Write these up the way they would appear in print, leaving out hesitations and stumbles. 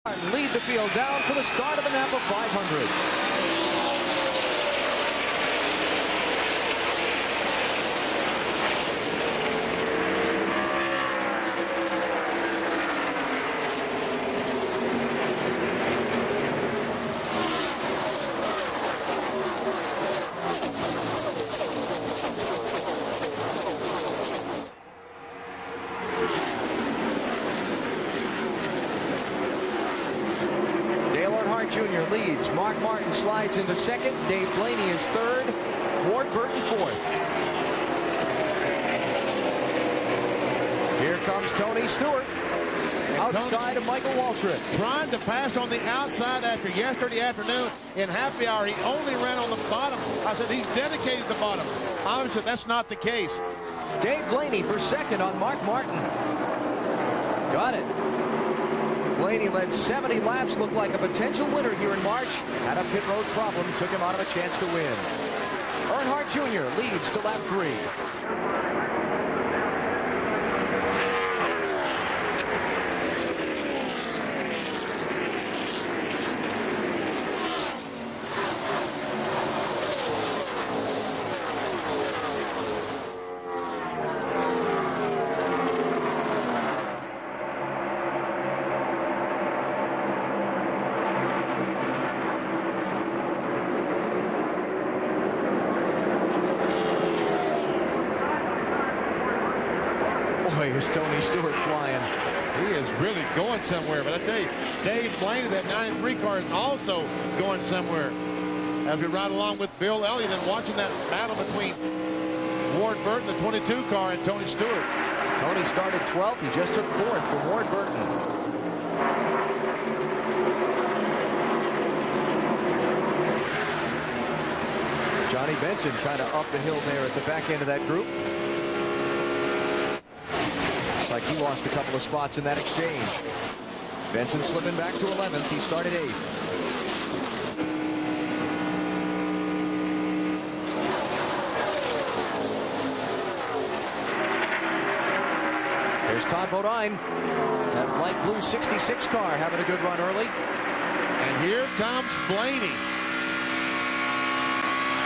Lead the field down for the start of the NAPA 500. Jr. leads. Mark Martin slides into second. Dave Blaney is third. Ward Burton fourth. Here comes Tony Stewart outside of Michael Waltrip. Trying to pass on the outside after yesterday afternoon in happy hour. He only ran on the bottom. I said he's dedicated the bottom. Obviously, that's not the case. Dave Blaney for second on Mark Martin. Got it. Blaney led 70 laps, looked like a potential winner here in March. Had a pit road problem, took him out of a chance to win. Earnhardt Jr. leads to lap 3. Boy, is Tony Stewart flying. He is really going somewhere. But I tell you, Dave Blaney, that 93 car, is also going somewhere. As we ride along with Bill Elliott and watching that battle between Ward Burton, the 22 car, and Tony Stewart. Tony started 12th. He just took 4th from Ward Burton. Johnny Benson kind of up the hill there at the back end of that group. Like he lost a couple of spots in that exchange. Benson slipping back to 11th. He started 8th. There's Todd Bodine. That light blue 66 car having a good run early. And here comes Blaney.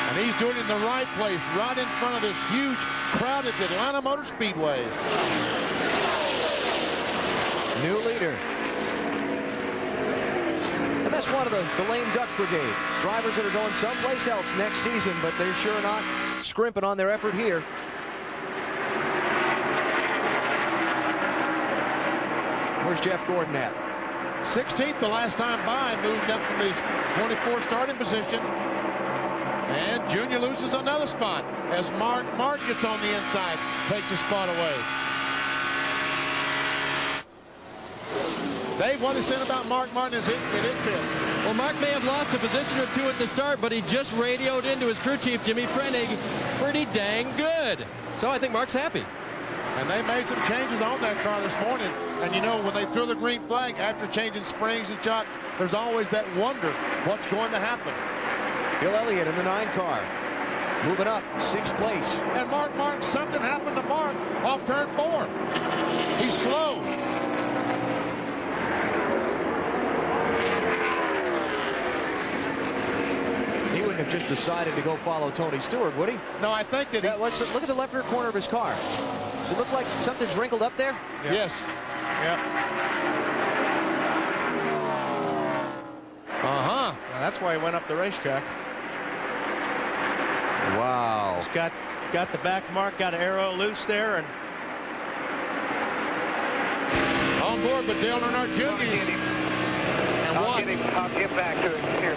And he's doing it in the right place, right in front of this huge crowd at the Atlanta Motor Speedway. New leader. And that's one of the lame duck brigade. Drivers that are going someplace else next season, but they're sure not scrimping on their effort here. Where's Jeff Gordon at? 16th the last time by, moved up from his 24th starting position. And Junior loses another spot as Mark gets on the inside, takes a spot away. Dave, what is said about Mark Martin in his pit? Well, Mark may have lost a position or two at the start, but he just radioed into his crew chief, Jimmy Frenig, pretty dang good. So I think Mark's happy. And they made some changes on that car this morning. And you know, when they throw the green flag after changing springs and shocks, there's always that wonder what's going to happen. Bill Elliott in the 9 car. Moving up, 6th place. And Mark Martin, something happened to Mark off turn 4. He's slow. He wouldn't have just decided to go follow Tony Stewart, would he? No, I think that look at the left rear corner of his car. Does it look like something's wrinkled up there? Yeah. Yes. Yep. Now that's why he went up the racetrack. Wow. He's got the back mark, got an arrow loose there, and on board with Dale Earnhardt Jr. And I'll get back to it here.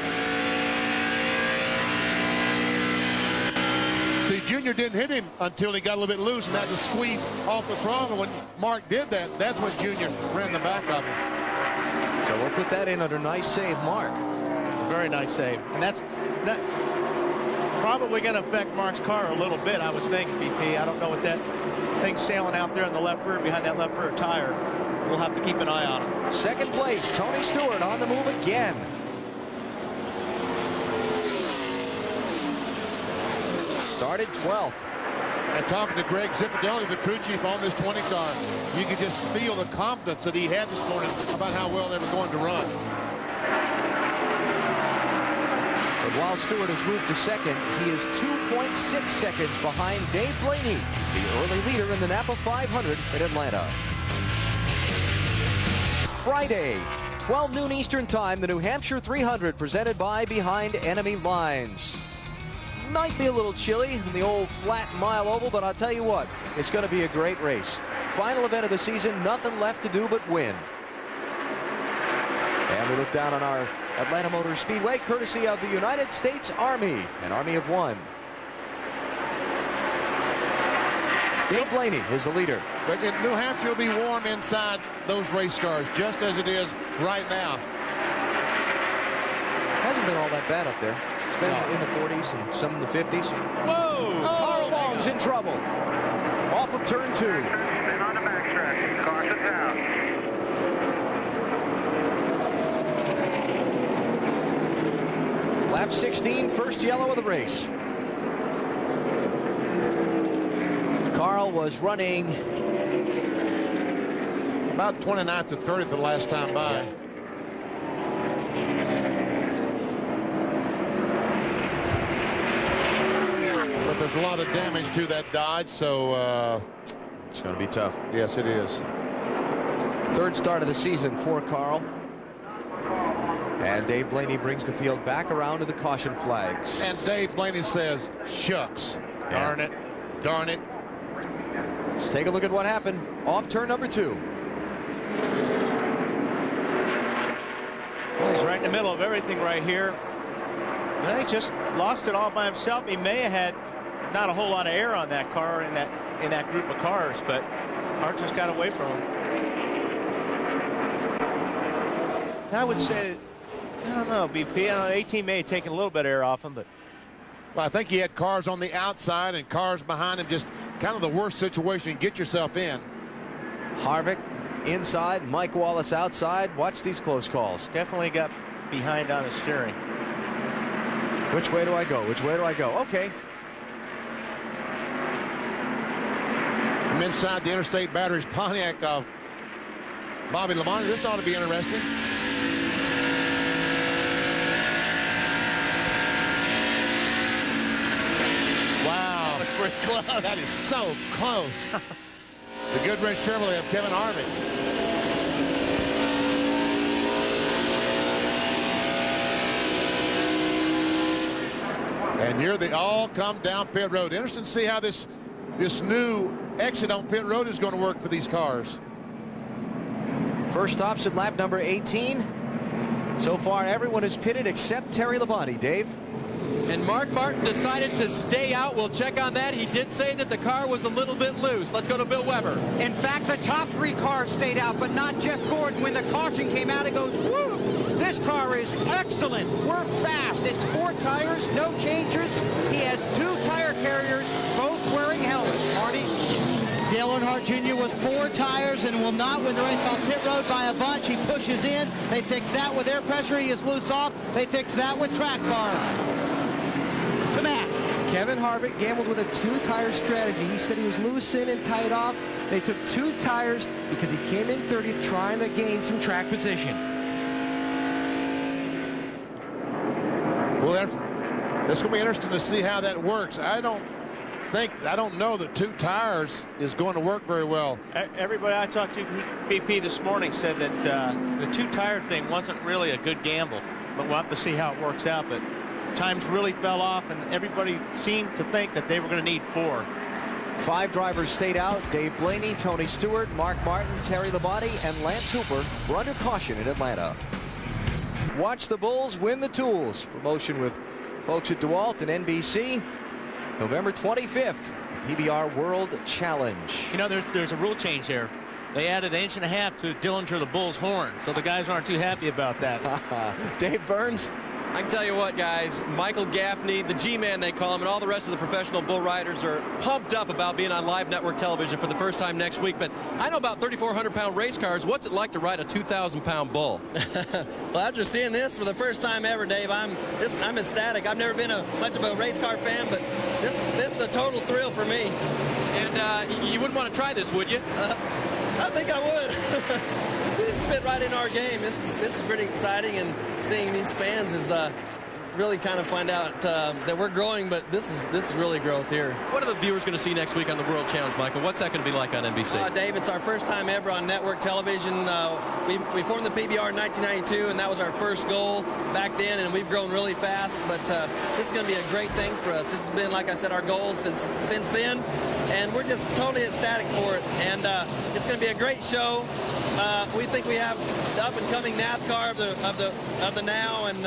See, Junior didn't hit him until he got a little bit loose and had to squeeze off the throttle. When Mark did that, that's when Junior ran the back of him. So we'll put that in under nice save, Mark. Very nice save. And that's probably going to affect Mark's car a little bit, I would think, BP. I don't know what that thing's sailing out there in the left rear, behind that left rear tire. We'll have to keep an eye on him. 2nd place, Tony Stewart on the move again. Started 12th. And talking to Greg Zipadelli, the crew chief on this 20 car, you could just feel the confidence that he had this morning about how well they were going to run. And while Stewart has moved to second, he is 2.6 seconds behind Dave Blaney, the early leader in the NAPA 500 in Atlanta. Friday, 12 noon Eastern Time, the New Hampshire 300 presented by Behind Enemy Lines. Might be a little chilly in the old flat mile oval, but I'll tell you what, it's going to be a great race. Final event of the season, nothing left to do but win. And we look down on our Atlanta Motor Speedway, courtesy of the United States Army, an army of one. Dave Blaney is the leader. But in New Hampshire, will be warm inside those race cars, just as it is right now. Hasn't been all that bad up there. It's been in the 40s and some in the 50s. Whoa! Carl Long's in trouble. Off of turn 2. Spin on the backstretch. Caution's out. Lap 16, first yellow of the race. Carl was running about 29th to 30th the last time by. Yeah. But there's a lot of damage to that Dodge, so it's going to be tough. yes, it is. Third start of the season for Carl. And Dave Blaney brings the field back around to the caution flags. And Dave Blaney says, shucks. Darn it. Darn it. Let's take a look at what happened off turn number 2. Well, he's right in the middle of everything right here. Well, he just lost it all by himself. He may have had not a whole lot of air on that car in that group of cars, but car just got away from him. I would say, I don't know, BP. I don't know, 18 may have taken a little bit of air off him, but Well, I think he had cars on the outside and cars behind him. Just kind of the worst situation you can get yourself in. Harvick inside, Mike Wallace outside. Watch these close calls. definitely got behind on his steering. Which way do I go? Which way do I go? Okay. From inside the Interstate Batteries Pontiac of Bobby Labonte, this ought to be interesting. Wow. That's pretty close. That is so close. The Goodrich Chevrolet of Kevin Harvick. And here they all come down pit road. Interesting to see how this new exit on pit road is going to work for these cars. First stops at lap number 18. So far, everyone is pitted except Terry Labonte. Dave? And Mark Martin decided to stay out. We'll check on that. He did say that the car was a little bit loose. Let's go to Bill Weber. In fact, the top 3 cars stayed out, but not Jeff Gordon. When the caution came out, it goes, woo! This car is excellent. We're fast. It's 4 tires, no changers. He has 2 tire carriers, both wearing helmets. Marty? Dale Earnhardt Jr. with 4 tires and will not win the race off pit road by a bunch. He pushes in. They fix that with air pressure. He is loose off. They fix that with track bar. To Matt. Kevin Harvick gambled with a 2-tire strategy. He said he was loose in and tied off. They took 2 tires because he came in 30th trying to gain some track position. Well, that's going to be interesting to see how that works. I don't know that 2 tires is going to work very well. Everybody I talked to, BP, this morning said that the 2-tire thing wasn't really a good gamble, but we'll have to see how it works out. But times really fell off, and everybody seemed to think that they were going to need 4. 5 drivers stayed out. Dave Blaney, Tony Stewart, Mark Martin, Terry Labonte, and Lance Hooper were under caution in Atlanta. Watch the Bulls win the tools. Promotion with folks at DeWalt and NBC. November 25th, the PBR World Challenge. You know, there's a rule change there. They added 1.5 inches to Dillinger the Bull's horn, so the guys aren't too happy about that. Dave Burns? I can tell you what, guys, Michael Gaffney, the G-Man they call him, and all the rest of the professional bull riders are pumped up about being on live network television for the first time next week. But I know about 3,400-pound race cars. What's it like to ride a 2,000-pound bull? Well, after seeing this for the first time ever, Dave, I'm ecstatic. I've never been much of a race car fan, but this is a total thrill for me. And you wouldn't want to try this, would you? I think I would. It's fit right in our game. This is pretty exciting, and seeing these fans is really kind of find out that we're growing, but this is really growth here. What are the viewers going to see next week on the World Challenge, Michael? What's that going to be like on NBC? Dave, it's our first time ever on network television. We formed the PBR in 1992, and that was our first goal back then, and we've grown really fast, but this is going to be a great thing for us. This has been, like I said, our goal since then, and we're just totally ecstatic for it, and it's going to be a great show. We think we have the up-and-coming NASCAR of the now, and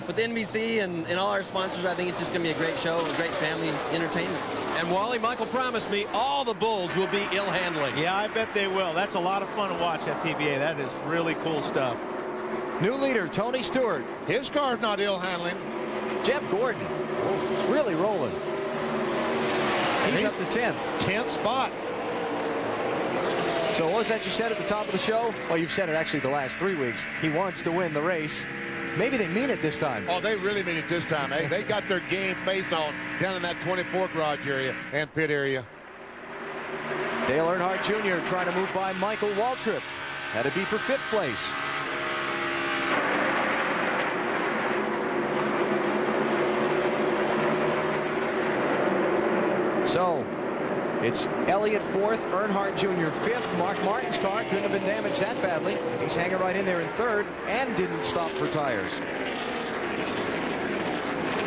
with NBC and all our sponsors, I think it's just going to be a great show, a great family entertainment. And Wally, Michael promised me all the bulls will be ill handling. Yeah, I bet they will. That's a lot of fun to watch at PBA. That is really cool stuff. New leader, Tony Stewart. His car's not ill handling. Jeff Gordon. It's really rolling. He's up to 10th. 10th spot. So what was that you said at the top of the show? Well, you've said it actually the last 3 weeks. He wants to win the race. Maybe they mean it this time. Oh, they really mean it this time. Hey, they got their game face on down in that 24 garage area and pit area. Dale Earnhardt Jr. trying to move by Michael Waltrip. Had to be for 5th place. So it's Elliott 4th, Earnhardt Jr. 5th. Mark Martin's car couldn't have been damaged that badly. He's hanging right in there in 3rd and didn't stop for tires.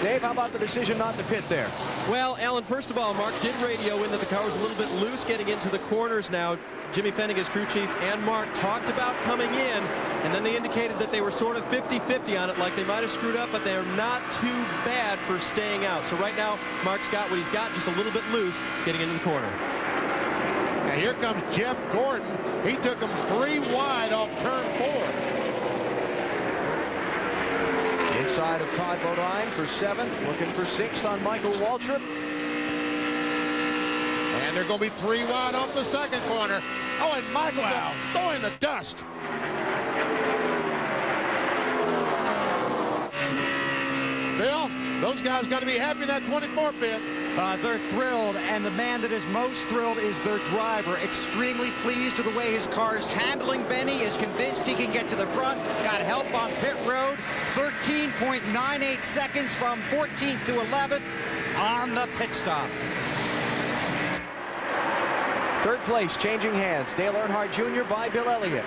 Dave, how about the decision not to pit there? Well, Alan, first of all, Mark did radio in that the car was a little bit loose getting into the corners now. Jimmy Fennigan's crew chief and Mark talked about coming in, and then they indicated that they were sort of 50-50 on it, like they might have screwed up, but they're not too bad for staying out. So right now, Mark's got what he's got, just a little bit loose getting into the corner. Now here comes Jeff Gordon. He took him 3 wide off turn 4. Inside of Todd Bodine for 7th, looking for 6th on Michael Waltrip. And they're going to be 3 wide off the 2nd corner. Oh, and Michael's throwing the dust. Bill, those guys got to be happy in that 24 pit. They're thrilled, and the man that is most thrilled is their driver. Extremely pleased with the way his car is handling Benny, is convinced he can get to the front. Got help on pit road. 13.98 seconds from 14th to 11th on the pit stop. 3rd place, changing hands. Dale Earnhardt Jr. by Bill Elliott.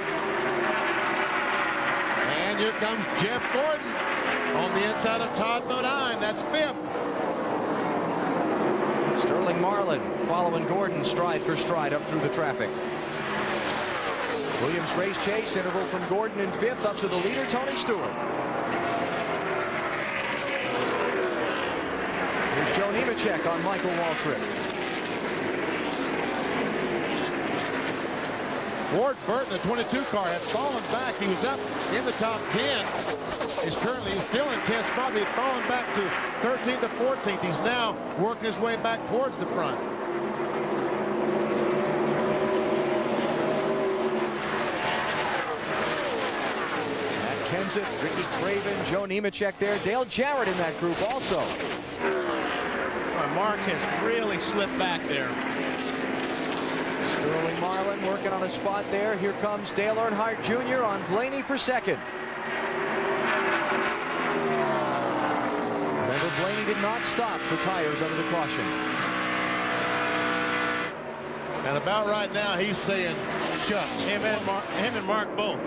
And here comes Jeff Gordon on the inside of Todd Bodine. That's 5th. Sterling Marlin following Gordon stride for stride up through the traffic. Williams race chase, interval from Gordon in 5th up to the leader, Tony Stewart. Here's Joe Nemechek on Michael Waltrip. Ward Burton, the 22 car, had fallen back. He was up in the top 10. He's still in 10th spot. He had fallen back to 13th to 14th. He's now working his way back towards the front. Matt Kenseth, Ricky Craven, Joe Nemechek there. Dale Jarrett in that group also. Mark has really slipped back there. Sterling Marlin working on a spot there. Here comes Dale Earnhardt Jr. on Blaney for 2nd. Remember, Blaney did not stop for tires under the caution. And about right now, he's saying, shucks. Him and Mark both.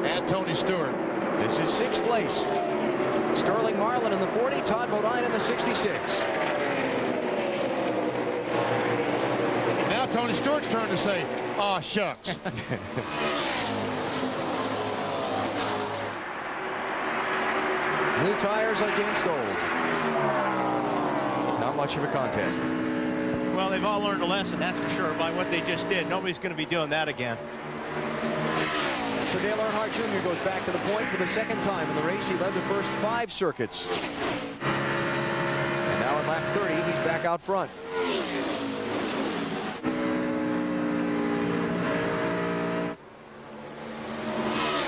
And Tony Stewart. This is 6th place. Sterling Marlin in the 40, Todd Bodine in the 66. Now Tony Stewart's turn to say, aw, shucks. New tires against old. Not much of a contest. Well, they've all learned a lesson, that's for sure, by what they just did. Nobody's going to be doing that again. So Dale Earnhardt Jr. goes back to the point for the 2nd time in the race. He led the first 5 circuits. And now in lap 30, he's back out front.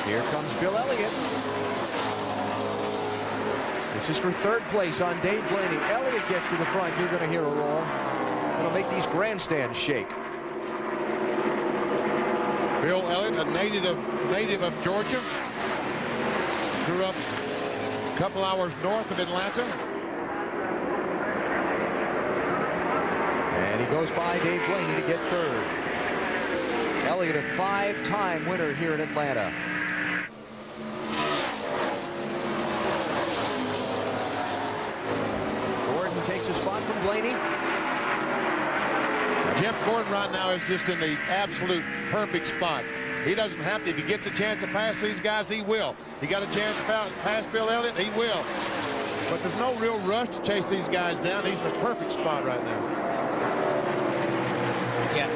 Here comes Bill Elliott. This is for 3rd place on Dave Blaney. Elliott gets to the front. You're going to hear a roar. It'll make these grandstands shake. Bill Elliott, a native of Georgia. Grew up couple hours north of Atlanta. And he goes by Dave Blaney to get third. Elliott, a 5-time winner here in Atlanta. Gordon takes a spot from Blaney. Jeff Gordon right now is just in the absolute perfect spot. He doesn't have to. If he gets a chance to pass these guys, he will. He got a chance to pass Bill Elliott, he will. But there's no real rush to chase these guys down. He's in a perfect spot right now. Yeah.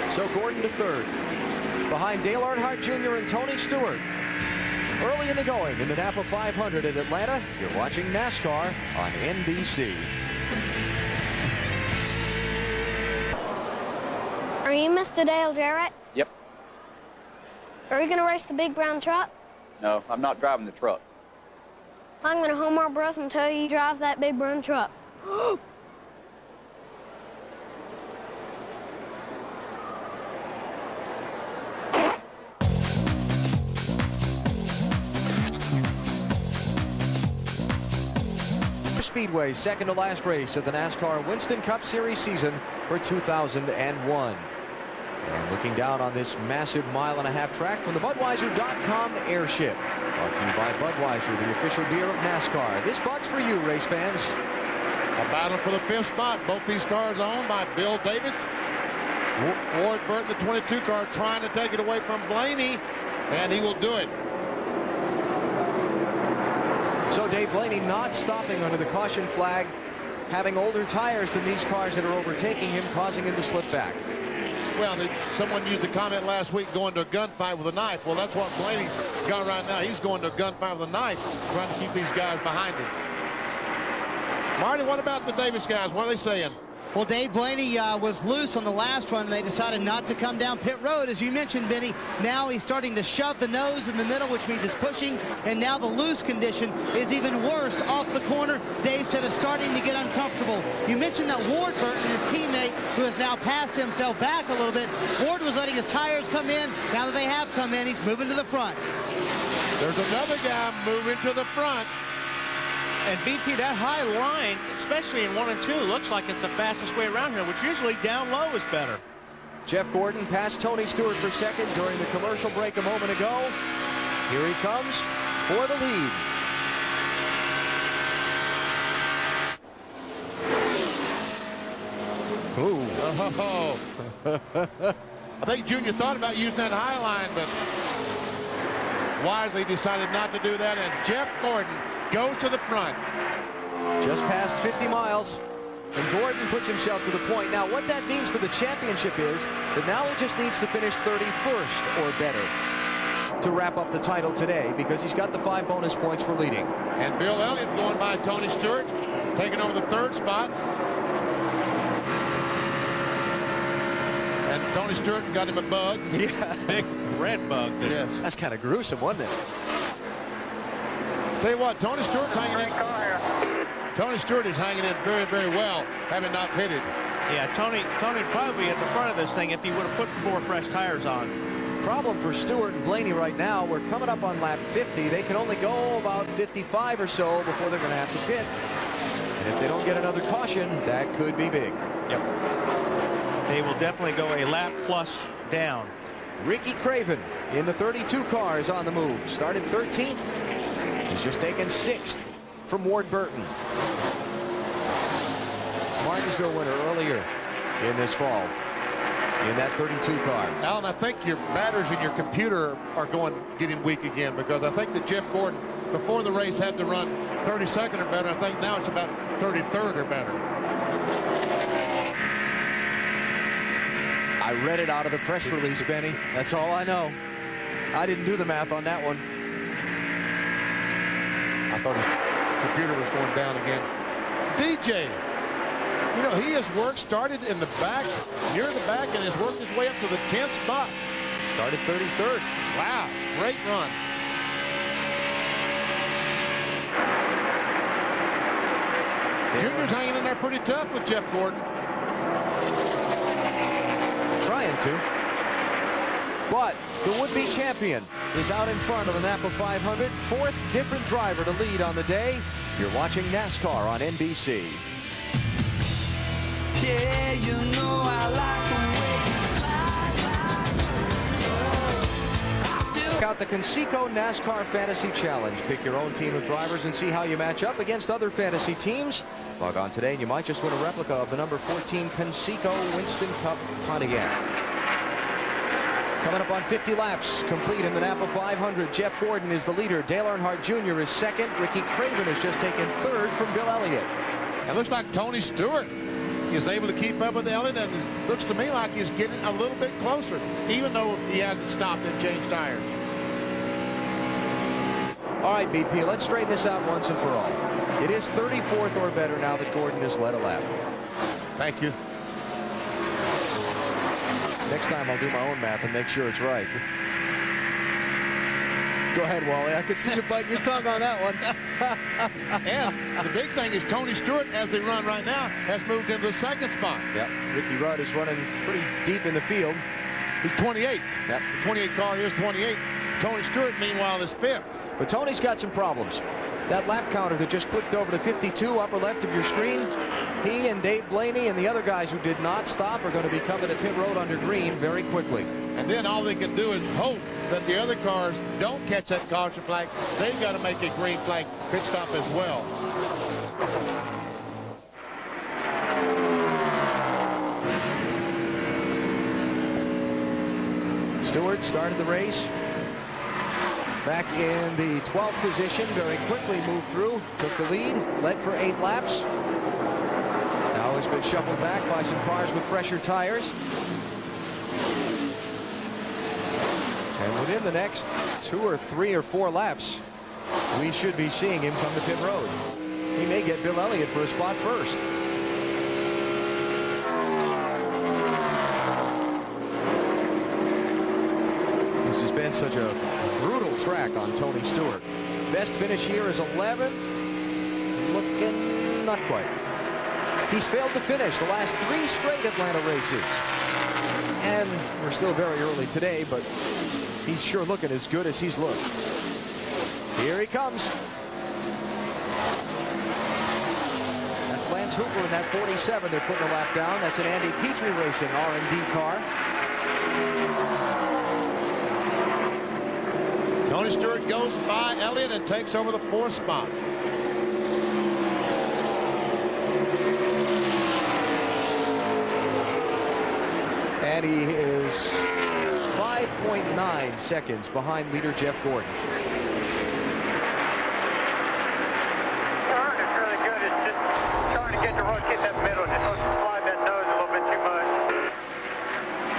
So Gordon to third. Behind Dale Earnhardt Jr. and Tony Stewart. Early in the going in the NAPA 500 at Atlanta, you're watching NASCAR on NBC. Are you Mr. Dale Jarrett? Yep. Are you going to race the big brown truck? No, I'm not driving the truck. I'm going to home our breath until you drive that big brown truck. Speedway, second to last race of the NASCAR Winston Cup Series season for 2001. And looking down on this massive mile-and-a-half track from the Budweiser.com airship. Brought to you by Budweiser, the official beer of NASCAR. This Bud's for you, race fans. A battle for the 5th spot. Both these cars owned by Bill Davis. Ward Burton, the 22 car, trying to take it away from Blaney, and he will do it. So Dave Blaney not stopping under the caution flag, having older tires than these cars that are overtaking him, causing him to slip back. Well, someone used a comment last week, going to a gunfight with a knife. Well, that's what Blaney's got right now. He's going to a gunfight with a knife, trying to keep these guys behind him. Marty, what about the Davis guys? What are they saying? Well, Dave Blaney was loose on the last run, and they decided not to come down pit road. As you mentioned, Benny, now he's starting to shove the nose in the middle, which means it's pushing, and now the loose condition is even worse off the corner. Dave said it's starting to get uncomfortable. You mentioned that Ward Burton, his teammate, who has now passed him, fell back a little bit. Ward was letting his tires come in. Now that they have come in, he's moving to the front. There's another guy moving to the front. And BP, that high line, especially in 1 and 2, looks like it's the fastest way around here, which usually down low is better. Jeff Gordon passed Tony Stewart for second during the commercial break a moment ago. Here he comes for the lead. Ooh. Oh. I think Junior thought about using that high line, but wisely decided not to do that. And Jeff Gordon goes to the front. Just past 50 miles. And Gordon puts himself to the point. Now, what that means for the championship is that now he just needs to finish 31st or better to wrap up the title today, because he's got the 5 bonus points for leading. And Bill Elliott going by Tony Stewart, taking over the 3rd spot. And Tony Stewart got him a bug. Yeah. Big red bug. Yes. That's kind of gruesome, wasn't it? Tell you what, Tony Stewart's hanging in. Tony Stewart is hanging in very, very well, having not pitted. Yeah, Tony probably at the front of this thing if he would have put 4 fresh tires on. Problem for Stewart and Blaney right now, we're coming up on lap 50. They can only go about 55 or so before they're going to have to pit. And if they don't get another caution, that could be big. Yep. They will definitely go a lap plus down. Ricky Craven in the 32 car is on the move. Started 13th. He's just taken 6th from Ward Burton. Martinsville winner earlier in this fall in that 32 car. Alan, I think your batteries in your computer are getting weak again, because I think that Jeff Gordon before the race had to run 32nd or better. I think now it's about 33rd or better. I read it out of the press release, Benny. That's all I know. I didn't do the math on that one. I thought his computer was going down again. DJ, you know, he has started in the back, near the back, and has worked his way up to the 10th spot. Started 33rd. Wow, great run. Junior's hanging in there pretty tough with Jeff Gordon. Trying to. But the would-be champion is out in front of the NAPA 500. Fourth different driver to lead on the day. You're watching NASCAR on NBC. Yeah, you know I like the way you slide. Check out the Conseco NASCAR Fantasy Challenge. Pick your own team of drivers and see how you match up against other fantasy teams. Log on today and you might just win a replica of the number 14 Conseco Winston Cup Pontiac. Coming up on 50 laps, complete in the NAPA 500. Jeff Gordon is the leader. Dale Earnhardt Jr. is second. Ricky Craven has just taken third from Bill Elliott. It looks like Tony Stewart is able to keep up with Elliott, and it looks to me like he's getting a little bit closer, even though he hasn't stopped and changed tires. All right, BP, let's straighten this out once and for all. It is 34th or better now that Gordon has led a lap. Thank you. Next time I'll do my own math and make sure it's right. Go ahead, Wally. I could see you biting your tongue on that one. And the big thing is Tony Stewart, as they run right now, has moved into the second spot. Yep. Ricky Rudd is running pretty deep in the field. He's 28th. Yep. The 28 car is 28th. Tony Stewart, meanwhile, is 5th. But Tony's got some problems. That lap counter that just clicked over to 52, upper left of your screen, he and Dave Blaney and the other guys who did not stop are going to be coming to pit road under green very quickly. And then all they can do is hope that the other cars don't catch that caution flag. They've got to make a green flag pit stop as well. Stewart started the race back in the 12th position, very quickly moved through, took the lead, led for 8 laps. Now has been shuffled back by some cars with fresher tires. And within the next 2 or 3 or 4 laps, we should be seeing him come to pit road. He may get Bill Elliott for a spot first. This has been such a brutal track on Tony Stewart. Best finish here is 11th. Looking not quite. He's failed to finish the last 3 straight Atlanta races. And we're still very early today, but he's sure looking as good as he's looked. Here he comes. That's Lance Hooper in that 47. They're putting a lap down. That's an Andy Petrie Racing R&D car. Tony Stewart goes by Elliott and takes over the 4th spot. And he is 5.9 seconds behind leader Jeff Gordon. Turn is really good. It's just trying to get the road, get that middle. Just don't slide that nose a little bit too much.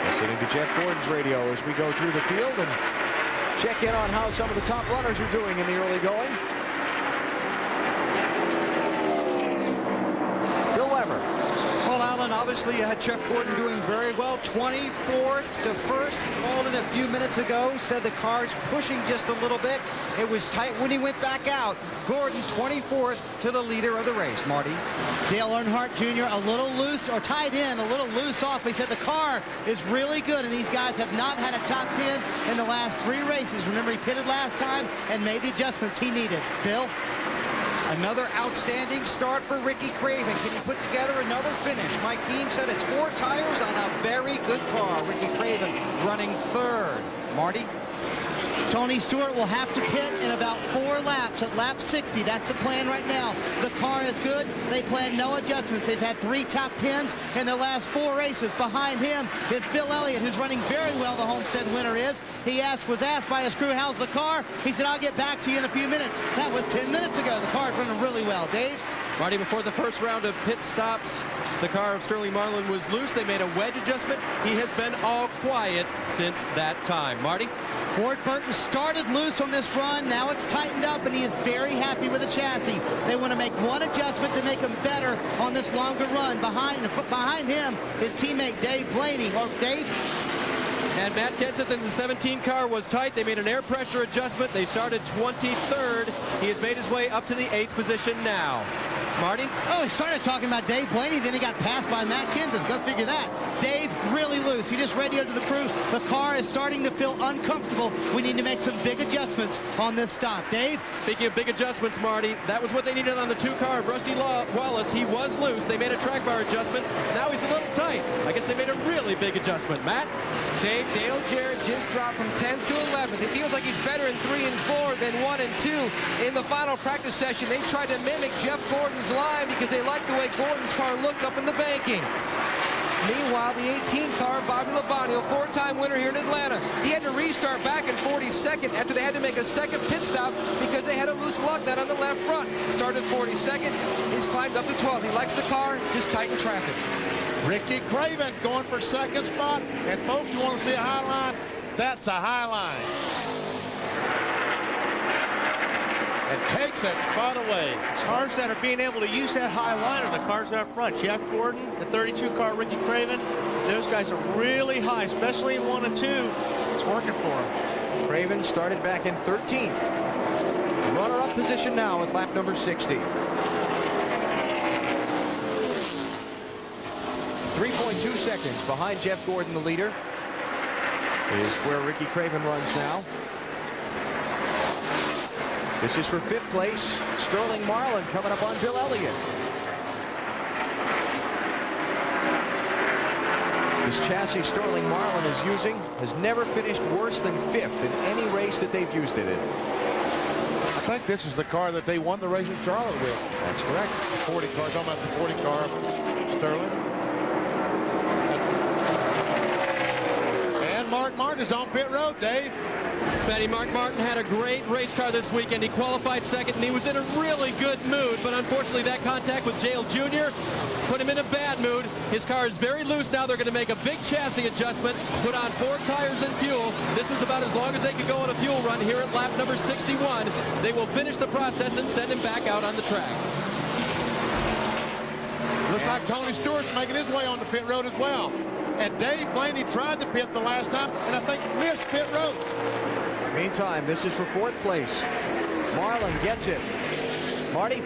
Listening to Jeff Gordon's radio as we go through the field and check in on how some of the top runners are doing in the early going. Bill Weber. Well, Alan, obviously you had Jeff Gordon doing very well. 24th to 1st. Called it a few minutes ago. Said the car's pushing just a little bit. It was tight when he went back out. Gordon 24th to the leader of the race. Marty. Dale Earnhardt Jr. a little loose, or tied in, a little loose off. But he said the car is really good, and these guys have not had a top 10 in the last 3 races. Remember, he pitted last time and made the adjustments he needed. Bill? Another outstanding start for Ricky Craven. Can he put together another finish? Mike Beam said it's 4 tires on a very good car. Ricky Craven running 3rd. Marty? Tony Stewart will have to pit in about 4 laps at lap 60. That's the plan right now. The car is good. They plan no adjustments. They've had 3 top 10s in their last 4 races. Behind him is Bill Elliott, who's running very well, the Homestead winner is. He was asked by his crew, how's the car? He said, I'll get back to you in a few minutes. That was 10 minutes ago. The car's running really well. Dave? Marty, before the first round of pit stops, the car of Sterling Marlin was loose. They made a wedge adjustment. He has been all quiet since that time. Marty? Ward Burton started loose on this run. Now it's tightened up, and he is very happy with the chassis. They want to make one adjustment to make him better on this longer run. Behind him, his teammate Dave Blaney. Oh, Dave? And Matt Kenseth in the 17 car was tight. They made an air pressure adjustment. They started 23rd. He has made his way up to the 8th position now. Marty? Oh, he started talking about Dave Blaney, then he got passed by Matt Kenseth. Go figure that. Dave really loose. He just radioed to the crew. The car is starting to feel uncomfortable. We need to make some big adjustments on this stop. Dave? Speaking of big adjustments, Marty, that was what they needed on the 2 car of Rusty Wallace. He was loose. They made a track bar adjustment. Now he's a little tight. I guess they made a really big adjustment. Matt? Dave, Dale Jarrett just dropped from 10th to 11th. It feels like he's better in 3 and 4 than 1 and 2. In the final practice session, they tried to mimic Jeff Gordon's line because they liked the way Gordon's car looked up in the banking. Meanwhile, the 18 car, Bobby Labonte, 4-time winner here in Atlanta. He had to restart back in 42nd after they had to make a second pit stop because they had a loose lug nut on the left front. Started 42nd. He's climbed up to 12th. He likes the car, just tighten traffic. Ricky Craven going for second spot. And folks, you want to see a high line? That's a high line. And takes that spot away. Cars that are being able to use that high line are the cars that are up front. Jeff Gordon, the 32 car, Ricky Craven. Those guys are really high, especially in 1 and 2. It's working for them. Craven started back in 13th. Runner-up position now at lap number 60. 3.2 seconds behind Jeff Gordon, the leader, is where Ricky Craven runs now. This is for 5th place. Sterling Marlin coming up on Bill Elliott. This chassis Sterling Marlin is using has never finished worse than 5th in any race that they've used it in. I think this is the car that they won the race in Charlotte with. That's correct. The 40 car, talking about the 40 car, Sterling. And Mark Martin is on pit road, Dave. Betty, Mark Martin had a great race car this weekend. He qualified second, and he was in a really good mood. But unfortunately, that contact with Jale Jr. put him in a bad mood. His car is very loose now. They're going to make a big chassis adjustment, put on 4 tires and fuel. This was about as long as they could go on a fuel run here at lap number 61. They will finish the process and send him back out on the track. Looks like Tony Stewart's making his way on the pit road as well. And Dave Blaney tried to pit the last time, and I think missed pit road. Meantime, this is for 4th place. Marlin gets it. Marty?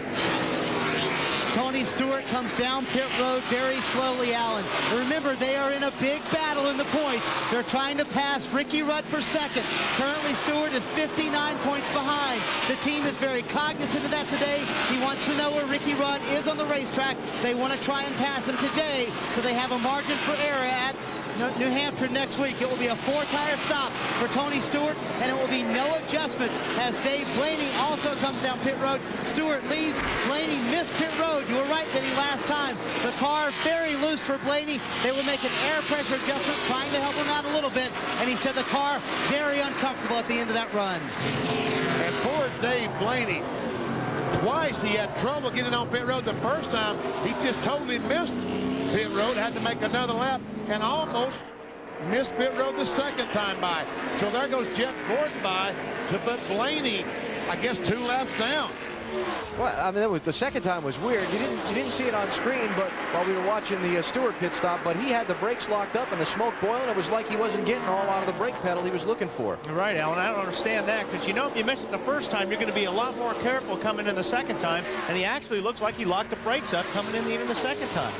Tony Stewart comes down pit road very slowly, Alan. Remember, they are in a big battle in the points. They're trying to pass Ricky Rudd for second. Currently, Stewart is 59 points behind. The team is very cognizant of that today. He wants to know where Ricky Rudd is on the racetrack. They want to try and pass him today, so they have a margin for error at New Hampshire next week. It will be a 4-tire stop for Tony Stewart, and it will be no adjustments as Dave Blaney also comes down pit road. Stewart leaves. Blaney missed pit road. You were right, Benny, last time. The car very loose for Blaney. They will make an air pressure adjustment, trying to help him out a little bit, and he said the car very uncomfortable at the end of that run. And poor Dave Blaney, twice he had trouble getting on pit road. The first time, he just totally missed pit road, had to make another lap, and almost missed pit road the second time by. So there goes Jeff Gordon by to put Blaney, I guess, 2 laps down. Well, I mean, the second time was weird. You didn't see it on screen, but while we were watching the Stewart pit stop, but he had the brakes locked up and the smoke boiling. It was like he wasn't getting all out of the brake pedal he was looking for. Right, Alan. I don't understand that because, you know, if you miss it the first time, you're going to be a lot more careful coming in the second time. And he actually looks like he locked the brakes up coming in even the second time.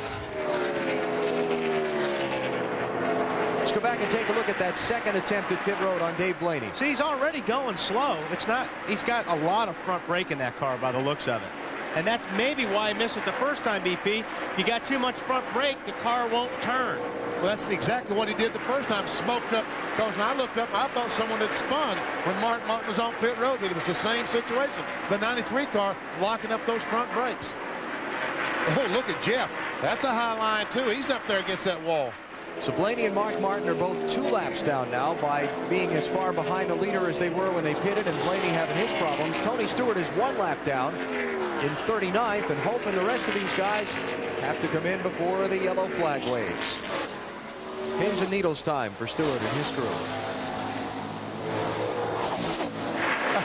Let's go back and take a look at that second attempt at pit road on Dave Blaney. See, he's already going slow. It's not, he's got a lot of front brake in that car by the looks of it. And that's maybe why he missed it the first time, BP. If you got too much front brake, the car won't turn. Well, that's exactly what he did the first time, smoked up. Because when I looked up, I thought someone had spun when Mark Martin was on pit road, but it was the same situation. The 93 car locking up those front brakes. Oh, look at Jeff. That's a high line, too. He's up there against that wall. So Blaney and Mark Martin are both 2 laps down now by being as far behind the leader as they were when they pitted, and Blaney having his problems. Tony Stewart is 1 lap down in 39th, and hoping the rest of these guys have to come in before the yellow flag waves. Pins and needles time for Stewart and his crew.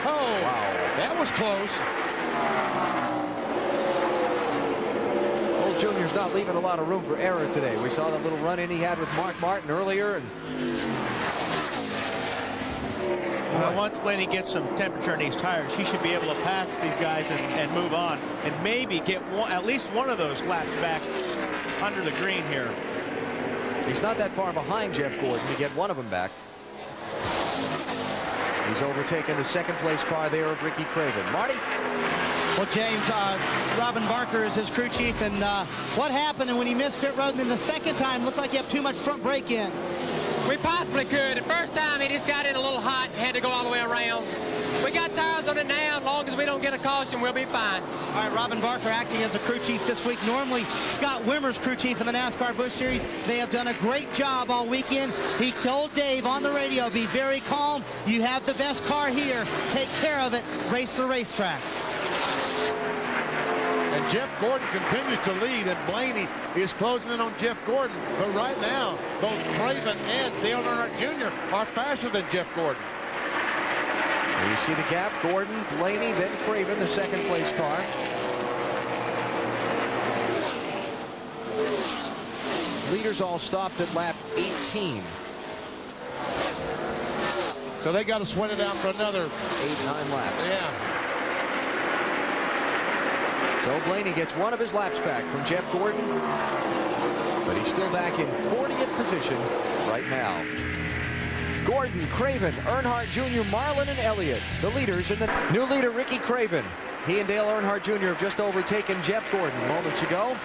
Oh, wow. That was close. Junior's not leaving a lot of room for error today. We saw that little run-in he had with Mark Martin earlier. And well, once Blaney gets some temperature in these tires, he should be able to pass these guys and move on and maybe get at least one of those laps back under the green here. He's not that far behind Jeff Gordon to get one of them back. He's overtaken the second place car there of Ricky Craven. Marty? Well, James, Robin Barker is his crew chief, and what happened? And when he missed pit road, and then the second time looked like he had too much front brake in. We possibly could. The first time he just got in a little hot and had to go all the way around. We got tires on it now. As long as we don't get a caution, we'll be fine. All right, Robin Barker acting as a crew chief this week. Normally, Scott Wimmer's crew chief in the NASCAR Busch Series. They have done a great job all weekend. He told Dave on the radio, be very calm. You have the best car here. Take care of it. Race the racetrack. And Jeff Gordon continues to lead, and Blaney is closing in on Jeff Gordon. But right now, both Craven and Dale Earnhardt Jr. are faster than Jeff Gordon. And you see the gap. Gordon, Blaney, then Craven, the second place car. Leaders all stopped at lap 18. So they got to sweat it out for another 8-9 laps. Yeah. So Blaney gets one of his laps back from Jeff Gordon, but he's still back in 40th position right now. Gordon, Craven, Earnhardt Jr., Marlin, and Elliott, the leaders in the new leader, Ricky Craven. He and Dale Earnhardt Jr. have just overtaken Jeff Gordon moments ago.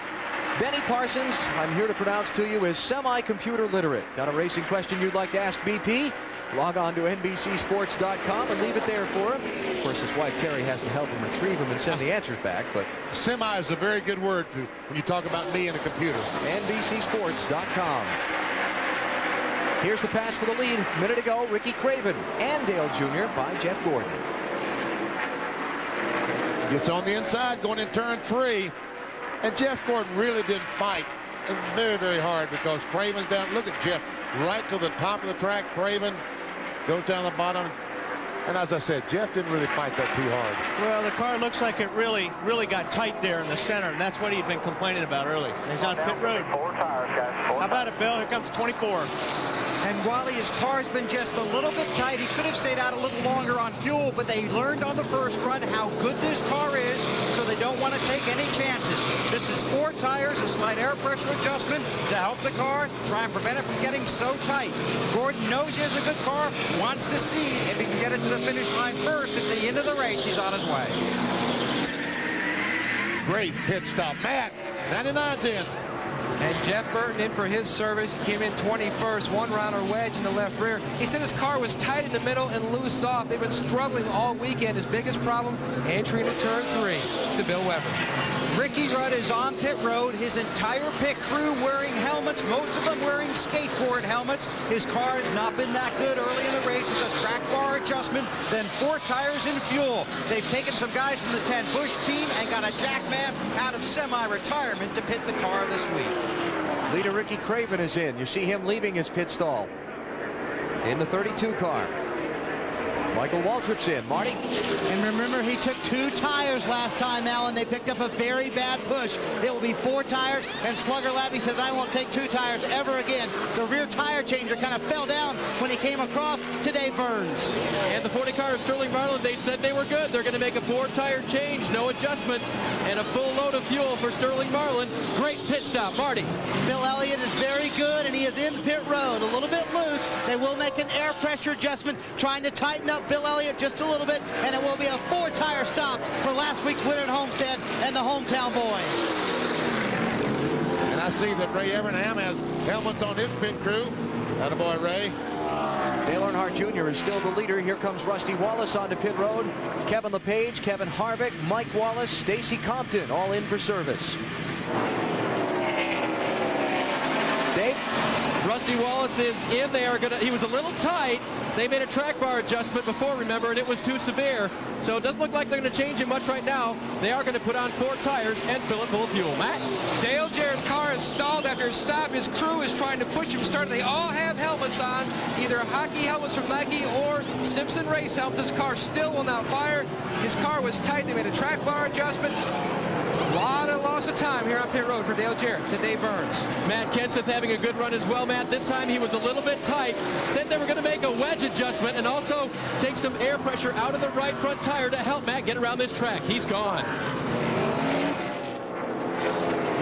Benny Parsons, I'm here to pronounce to you, is semi-computer literate. Got a racing question you'd like to ask BP? Log on to NBCSports.com and leave it there for him. Of course, his wife Terry has to help him retrieve them and send the answers back, but semi is a very good word when you talk about me and a computer. NBCSports.com. Here's the pass for the lead. A minute ago, Ricky Craven and Dale Jr. by Jeff Gordon. Gets on the inside, going in turn 3. And Jeff Gordon really didn't fight very, very hard because Craven's down. Look at Jeff right to the top of the track. Craven goes down the bottom. And as I said, Jeff didn't really fight that too hard. Well, the car looks like it really got tight there in the center, and that's what he'd been complaining about early. He's on pit road. 4 tires, guys. How about it, Bill? Here comes 24. And while his car's been just a little bit tight, he could have stayed out a little longer on fuel, but they learned on the first run how good this car is, so they don't want to take any chances. This is 4 tires, a slight air pressure adjustment to help the car, try and prevent it from getting so tight. Gordon knows he has a good car, wants to see if he can get it to the finish line first. At the end of the race, he's on his way. Great pit stop. Matt, 99's in. And Jeff Burton in for his service. He came in 21st, 1-rounder wedge in the left rear. He said his car was tight in the middle and loose off. They've been struggling all weekend. His biggest problem, entry into turn 3 to Bill Weber. Ricky Rudd is on pit road. His entire pit crew wearing helmets, most of them wearing skateboard helmets. His car has not been that good early in the race. It's a track bar adjustment, then 4 tires in fuel. They've taken some guys from the 10 Busch team and got a jackman out of semi-retirement to pit the car this week. Leader Ricky Craven is in. You see him leaving his pit stall in the 32 car. Michael Waltrip's in. Marty? And remember, he took 2 tires last time, Alan. They picked up a very bad push. It will be 4 tires, and Slugger Labby says, I won't take 2 tires ever again. The rear tire changer kind of fell down when he came across to Dave Burns. And the 40 car of Sterling Marlin, they said they were good. They're going to make a 4-tire change, no adjustments, and a full load of fuel for Sterling Marlin. Great pit stop. Marty? Bill Elliott is very good, and he is in pit road. A little bit loose. They will make an air pressure adjustment, trying to tighten up Bill Elliott just a little bit, and it will be a 4-tire stop for last week's winner at Homestead and the hometown boy. And I see that Ray Evernham has helmets on his pit crew. Attaboy, Ray. Dale Earnhardt Jr. is still the leader. Here comes Rusty Wallace onto pit road. Kevin LePage, Kevin Harvick, Mike Wallace, Stacy Compton, all in for service. Dave? Rusty Wallace is in. He was a little tight. They made a track bar adjustment before, remember, and it was too severe. So it doesn't look like they're going to change it much right now. They are going to put on 4 tires and fill it full of fuel. Matt? Dale Jarrett's car is stalled after a stop. His crew is trying to push him start. They all have helmets on, either hockey helmets from Nike or Simpson race helmets. His car still will not fire. His car was tight. They made a track bar adjustment. A lot of loss of time here on pit road for Dale Jarrett to Dave Burns. Matt Kenseth having a good run as well, Matt. This time he was a little bit tight. Said they were going to make a wedge adjustment and also take some air pressure out of the right front tire to help Matt get around this track. He's gone.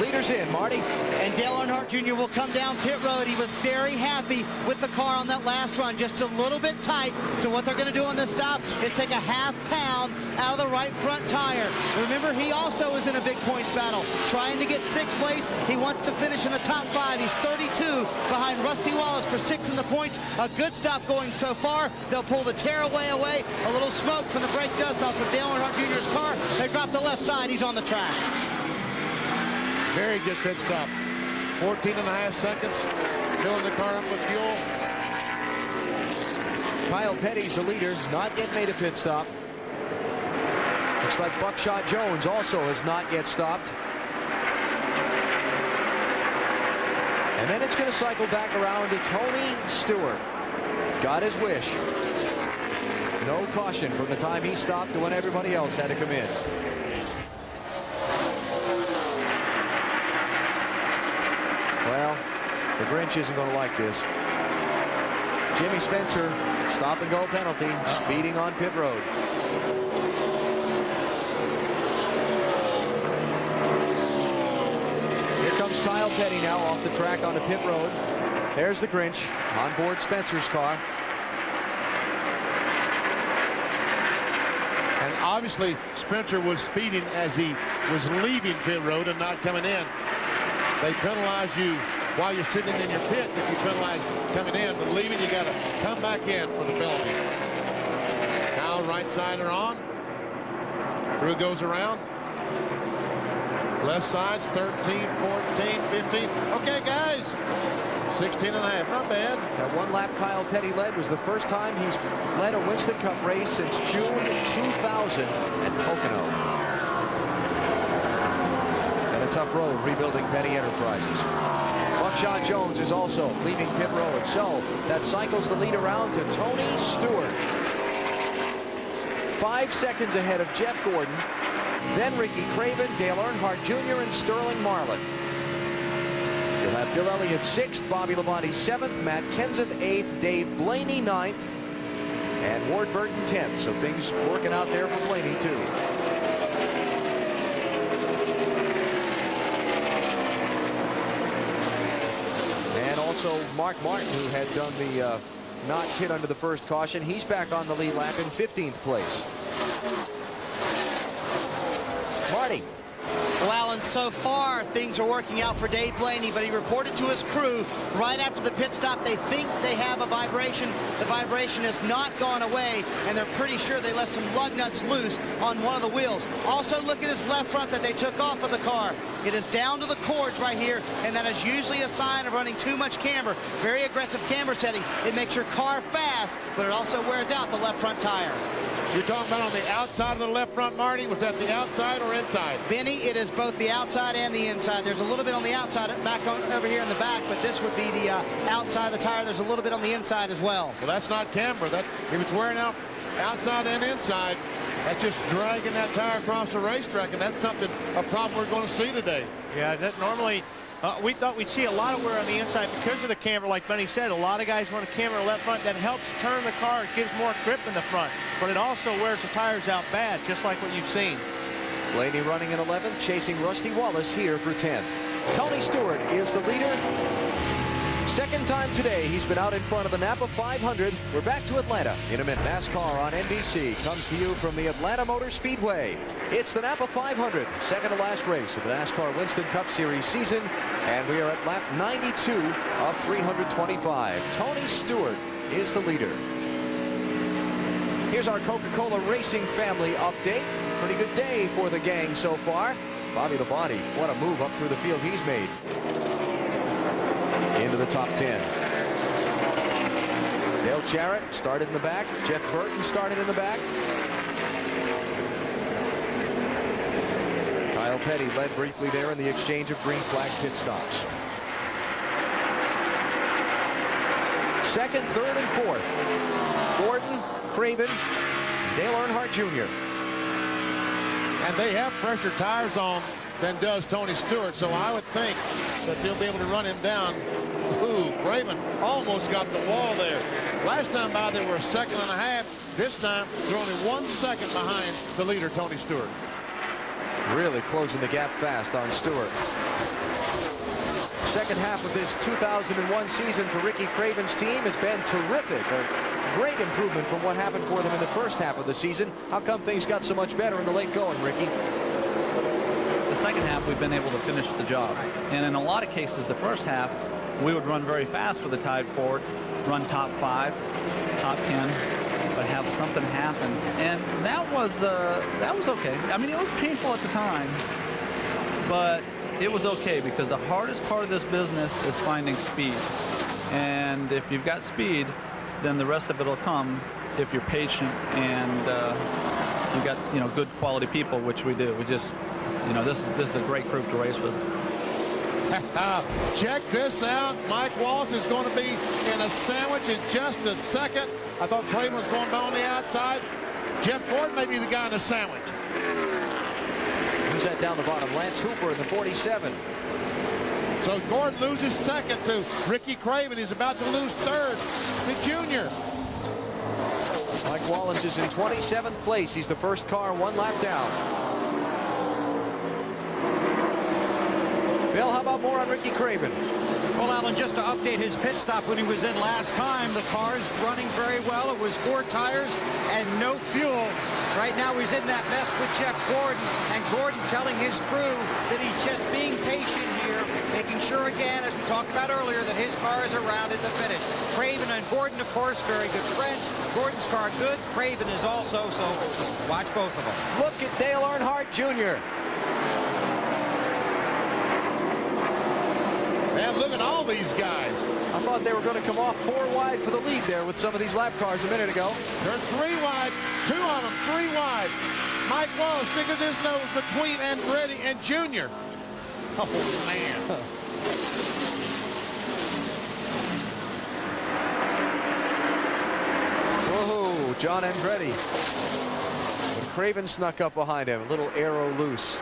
Leaders in, Marty. And Dale Earnhardt Jr. will come down pit road. He was very happy with the car on that last run, just a little bit tight. So what they're going to do on this stop is take a ½ pound out of the right front tire. Remember, he also is in a big points battle, trying to get 6th place. He wants to finish in the top 5. He's 32 behind Rusty Wallace for 6th in the points. A good stop going so far. They'll pull the tearaway away. A little smoke from the brake dust off of Dale Earnhardt Jr.'s car. They drop the left side. He's on the track. Very good pit stop. 14.5 seconds. Filling the car up with fuel. Kyle Petty's the leader. Not yet made a pit stop. Looks like Buckshot Jones also has not yet stopped. And then it's going to cycle back around to Tony Stewart. Got his wish. No caution from the time he stopped to when everybody else had to come in. Well, the Grinch isn't going to like this. Jimmy Spencer, stop and go penalty, speeding on pit road. Here comes Kyle Petty now off the track onto pit road. There's the Grinch on board Spencer's car. And obviously, Spencer was speeding as he was leaving pit road and not coming in. They penalize you while you're sitting in your pit if you penalize coming in, but leaving, you got to come back in for the penalty. Now right side are on. Crew goes around. Left side's 13, 14, 15. Okay, guys. 16.5, not bad. That one lap Kyle Petty led was the first time he's led a Winston Cup race since June 2000 at Pocono. And a tough road rebuilding Petty Enterprises. Buckshot Jones is also leaving pit road. So that cycles the lead around to Tony Stewart. 5 seconds ahead of Jeff Gordon. Then Ricky Craven, Dale Earnhardt Jr., and Sterling Marlin. You'll have Bill Elliott 6th, Bobby Labonte 7th, Matt Kenseth 8th, Dave Blaney 9th, and Ward Burton 10th. So things working out there for Blaney, too. And also Mark Martin, who had done the not hit under the first caution. He's back on the lead lap in 15th place. Marty. Well, Alan, so far things are working out for Dave Blaney, but he reported to his crew right after the pit stop they think they have a vibration. The vibration has not gone away, and they're pretty sure they left some lug nuts loose on one of the wheels. Also, look at his left front that they took off of the car. It is down to the cords right here, and that is usually a sign of running too much camber. Very aggressive camber setting. It makes your car fast, but it also wears out the left front tire. You're talking about on the outside of the left front, Marty? Was that the outside or inside? Benny, it is both the outside and the inside. There's a little bit on the outside, back over here in the back, but this would be the outside of the tire. There's a little bit on the inside as well. Well, that's not camber. If it's wearing out outside and inside, that's just dragging that tire across the racetrack, and that's a problem we're going to see today. Yeah, that normally... we thought we'd see a lot of wear on the inside because of the camber. Like Benny said, a lot of guys run a camber left front. That helps turn the car. It gives more grip in the front. But it also wears the tires out bad, just like what you've seen. Blaney running in 11th, chasing Rusty Wallace here for 10th. Tony Stewart is the leader. Second time today he's been out in front of the NAPA 500. We're back to Atlanta in a minute. NASCAR on NBC comes to you from the Atlanta Motor Speedway. It's the NAPA 500, second to last race of the NASCAR Winston Cup Series season, and we are at lap 92 of 325. Tony Stewart is the leader. Here's our Coca-Cola Racing family update. Pretty good day for the gang so far. Bobby Labonte, what a move up through the field he's made. Into the top 10. Dale Jarrett started in the back. Jeff Burton started in the back. Kyle Petty led briefly there in the exchange of green flag pit stops. Second, third, and fourth. Gordon, Craven, Dale Earnhardt Jr. And they have fresher tires on than does Tony Stewart, so I would think that they'll be able to run him down. Ooh, Craven almost got the wall there. Last time by, they were a second and a half. This time, they're only 1 second behind the leader, Tony Stewart. Really closing the gap fast on Stewart. Second half of this 2001 season for Ricky Craven's team has been terrific. A great improvement from what happened for them in the first half of the season. How come things got so much better in the late going, Ricky? The second half, we've been able to finish the job. And in a lot of cases, the first half, we would run very fast with the tied Ford, run top 5, top 10, but have something happen. And that was okay. I mean, it was painful at the time, but it was okay, because the hardest part of this business is finding speed. And if you've got speed, then the rest of it will come if you're patient and you've got, you know, good quality people, which we do. We just, you know, this is a great group to race with. Check this out. Mike Wallace is going to be in a sandwich in just a second. I thought Craven was going by on the outside. Jeff Gordon may be the guy in the sandwich. Who's that down the bottom? Lance Hooper in the 47. So Gordon loses second to Ricky Craven. He's about to lose third to Junior. Mike Wallace is in 27th place. He's the first car one lap down. Bill, how about more on Ricky Craven? Well, Alan, just to update his pit stop when he was in last time, the car's running very well. It was 4 tires and no fuel. Right now he's in that mess with Jeff Gordon, and Gordon telling his crew that he's just being patient here, making sure again, as we talked about earlier, that his car is around at the finish. Craven and Gordon, of course, very good friends. Gordon's car good, Craven is also, so watch both of them. Look at Dale Earnhardt Jr. Man, look at all these guys. I thought they were going to come off 4 wide for the lead there with some of these lap cars a minute ago. They're 3 wide, 2 on them, 3 wide. Mike Wallace sticks his nose between Andretti and Junior. Oh, man. Whoa, John Andretti. And Craven snuck up behind him. A little arrow loose.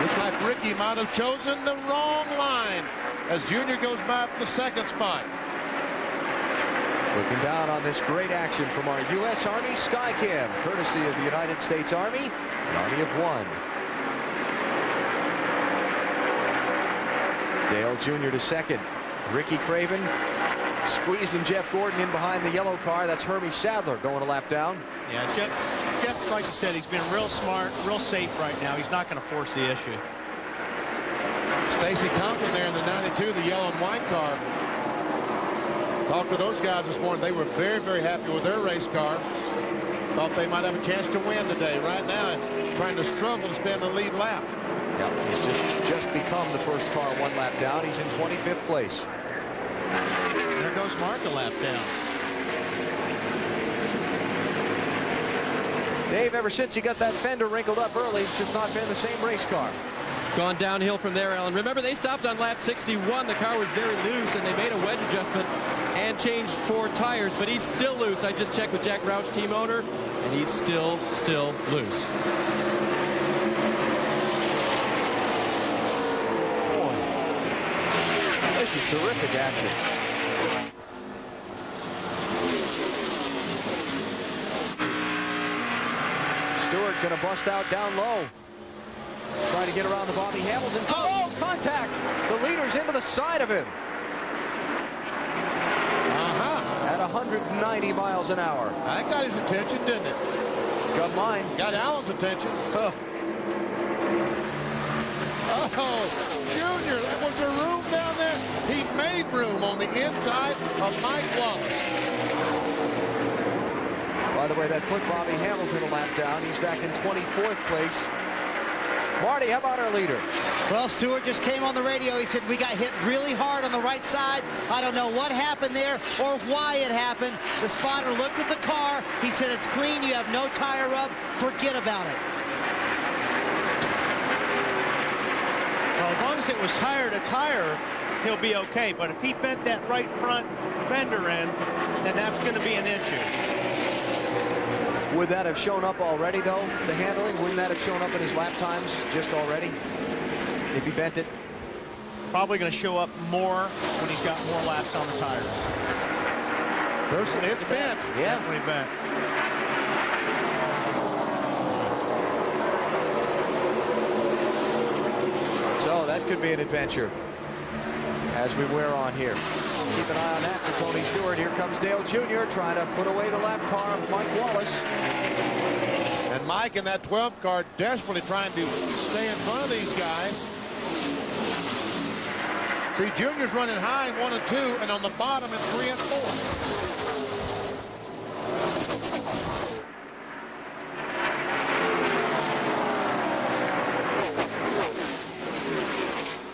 Looks like Ricky might have chosen the wrong line as Junior goes by for the second spot. Looking down on this great action from our U.S. Army Skycam, courtesy of the United States Army, an Army of 1. Dale Jr. to second. Ricky Craven squeezing Jeff Gordon in behind the yellow car. That's Hermie Sadler going a lap down. Yeah, Jeff, like you said, he's been real smart, real safe right now. He's not going to force the issue. Stacy Compton there in the 92, the yellow and white car. Talked to those guys this morning. They were very, very happy with their race car. Thought they might have a chance to win today. Right now, trying to struggle to stay in the lead lap. Yep, he's just become the first car 1 lap down. He's in 25th place. There goes Mark a lap down. Dave, ever since he got that fender wrinkled up early, it's just not been the same race car. Gone downhill from there, Alan. Remember, they stopped on lap 61. The car was very loose, and they made a wedge adjustment and changed 4 tires, but he's still loose. I just checked with Jack Roush, team owner, and he's still loose. Boy, this is terrific action. Stewart going to bust out down low. Trying to get around the Bobby Hamilton. Oh, contact! The leader's into the side of him. At 190 miles an hour. That got his attention, didn't it? Got mine. Got Alan's attention. Oh, Junior, was there room down there? He made room on the inside of Mike Wallace. By the way, that put Bobby Hamilton a lap down. He's back in 24th place. Marty, how about our leader? Well, Stewart just came on the radio. He said, we got hit really hard on the right side. I don't know what happened there or why it happened. The spotter looked at the car. He said, it's clean. You have no tire rub. Forget about it. Well, as long as it was tire to tire, he'll be okay. But if he bent that right front fender in, then that's going to be an issue. Would that have shown up already, though, the handling? Wouldn't that have shown up in his lap times just already, if he bent it? Probably going to show up more when he's got more laps on the tires. It's bent. Yeah. Definitely bent. So that could be an adventure as we wear on here. Keep an eye on that for Tony Stewart. Here comes Dale Jr. trying to put away the lap car of Mike Wallace. And Mike in that 12 car desperately trying to stay in front of these guys. See, Junior's running high in 1 and 2, and on the bottom in 3 and 4.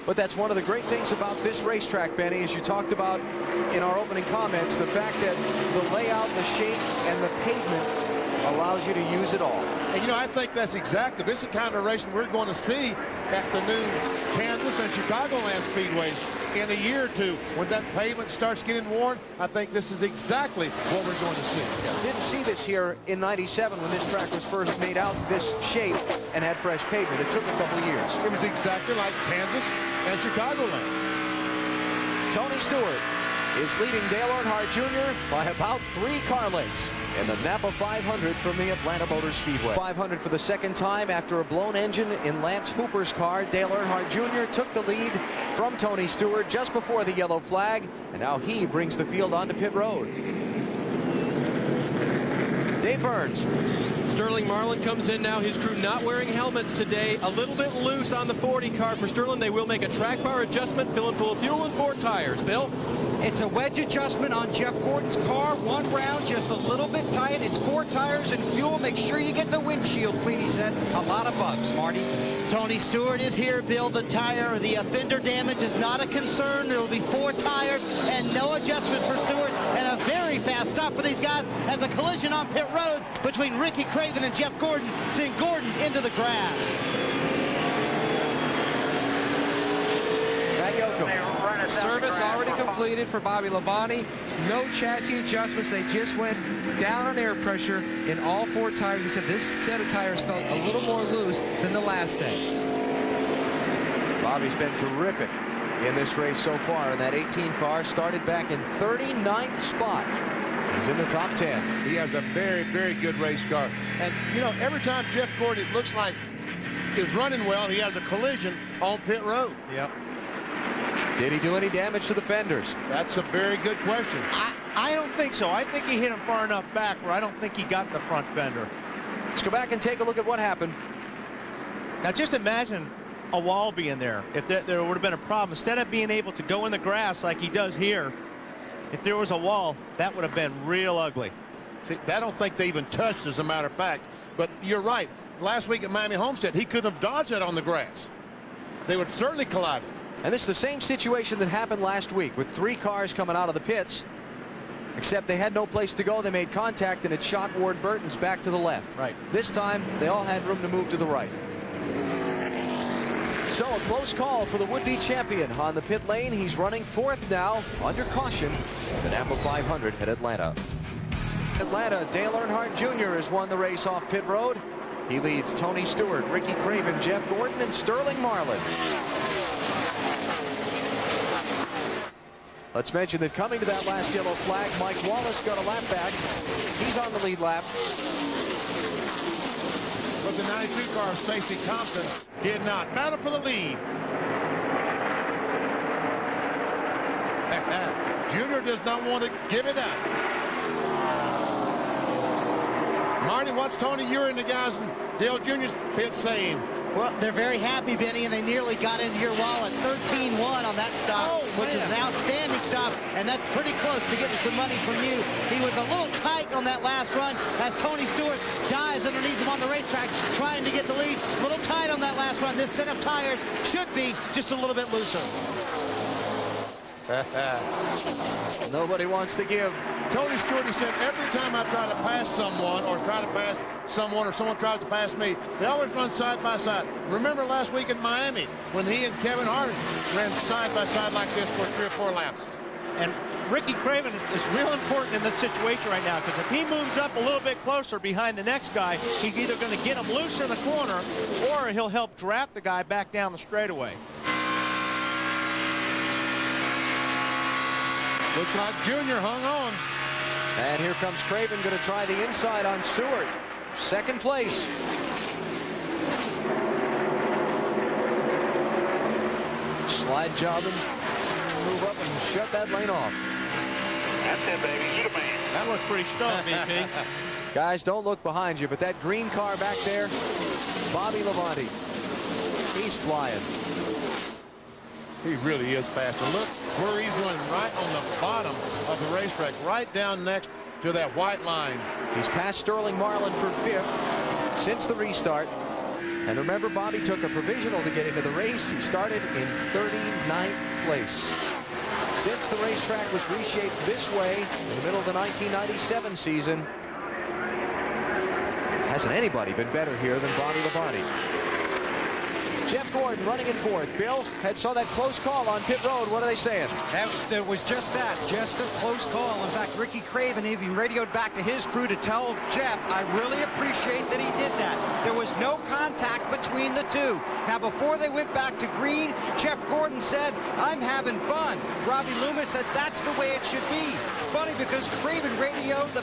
But that's one of the great things about this racetrack, Benny, as you talked about in our opening comments, the fact that the layout, the shape, and the pavement allows you to use it all. And, you know, I think that's exactly, this is the kind of racing we're going to see at the new Kansas and Chicagoland speedways in a year or two. When that pavement starts getting worn, I think this is exactly what we're going to see. Didn't see this here in '97 when this track was first made out this shape and had fresh pavement. It took a couple of years. It was exactly like Kansas and Chicagoland. Tony Stewart is leading Dale Earnhardt Jr. by about 3 car lengths in the NAPA 500 from the Atlanta Motor Speedway. 500 for the second time after a blown engine in Lance Hooper's car. Dale Earnhardt Jr. took the lead from Tony Stewart just before the yellow flag, and now he brings the field onto pit road. Dave Burns. Sterling Marlin comes in now. His crew not wearing helmets today. A little bit loose on the 40 car for Sterling. They will make a track bar adjustment, filling full of fuel and 4 tires. Bill? It's a wedge adjustment on Jeff Gordon's car. 1 round, just a little bit tight. It's 4 tires and fuel. Make sure you get the windshield clean, he said. A lot of bugs, Marty. Tony Stewart is here, Bill. The tire, the fender damage is not a concern. There will be 4 tires and no adjustment for Stewart. And a very fast stop for these guys as a collision on pit road between Ricky Craven and Jeff Gordon, send Gordon into the grass. Service already completed for Bobby Labonte. No chassis adjustments. They just went down on air pressure in all 4 tires. He said this set of tires felt a little more loose than the last set. Bobby's been terrific in this race so far, and that 18 car started back in 39th spot. He's in the top 10. He has a very, very good race car. And, you know, every time Jeff Gordon, it looks like, is running well, he has a collision on pit road. Yep. Did he do any damage to the fenders? That's a very good question. I don't think so. I think he hit him far enough back where I don't think he got the front fender. Let's go back and take a look at what happened. Now just imagine a wall being there. If there would have been a problem, instead of being able to go in the grass like he does here, if there was a wall, that would have been real ugly. See, I don't think they even touched, as a matter of fact. But you're right. Last week at Miami Homestead, he couldn't have dodged that on the grass. They would have certainly collided. And this is the same situation that happened last week with 3 cars coming out of the pits, except they had no place to go. They made contact and it shot Ward Burton's back to the left. Right. This time they all had room to move to the right. So a close call for the would-be champion on the pit lane. He's running 4th now under caution in the NAPA 500 at Atlanta. Atlanta, Dale Earnhardt Jr. has won the race off pit road. He leads Tony Stewart, Ricky Craven, Jeff Gordon, and Sterling Marlin. Let's mention that coming to that last yellow flag, Mike Wallace got a lap back. He's on the lead lap. But the 92 car of Stacy Compton did not. Battle for the lead. Junior does not want to give it up. Marty, what's Tony Ure and the guys in Dale Jr.'s pit saying? Well, they're very happy, Benny, and they nearly got into your wallet. 13-1 on that stop, which is an outstanding stop, and that's pretty close to getting some money from you. He was a little tight on that last run as Tony Stewart dives underneath him on the racetrack, trying to get the lead. A little tight on that last run. This set of tires should be just a little bit looser. Nobody wants to give. Tony Stewart, he said, every time I try to pass someone or someone tries to pass me, they always run side by side. Remember last week in Miami when he and Kevin Hart ran side by side like this for 3 or 4 laps. And Ricky Craven is real important in this situation right now, because if he moves up a little bit closer behind the next guy, he's either going to get him loose in the corner or he'll help draft the guy back down the straightaway. Looks like Junior hung on. And here comes Craven, going to try the inside on Stewart. 2nd place. Slide job and move up and shut that lane off. That's it, baby. You the man. That looked pretty strong, BP. Guys, don't look behind you, but that green car back there, Bobby Labonte, he's flying. He really is fast. And look where he's running, right on the bottom of the racetrack, right down next to that white line. He's passed Sterling Marlin for 5th since the restart. And remember, Bobby took a provisional to get into the race. He started in 39th place. Since the racetrack was reshaped this way in the middle of the 1997 season, hasn't anybody been better here than Bobby Labonte. Jeff Gordon running in 4th. Bill saw that close call on pit road. What are they saying? That was just that, just a close call. In fact, Ricky Craven even radioed back to his crew to tell Jeff, I really appreciate that he did that. There was no contact between the two. Now, before they went back to green, Jeff Gordon said, I'm having fun. Robbie Loomis said, that's the way it should be. Funny because Craven radioed the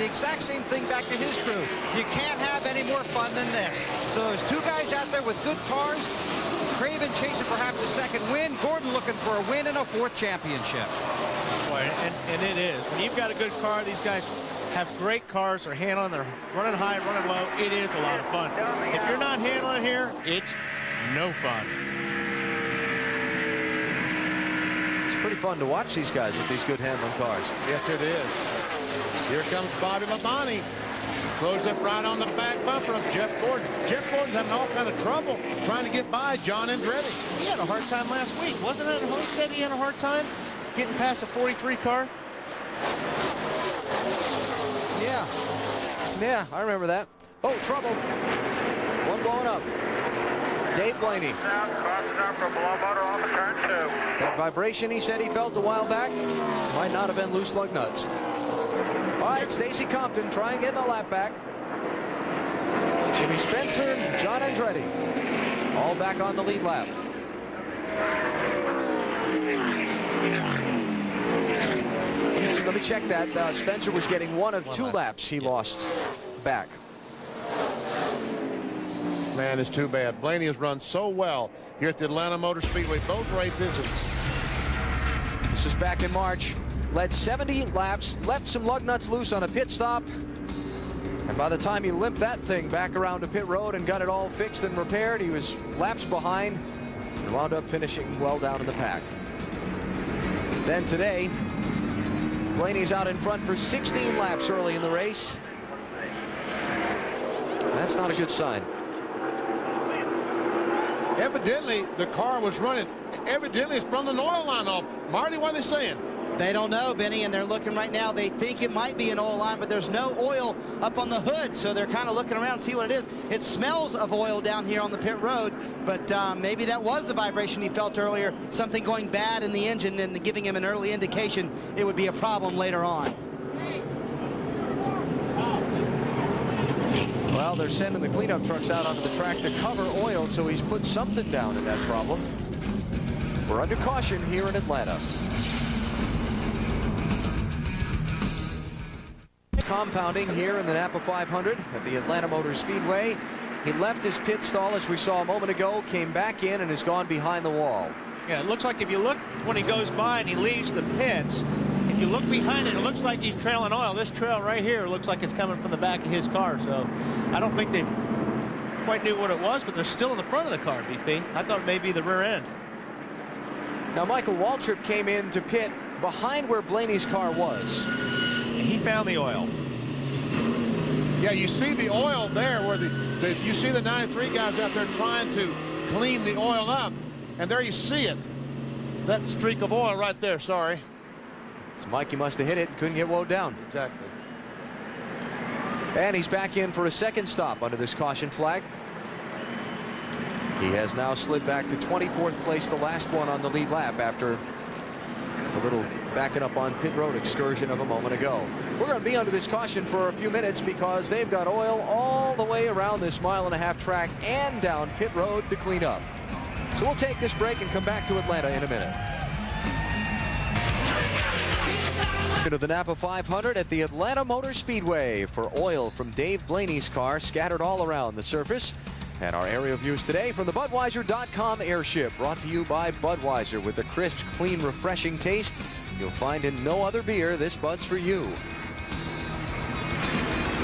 exact same thing back to his crew. You can't have any more fun than this. So there's two guys out there with good cars. Craven chasing perhaps a 2nd win. Gordon looking for a win and a 4th championship. Boy, and it is. When you've got a good car, these guys have great cars. They're handling, they're running high, running low. It is a lot of fun. If you're not handling here, it's no fun. It's pretty fun to watch these guys with these good handling cars. Yes, it is. Here comes Bobby Labonte. Close up right on the back bumper of Jeff Gordon. Jeff Gordon's having all kind of trouble trying to get by John Andretti. He had a hard time last week. Wasn't it at Homestead he had a hard time getting past a 43 car? Yeah, I remember that. Oh, trouble. One blowing up. Dave Blaney. That vibration he said he felt a while back might not have been loose lug nuts. All right, Stacy Compton trying to get a lap back. Jimmy Spencer, John Andretti, all back on the lead lap. Let me check that. Spencer was getting one of 2 laps he lost back. Man, it's too bad. Blaney has run so well here at the Atlanta Motor Speedway, both races. This was back in March. Led 70 laps, left some lug nuts loose on a pit stop. And by the time he limped that thing back around to pit road and got it all fixed and repaired, he was laps behind and wound up finishing well down in the pack. Then today, Blaney's out in front for 16 laps early in the race. That's not a good sign. Evidently, the car was running. Evidently, it's from the oil line off. Marty, what are they saying? They don't know, Benny, and they're looking right now. They think it might be an oil line, but there's no oil up on the hood, so they're kind of looking around to see what it is. It smells of oil down here on the pit road, but maybe that was the vibration he felt earlier, something going bad in the engine and giving him an early indication it would be a problem later on. Well, they're sending the cleanup trucks out onto the track to cover oil, so he's put something down in that problem. We're under caution here in Atlanta. Compounding here in the NAPA 500 at the Atlanta Motor Speedway. He left his pit stall, as we saw a moment ago, came back in and has gone behind the wall. Yeah, it looks like if you look when he goes by and he leaves the pits, if you look behind it, it looks like he's trailing oil. This trail right here looks like it's coming from the back of his car. So I don't think they quite knew what it was, but they're still in the front of the car, BP. I thought maybe the rear end. Now, Michael Waltrip came in to pit behind where Blaney's car was. He found the oil. Yeah, you see the oil there where you see the 93 guys out there trying to clean the oil up, and there you see it. That streak of oil right there, sorry. So Mikey must have hit it, couldn't get woed down. Exactly. And he's back in for a second stop under this caution flag. He has now slid back to 24th place, the last one on the lead lap after a little backing up on pit road excursion of a moment ago. We're going to be under this caution for a few minutes because they've got oil all the way around this mile-and-a-half track and down pit road to clean up. So we'll take this break and come back to Atlanta in a minute. To the NAPA 500 at the Atlanta Motor Speedway for oil from Dave Blaney's car scattered all around the surface. And our area views today from the Budweiser.com airship, brought to you by Budweiser. With the crisp, clean, refreshing taste you'll find in no other beer, this Bud's for you.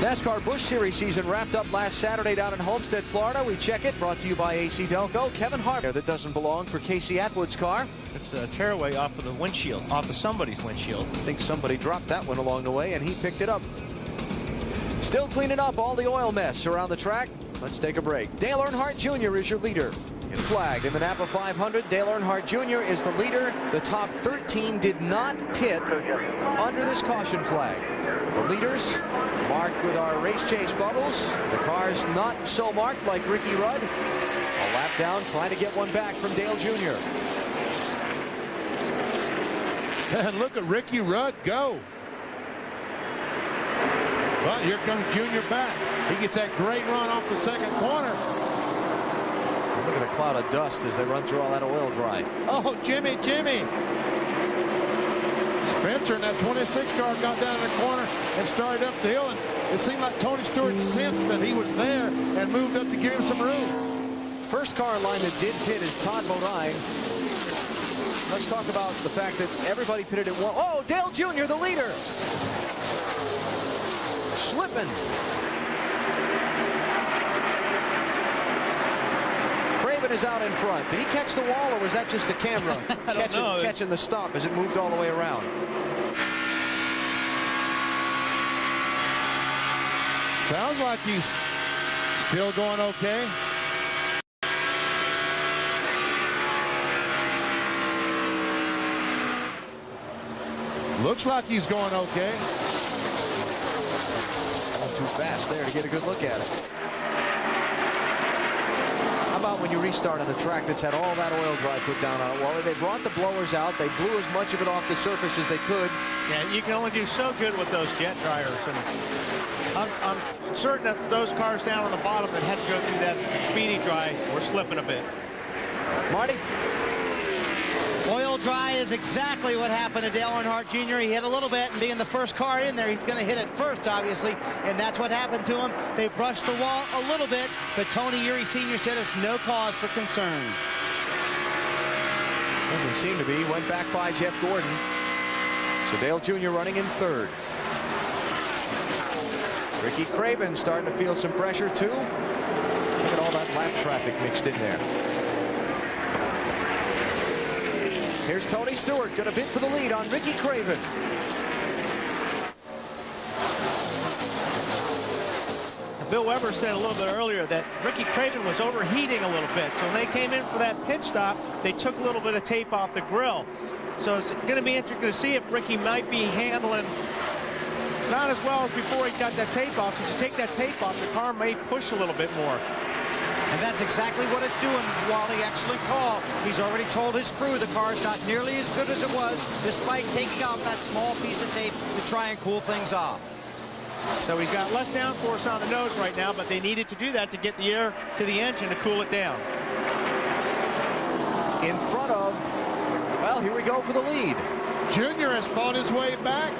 NASCAR Busch Series season wrapped up last Saturday down in Homestead, Florida. We check it, brought to you by AC Delco. Kevin Hart, that doesn't belong for Casey Atwood's car. It's a tearaway off of the windshield, off of somebody's windshield. I think somebody dropped that one along the way, and he picked it up. Still cleaning up all the oil mess around the track. Let's take a break. Dale Earnhardt Jr. is your leader. In flag in the NAPA 500, Dale Earnhardt Jr. is the leader. The top 13 did not pit under this caution flag. The leaders marked with our race chase bubbles. The cars not so marked like Ricky Rudd. A lap down, trying to get one back from Dale Jr. And look at Ricky Rudd go. But here comes Junior back. He gets that great run off the second corner. Look at the cloud of dust as they run through all that oil dry. Oh, Jimmy. Spencer in that 26 car got down in the corner and started up the hill. And it seemed like Tony Stewart sensed that he was there and moved up to give him some room. First car in line that did pit is Todd Bodine. Let's talk about the fact that everybody pitted at one. Oh, Dale Jr., the leader. Slipping. Craven is out in front. Did he catch the wall, or was that just the camera catching the stop as it moved all the way around? Sounds like he's still going okay. Looks like he's going okay. Going too fast there to get a good look at it. How about when you restart on a track that's had all that oil dry put down on it? Well, they brought the blowers out. They blew as much of it off the surface as they could. Yeah, you can only do so good with those jet dryers. And I'm certain that those cars down on the bottom that had to go through that speedy dry were slipping a bit. Marty? Oil dry is exactly what happened to Dale Earnhardt Jr. He hit a little bit, and being the first car in there, he's going to hit it first, obviously, and that's what happened to him. They brushed the wall a little bit, but Tony Eury Sr. said it's no cause for concern. Doesn't seem to be. Went back by Jeff Gordon. So Dale Jr. running in third. Ricky Craven starting to feel some pressure, too. Look at all that lap traffic mixed in there. Here's Tony Stewart, going to bid for the lead on Ricky Craven. Bill Weber said a little bit earlier that Ricky Craven was overheating a little bit. So when they came in for that pit stop, they took a little bit of tape off the grill. So it's going to be interesting to see if Ricky might be handling not as well as before he got that tape off. If you take that tape off, the car may push a little bit more. And that's exactly what it's doing. Wally actually called. He's already told his crew the car's not nearly as good as it was, despite taking off that small piece of tape to try and cool things off. So he's got less downforce on the nose right now, but they needed to do that to get the air to the engine to cool it down. In front of, well, here we go for the lead. Junior has fought his way back.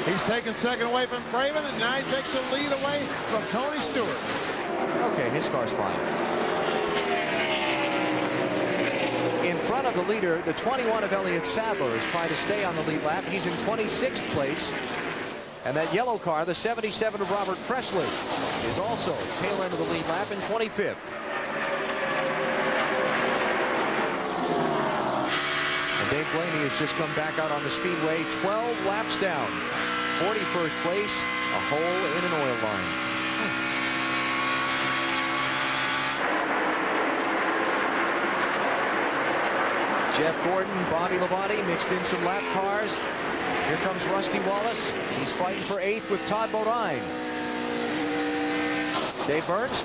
He's taken second away from Craven, and now he takes the lead away from Tony Stewart. Okay, his car's fine. In front of the leader, the 21 of Elliott Sadler is trying to stay on the lead lap. He's in 26th place. And that yellow car, the 77 of Robert Presley, is also tail end of the lead lap in 25th. And Dave Blaney has just come back out on the speedway, 12 laps down. 41st place, a hole in an oil line. Jeff Gordon, Bobby Labonte mixed in some lap cars. Here comes Rusty Wallace. He's fighting for 8th with Todd Bodine. Dave Burns.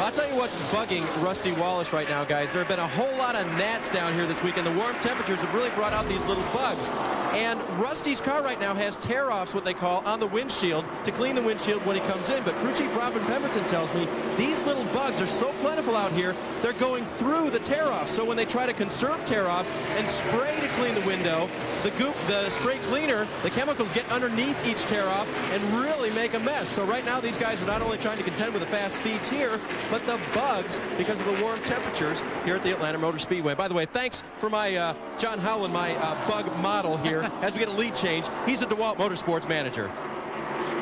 I'll tell you what's bugging Rusty Wallace right now, guys. There have been a whole lot of gnats down here this weekend. The warm temperatures have really brought out these little bugs. And Rusty's car right now has tear-offs, what they call, on the windshield to clean the windshield when he comes in. But crew chief Robin Pemberton tells me these little bugs are so plentiful out here, they're going through the tear-offs. So when they try to conserve tear-offs and spray to clean the window, the spray cleaner, the chemicals get underneath each tear-off and really make a mess. So right now these guys are not only trying to contend with the fast speeds here, power, but the bugs because of the warm temperatures here at the Atlanta Motor Speedway. By the way, thanks for my John Howland, my bug model here. As we get a lead change, he's the DeWalt Motorsports manager.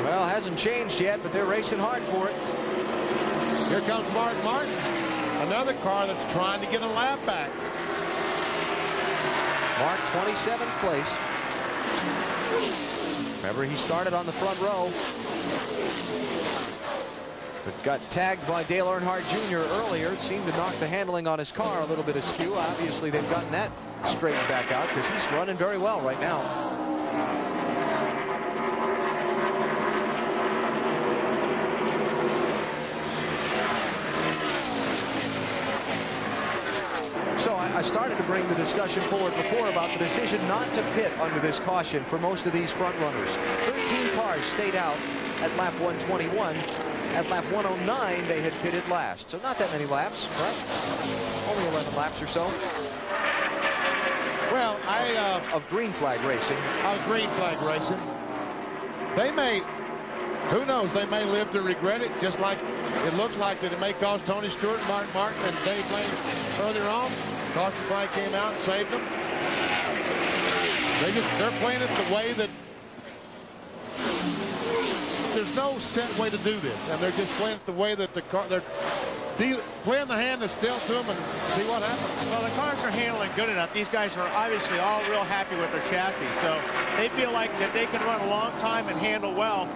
Well, hasn't changed yet, but they're racing hard for it. Here comes Mark Martin, another car that's trying to get a lap back. Mark, 27th place. Remember, he started on the front row, but got tagged by Dale Earnhardt Jr. earlier. It seemed to knock the handling on his car a little bit askew. Obviously, they've gotten that straightened back out because he's running very well right now. So I started to bring the discussion forward before about the decision not to pit under this caution for most of these front runners. 13 cars stayed out at lap 121. At lap 109, they had pitted last. So not that many laps, right? Only 11 laps or so. Well, of green flag racing. Of green flag racing. They may, who knows, they may live to regret it, just like it looks like that it may cost Tony Stewart, Mark Martin, and Danny Blaine earlier on. Caution flag came out and saved them. They're playing it the way that there's no set way to do this, and they're just playing it the way that they're playing the hand that's dealt to them and see what happens. Well, the cars are handling good enough. These guys are obviously all real happy with their chassis, so they feel like that they can run a long time and handle well.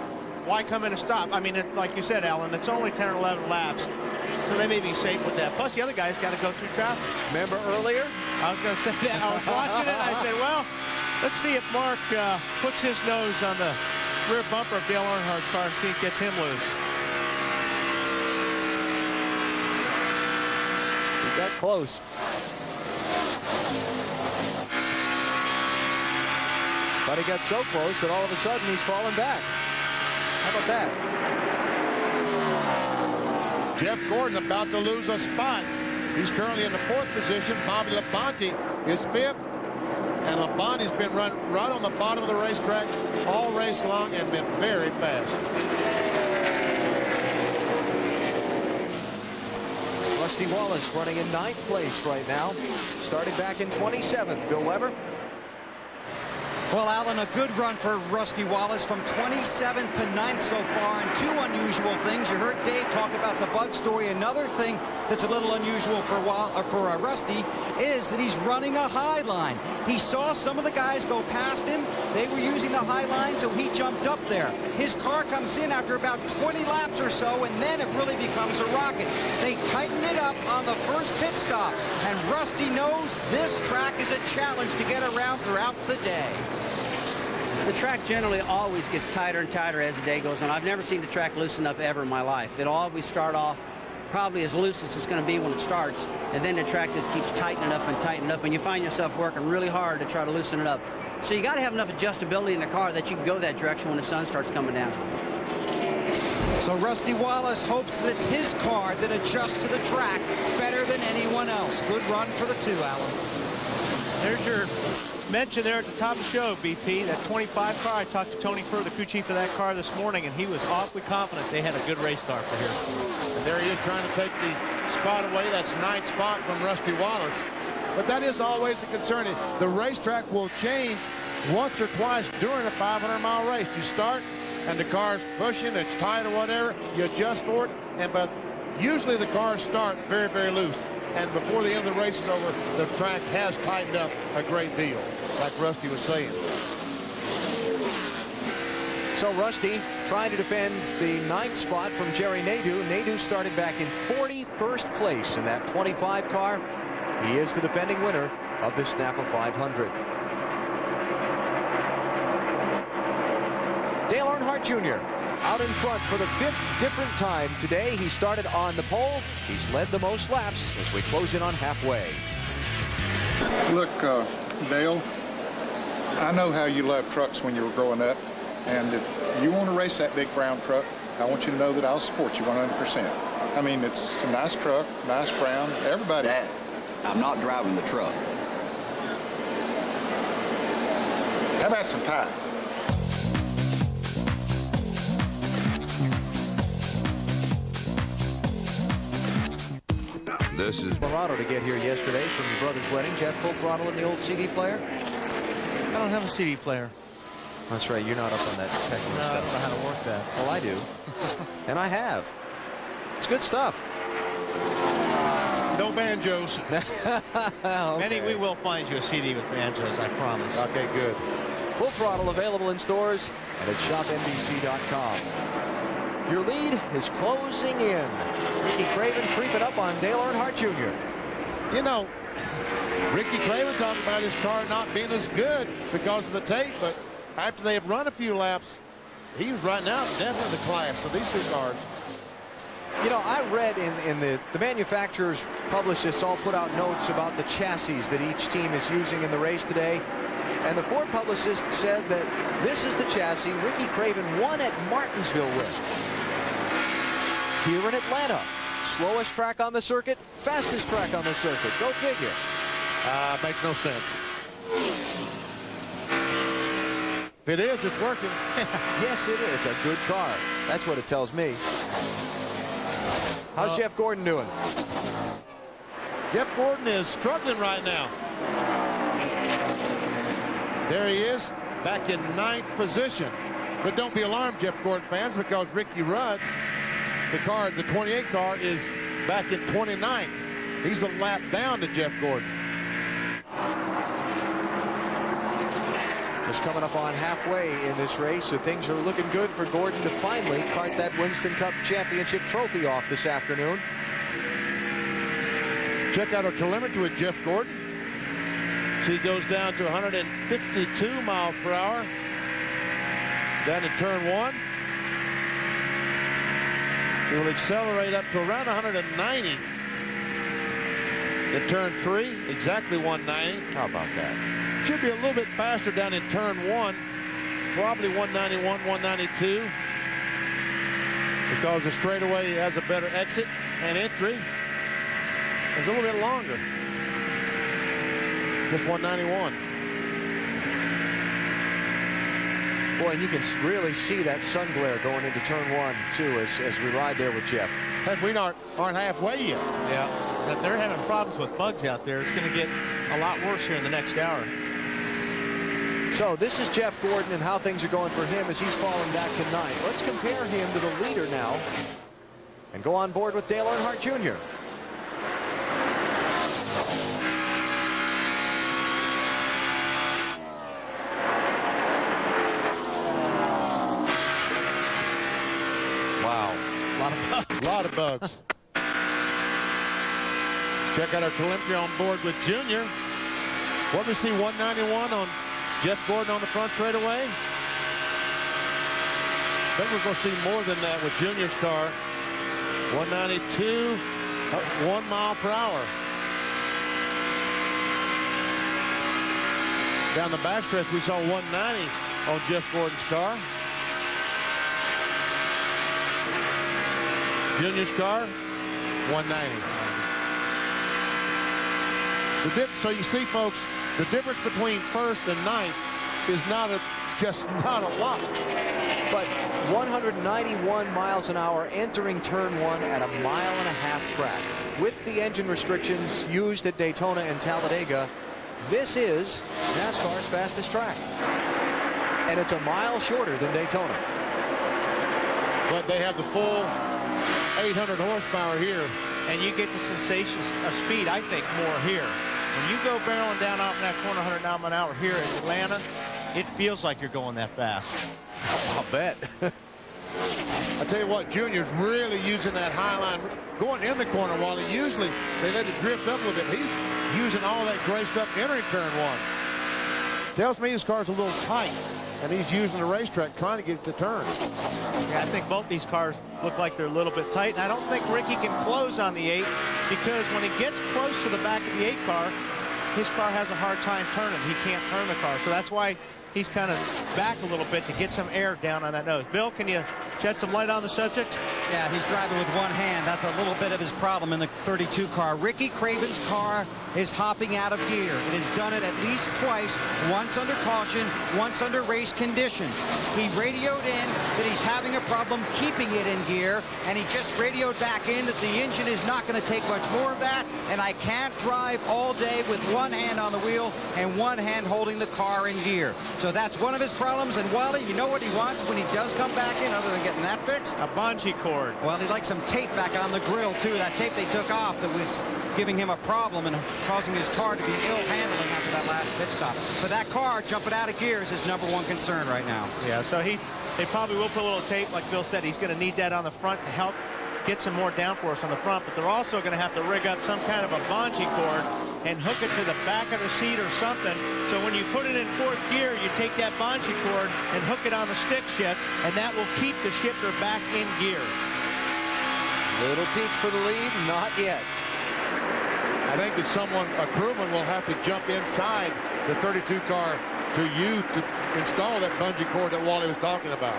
Why come in and stop? I mean, like you said, Alan, it's only 10 or 11 laps. So they may be safe with that. Plus, the other guys got to go through traffic. Remember earlier? I was going to say that. I was watching it. I said, well, let's see if Mark puts his nose on the rear bumper of Dale Earnhardt's car and see if it gets him loose. He got close. But he got so close that all of a sudden he's falling back. How about that? Jeff Gordon about to lose a spot. He's currently in the 4th position. Bobby Labonte is 5th. And Labonte's been run right on the bottom of the racetrack all race long and been very fast. Rusty Wallace running in 9th place right now. Started back in 27th. Bill Weber. Well, Alan, a good run for Rusty Wallace from 27th to 9th so far, and 2 unusual things. You heard Dave talk about the bug story. Another thing that's a little unusual for Rusty is that he's running a high line. He saw some of the guys go past him. They were using the high line, so he jumped up there. His car comes in after about 20 laps or so, and then it really becomes a rocket. They tightened it up on the first pit stop, and Rusty knows this track is a challenge to get around throughout the day. The track generally always gets tighter and tighter as the day goes on. I've never seen the track loosen up ever in my life. It'll always start off probably as loose as it's going to be when it starts, and then the track just keeps tightening up, and you find yourself working really hard to try to loosen it up. So you got to have enough adjustability in the car that you can go that direction when the sun starts coming down. So Rusty Wallace hopes that it's his car that adjusts to the track better than anyone else. Good run for the 2, Alan. There's your mention there at the top of the show, BP, that 25 car. I talked to Tony Furr, the crew chief of that car this morning, and he was awfully confident they had a good race car for here. And there he is trying to take the spot away. That's 9th spot from Rusty Wallace. But that is always a concern. The racetrack will change once or twice during a 500-mile race. You start, and the car's pushing, it's tight or whatever, you adjust for it, but usually the cars start very, very loose. And before the end of the race is over, the track has tightened up a great deal, like Rusty was saying. So Rusty trying to defend the 9th spot from Jerry Nadeau. Nadeau started back in 41st place in that 25 car. He is the defending winner of this NAPA 500. Dale Earnhardt Jr. out in front for the 5th different time today. He started on the pole. He's led the most laps as we close in on halfway. Look, Dale, I know how you loved trucks when you were growing up, and if you want to race that big brown truck, I want you to know that I'll support you 100%. I mean, it's a nice truck, nice brown, everybody. Dad, I'm not driving the truck. How about some pie? This is Colorado to get here yesterday from your brother's wedding. Jeff, full throttle in the old CD player? I don't have a CD player. That's right. You're not up on that technical No, stuff. I don't know how to work that. Well, I do. And I have. It's good stuff. No banjos. Okay. Benny, we will find you a CD with banjos, I promise. Okay, good. Full throttle available in stores and at shopnbc.com. Your lead is closing in. Ricky Craven creeping up on Dale Earnhardt Jr. You know, Ricky Craven talked about his car not being as good because of the tape, but after they've run a few laps, he's right now definitely the class of these two cars. You know, I read in the manufacturers published this, all put out notes about the chassis that each team is using in the race today. And the Ford publicist said that this is the chassis Ricky Craven won at Martinsville with. Here in Atlanta, slowest track on the circuit, fastest track on the circuit. Go figure. Makes no sense. If it is, it's working. Yes, it is. It's a good car. That's what it tells me. How's Jeff Gordon doing? Jeff Gordon is struggling right now. There he is, back in 9th position. But don't be alarmed, Jeff Gordon fans, because Ricky Rudd, the 28 car, is back in 29th. He's a lap down to Jeff Gordon. Just coming up on halfway in this race, so things are looking good for Gordon to finally cart that Winston Cup Championship trophy off this afternoon. Check out our telemetry with Jeff Gordon. She goes down to 152 miles per hour. Down to turn 1. He will accelerate up to around 190. In turn 3, exactly 190. How about that? Should be a little bit faster down in turn 1. Probably 191, 192. Because the straightaway has a better exit and entry. It's a little bit longer. Just 191. Boy, and you can really see that sun glare going into turn 1, too, as we ride there with Jeff. Heck, we aren't halfway yet. Yeah, they're having problems with bugs out there. It's going to get a lot worse here in the next hour. So this is Jeff Gordon and how things are going for him as he's falling back to 9th. Let's compare him to the leader now and go on board with Dale Earnhardt Jr. Wow, a lot of bugs. A lot of bugs. Check out our telemetry on board with Junior. What we see, 191 on Jeff Gordon on the front straightaway. I think we're going to see more than that with Junior's car. 192, 1 mile per hour. Down the backstretch, we saw 190 on Jeff Gordon's car. Junior's car, 190. So you see, folks, the difference between 1st and 9th is just not a lot. But 191 miles an hour entering turn 1 at a 1.5 mile track. With the engine restrictions used at Daytona and Talladega, this is NASCAR's fastest track. And it's a mile shorter than Daytona. But they have the full 800 horsepower here. And you get the sensations of speed, I think, more here. When you go barreling down off that corner 100 miles an hour here in Atlanta, it feels like you're going that fast. I'll bet. I tell you what, Junior's really using that high line, going in the corner, while they let it drift up a little bit. He's using all that gray stuff entering turn 1. Tells me his car's a little tight, and he's using the racetrack trying to get it to turn. Yeah, I think both these cars look like they're a little bit tight, and I don't think Ricky can close on the 8, because when he gets close to the back of the 8 car, his car has a hard time turning. He can't turn the car, so that's why he's kind of back a little bit to get some air down on that nose. Bill, can you shed some light on the subject? Yeah, he's driving with one hand. That's a little bit of his problem in the 32 car. Ricky Craven's car is hopping out of gear. It has done it at least twice, once under caution, once under race conditions. He radioed in that he's having a problem keeping it in gear, and he just radioed back in that the engine is not going to take much more of that, and I can't drive all day with one hand on the wheel and one hand holding the car in gear. So that's one of his problems, and Wally, you know what he wants when he does come back in, other than getting that fixed? A bungee cord. Well, he'd like some tape back on the grill, too. That tape they took off that was giving him a problem and causing his car to be ill-handling after that last pit stop. But that car jumping out of gear is his #1 concern right now. Yeah, so they probably will put a little tape, like Bill said. He's going to need that on the front to help get some more downforce on the front, but they're also going to have to rig up some kind of a bungee cord and hook it to the back of the seat or something. So when you put it in 4th gear, you take that bungee cord and hook it on the stick shift, and that will keep the shifter back in gear. Little peek for the lead, not yet. I think that a crewman will have to jump inside the 32 car to install that bungee cord that Wally was talking about.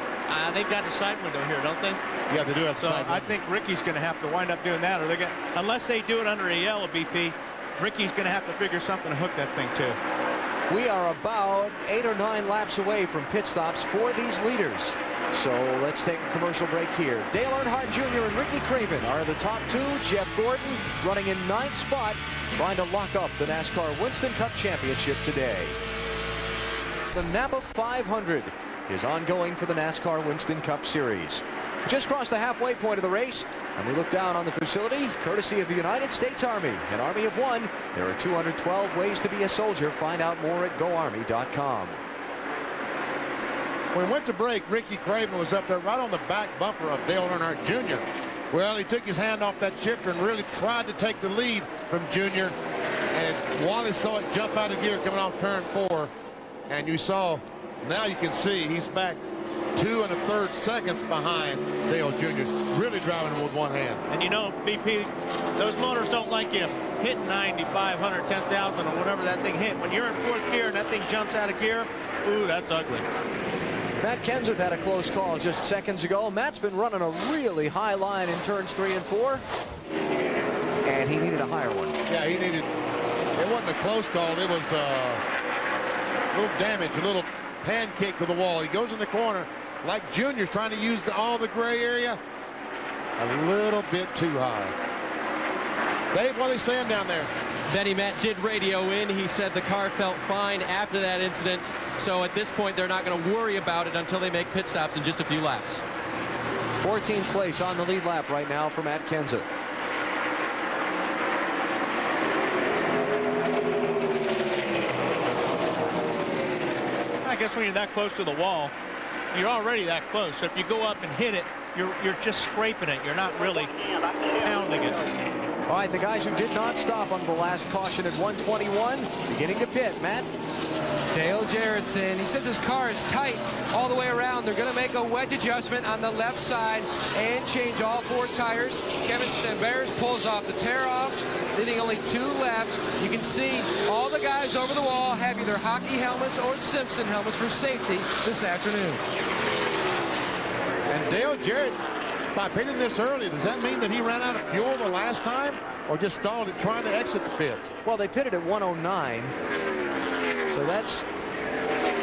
They've got the side window here, don't they? Yeah, they do have the side window. I think Ricky's going to have to wind up doing that, or they're going unless they do it under a yellow BP, Ricky's going to have to figure something to hook that thing to. We are about 8 or 9 laps away from pit stops for these leaders. So let's take a commercial break here. Dale Earnhardt Jr. and Ricky Craven are the top 2. Jeff Gordon running in 9th spot, trying to lock up the NASCAR Winston Cup Championship today. The NAPA 500 is ongoing for the NASCAR Winston Cup Series. Just crossed the halfway point of the race, and we look down on the facility, courtesy of the United States Army, an Army of one. There are 212 ways to be a soldier. Find out more at GoArmy.com. When we went to break, Ricky Craven was up there right on the back bumper of Dale Earnhardt Jr. Well, he took his hand off that shifter and really tried to take the lead from Jr. And Wally saw it jump out of gear coming off turn 4. And you saw, now you can see he's back 2 1/3 seconds behind Dale Jr. Really driving with one hand. And you know, BP, those motors don't like you hitting 95, 100, 10,000 or whatever that thing hit. When you're in 4th gear and that thing jumps out of gear, ooh, that's ugly. Matt Kenseth had a close call just seconds ago. Matt's been running a really high line in turns 3 and 4. And he needed a higher one. Yeah, he needed, it wasn't a close call. It was a little damage, a little hand kick to the wall. He goes in the corner like Junior's trying to use all the gray area. A little bit too high. Dave, what are they saying down there? Benny Matt did radio in. He said the car felt fine after that incident. So at this point, they're not going to worry about it until they make pit stops in just a few laps. 14th place on the lead lap right now for Matt Kenseth. I guess when you're that close to the wall, you're already that close. So if you go up and hit it, you're just scraping it. You're not really pounding it. All right, the guys who did not stop on the last caution at 121, beginning to pit. Matt? Dale Jarrett's in. He says his car is tight all the way around. They're going to make a wedge adjustment on the left side and change all 4 tires. Kevin Stambears pulls off the tear-offs, leaving only 2 left. You can see all the guys over the wall have either hockey helmets or Simpson helmets for safety this afternoon. And Dale Jarrett, by pitting this early, does that mean that he ran out of fuel the last time or just stalled it trying to exit the pits? Well, they pitted at 109. So that's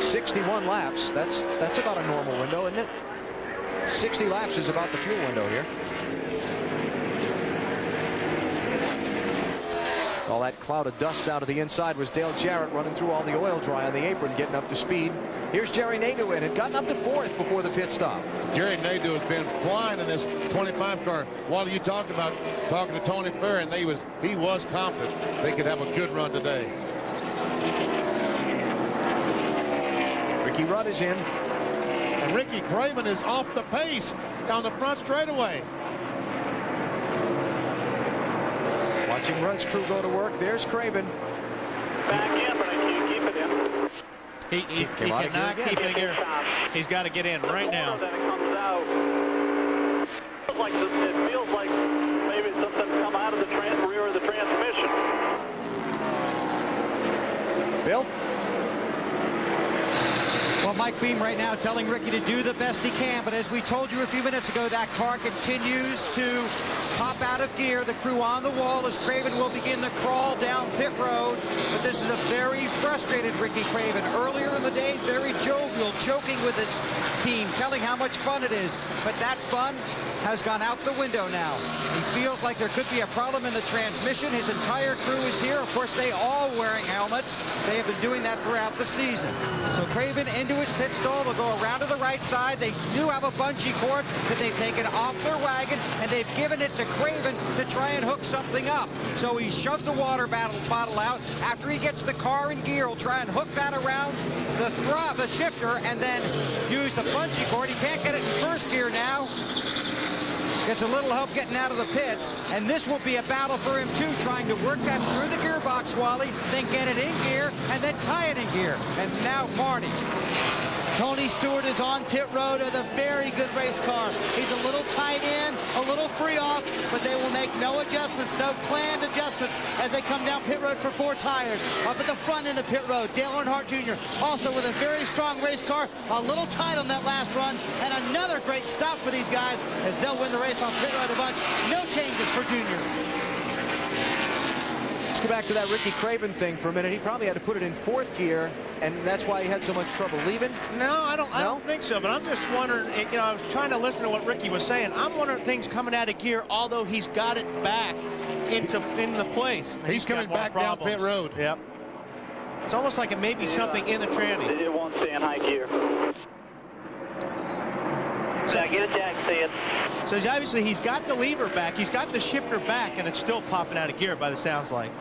61 laps. That's about a normal window, isn't it? 60 laps is about the fuel window here. All that cloud of dust out of the inside was Dale Jarrett running through all the oil dry on the apron, getting up to speed. Here's Jerry Nadeau in, had gotten up to 4th before the pit stop. Jerry Nadeau has been flying in this 25 car. While you talked about talking to Tony Fair, and he was confident they could have a good run today. Ricky Rudd is in. And Ricky Craven is off the pace down the front straightaway. Watching Rudd's crew go to work. There's Craven. Back in, but I can't keep it in. He cannot keep it in. He's got to get in right now. Then it comes out. It feels like maybe something come out of the rear of the transmission. Bill? Well, Mike Beam right now telling Ricky to do the best he can, but as we told you a few minutes ago, that car continues to pop out of gear. The crew on the wall as Craven will begin the crawl down pit road, but this is a very frustrated Ricky Craven. Earlier in the day, very jovial, joking with his team, telling how much fun it is, but that fun has gone out the window now. He feels like there could be a problem in the transmission. His entire crew is here. Of course, they all wearing helmets. They have been doing that throughout the season. So Craven into his pit stall. They'll go around to the right side. They do have a bungee cord that they've taken off their wagon, and they've given it to Craven to try and hook something up. So he shoved the water bottle out. After he gets the car in gear, he'll try and hook that around the shifter and then use the bungee cord. He can't get it in first gear now. Gets a little help getting out of the pits, and this will be a battle for him too, trying to work that through the gearbox, Wally, then get it in gear, and then tie it in gear. And now Marty. Tony Stewart is on pit road with a very good race car. He's a little tight in, a little free off, but they will make no adjustments, no planned adjustments as they come down pit road for 4 tires. Up at the front end of pit road, Dale Earnhardt Jr. also with a very strong race car, a little tight on that last run, and another great stop for these guys as they'll win the race on pit road a bunch. No changes for Junior. Let's go back to that Ricky Craven thing for a minute. He probably had to put it in 4th gear, and that's why he had so much trouble leaving. No, I don't think so, but I'm just wondering, you know, I was trying to listen to what Ricky was saying. I'm wondering things coming out of gear, although he's got it back in the place. He's coming back down pit road. Yep. It's almost like it may be something in the tranny. It won't stay in high gear. So I get a jack stand. So obviously he's got the lever back, he's got the shifter back, and it's still popping out of gear by the sounds like.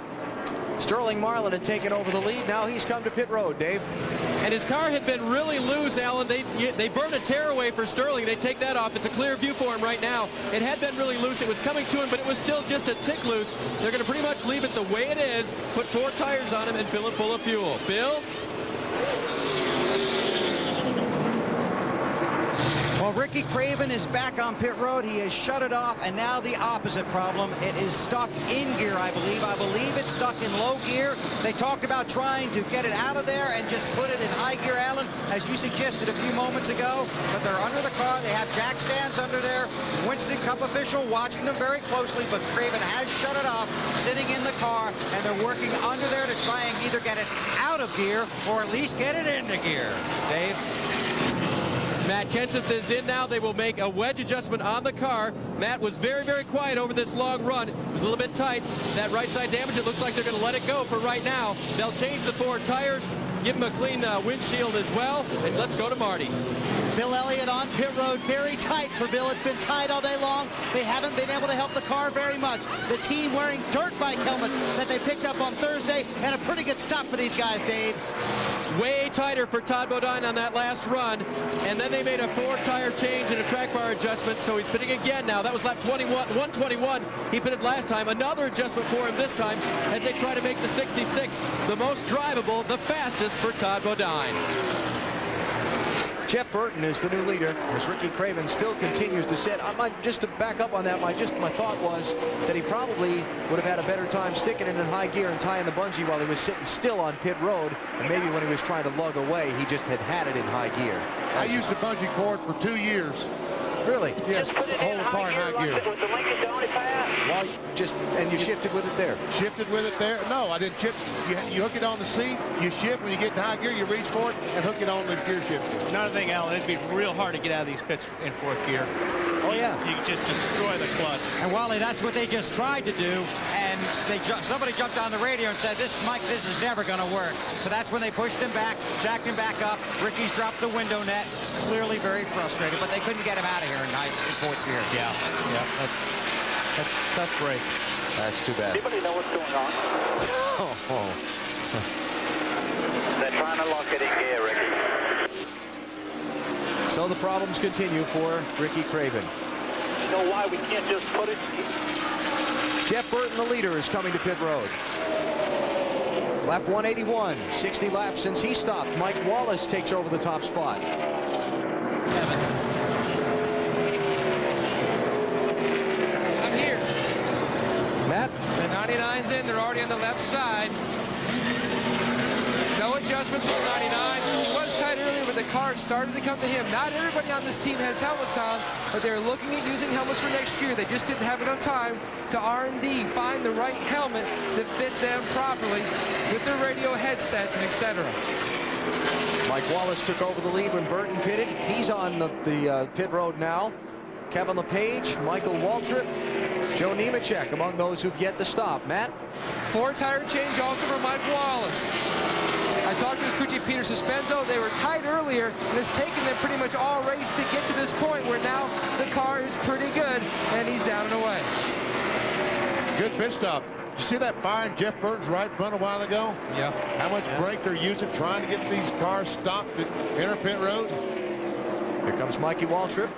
Sterling Marlin had taken over the lead. Now he's come to pit road, Dave. And his car had been really loose, Alan. They burned a tearaway for Sterling. They take that off. It's a clear view for him right now. It had been really loose. It was coming to him, but it was still just a tick loose. They're going to pretty much leave it the way it is, put 4 tires on him, and fill it full of fuel. Bill? Well, Ricky Craven is back on pit road. He has shut it off, and now the opposite problem. It is stuck in gear, I believe. I believe it's stuck in low gear. They talked about trying to get it out of there and just put it in high gear, Alan, as you suggested a few moments ago. But they're under the car. They have jack stands under there. Winston Cup official watching them very closely, but Craven has shut it off, sitting in the car, and they're working under there to try and either get it out of gear or at least get it into gear. Dave? Matt Kenseth is in now. They will make a wedge adjustment on the car. Matt was very, very quiet over this long run. It was a little bit tight. That right side damage, it looks like they're going to let it go for right now. They'll change the 4 tires, give him a clean windshield as well, and let's go to Marty. Bill Elliott on pit road, very tight for Bill. It's been tight all day long. They haven't been able to help the car very much. The team wearing dirt bike helmets that they picked up on Thursday, and a pretty good stop for these guys, Dave. Way tighter for Todd Bodine on that last run, and then they made a 4-tire change and a track bar adjustment, so he's pitting again now. That was lap 121. He pitted last time. Another adjustment for him this time as they try to make the 66 the most drivable, the fastest for Todd Bodine. Jeff Burton is the new leader as Ricky Craven still continues to sit. Just to back up on that, my thought was that he probably would have had a better time sticking it in high gear and tying the bungee while he was sitting still on pit road, and maybe when he was trying to lug away, he just had it in high gear. I used the bungee cord for 2 years. Really? Yes, hold the car in high gear. With the Lincoln Donny pass. Well, and you shifted with it there? Shifted with it there? No, I didn't shift. You hook it on the seat, you shift. When you get to high gear, you reach for it and hook it on the gear shifter. Another thing, Alan, it'd be real hard to get out of these pits in 4th gear. Oh, yeah. You just destroy the clutch. And Wally, that's what they just tried to do, and somebody jumped on the radio and said, Mike, this is never going to work. So that's when they pushed him back, jacked him back up. Ricky's dropped the window net, clearly very frustrated, but they couldn't get him out of here in 4th gear. Yeah, that's tough break. That's too bad. Anybody know what's going on? They're trying to lock it in gear, Ricky. So the problems continue for Ricky Craven. You know why we can't just put it? Jeff Burton, the leader, is coming to pit road. Lap 181, 60 laps since he stopped. Mike Wallace takes over the top spot. I'm here. Matt? The 99's in. They're already on the left side. No adjustments from 99. It was tight earlier, but the car started to come to him. Not everybody on this team has helmets on, but they're looking at using helmets for next year. They just didn't have enough time to R&D, find the right helmet that fit them properly with their radio headsets and etc. Mike Wallace took over the lead when Burton pitted. He's on the pit road now. Kevin LePage, Michael Waltrip, Joe Nemechek among those who've yet to stop. Matt? 4-tire change also for Mike Wallace. I talked to his crew chief, Peter Suspenzo. They were tight earlier, and it's taken them pretty much all race to get to this point where now the car is pretty good, and he's down and away. Good pit stop. You see that fire in Jeff Burton's right front a while ago? Yeah. How much brake they're using trying to get these cars stopped at inner pit road? Here comes Mikey Waltrip.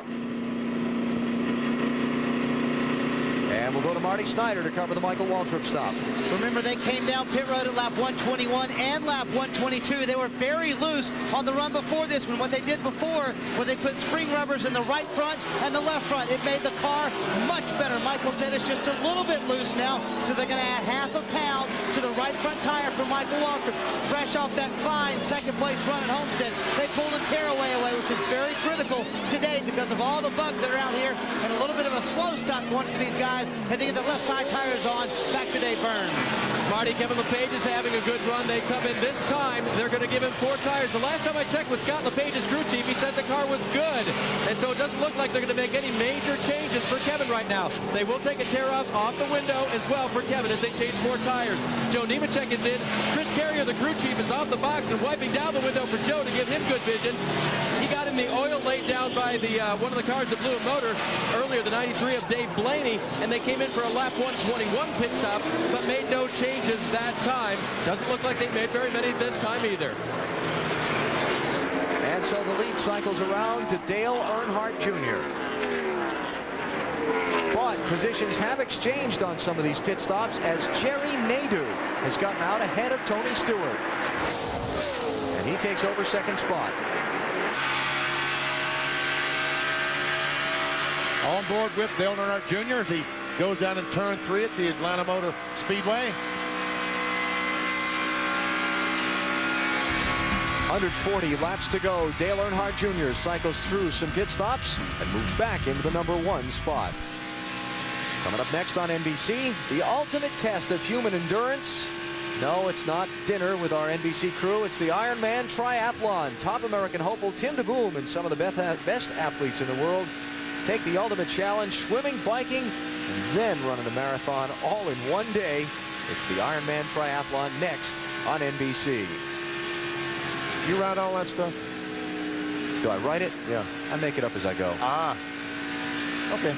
And we'll go to Marty Snyder to cover the Michael Waltrip stop. Remember, they came down pit road at lap 121 and lap 122. They were very loose on the run before this one. What they did before was they put spring rubbers in the right front and the left front. It made the car much better. Michael said it's just a little bit loose now, so they're going to add half a pound to the right front tire for Michael Waltrip. Fresh off that fine second-place run at Homestead, they pulled the tearaway away, which is very critical today because of all the bugs that are out here and a little bit of a slow stop going for these guys. And they get the left side tires on. Back to Dave Burns. Marty, Kevin LePage is having a good run. They come in this time. They're going to give him 4 tires. The last time I checked with Scott LePage's crew chief, he said the car was good. And so it doesn't look like they're going to make any major changes for Kevin right now. They will take a tear off the window as well for Kevin as they change 4 tires. Joe Nemechek is in. Chris Carrier, the crew chief, is off the box and wiping down the window for Joe to give him good vision. He got in the oil laid down by the one of the cars that blew a motor earlier, the 93 of Dave Blaney, and they came in for a lap 121 pit stop, but made no changes that time. Doesn't look like they made very many this time either. And so the lead cycles around to Dale Earnhardt Jr. But positions have exchanged on some of these pit stops as Jerry Nadeau has gotten out ahead of Tony Stewart. And he takes over second spot. On board with Dale Earnhardt Jr. as he goes down in turn 3 at the Atlanta Motor Speedway. 140 laps to go. Dale Earnhardt Jr. cycles through some pit stops and moves back into the #1 spot. Coming up next on NBC, the ultimate test of human endurance. No, it's not dinner with our NBC crew. It's the Ironman Triathlon. Top American hopeful Tim DeBoom and some of the best athletes in the world take the ultimate challenge, swimming, biking, and then running a marathon all in one day. It's the Ironman Triathlon next on NBC. You write all that stuff? Do I write it? Yeah. I make it up as I go. Ah. Okay.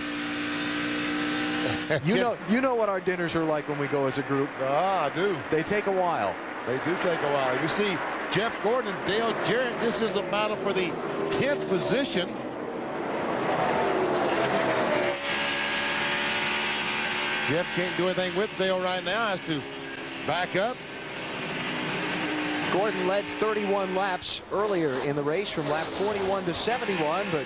You know what our dinners are like when we go as a group. Ah, I do. They take a while. They do take a while. You see Jeff Gordon and Dale Jarrett. This is a battle for the 10th position. Jeff can't do anything with Dale right now. Has to back up. Gordon led 31 laps earlier in the race from lap 41 to 71, but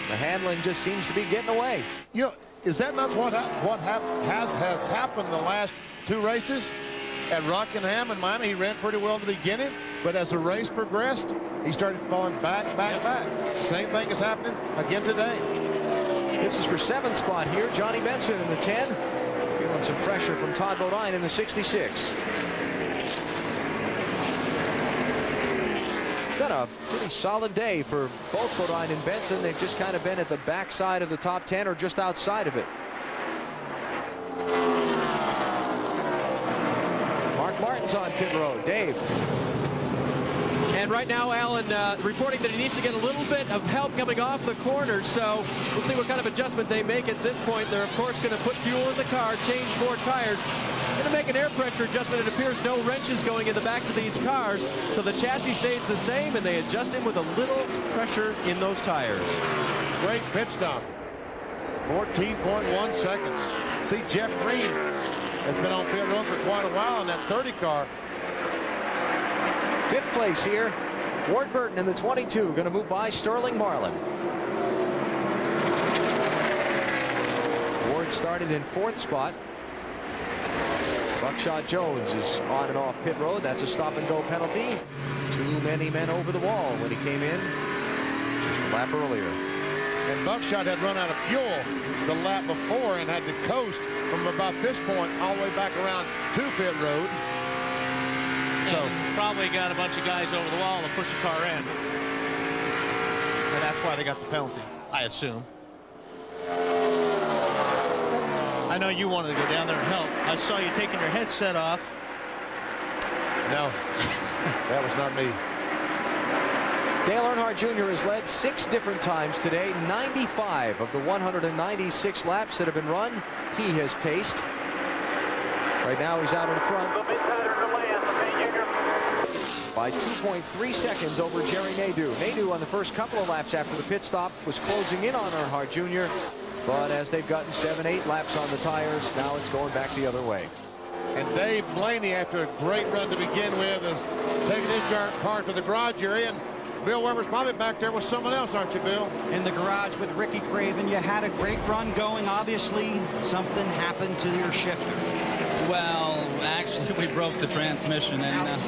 the handling just seems to be getting away. You know, is that not what has happened the last 2 races? At Rockingham and Miami, he ran pretty well at the beginning, but as the race progressed, he started falling back. Same thing is happening again today. This is for 7th spot here. Johnny Benson in the 10. Feeling some pressure from Todd Bodine in the 66. Been a pretty solid day for both Bodine and Benson. They've just kind of been at the backside of the top 10 or just outside of it. Mark Martin's on pit road. Dave. And right now, Alan reporting that he needs to get a little bit of help coming off the corner. So we'll see what kind of adjustment they make at this point. They're, of course, going to put fuel in the car, change 4 tires. Going to make an air pressure adjustment. It appears no wrenches going in the backs of these cars. So the chassis stays the same, and they adjust him with a little pressure in those tires. Great pit stop. 14.1 seconds. See, Jeff Green has been on pit road for quite a while in that 30 car. 5th place here. Ward Burton in the 22, going to move by Sterling Marlin. Ward started in 4th spot. Buckshot Jones is on and off pit road. That's a stop-and-go penalty. Too many men over the wall when he came in just a lap earlier. And Buckshot had run out of fuel the lap before and had to coast from about this point all the way back around to pit road. So probably got a bunch of guys over the wall to push the car in. And that's why they got the penalty, I assume. I know you wanted to go down there and help. I saw you taking your headset off. No, that was not me. Dale Earnhardt Jr. has led 6 different times today. 95 of the 196 laps that have been run, he has paced. Right now he's out in front by 2.3 seconds over Jerry Nadeau. Nadeau on the first couple of laps after the pit stop was closing in on Earnhardt Jr. But as they've gotten 7-8 laps on the tires, now it's going back the other way. And Dave Blaney, after a great run to begin with, is taking his car to the garage area. And Bill Weber's probably back there with someone else, aren't you, Bill? In the garage with Ricky Craven. You had a great run going. Obviously, something happened to your shifter. Well, actually, we broke the transmission. And,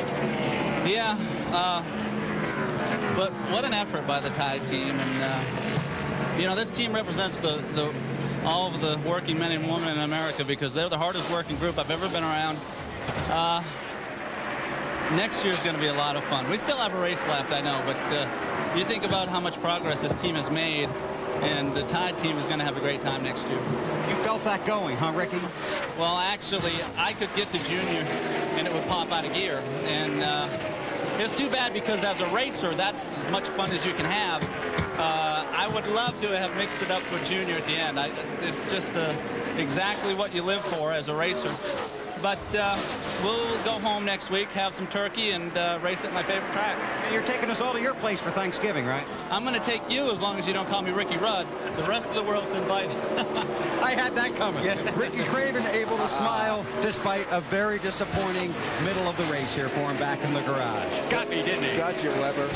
but what an effort by the Tide team. And, you know, this team represents all of the working men and women in America because they're the hardest working group I've ever been around. Next year's going to be a lot of fun. We still have a race left, I know, but you think about how much progress this team has made, and the Tide team is going to have a great time next year. You felt that going, huh, Ricky? Well, actually, I could get to Junior, and it would pop out of gear. And it's too bad because as a racer, that's as much fun as you can have. I would love to have mixed it up with Junior at the end. It's just exactly what you live for as a racer. But we'll go home next week, have some turkey, and race at my favorite track. You're taking us all to your place for Thanksgiving, right? I'm going to take you as long as you don't call me Ricky Rudd. The rest of the world's invited. I had that coming. Yeah. Ricky Craven able to smile despite a very disappointing middle of the race here for him back in the garage. Got me, didn't he? Got you, Weber.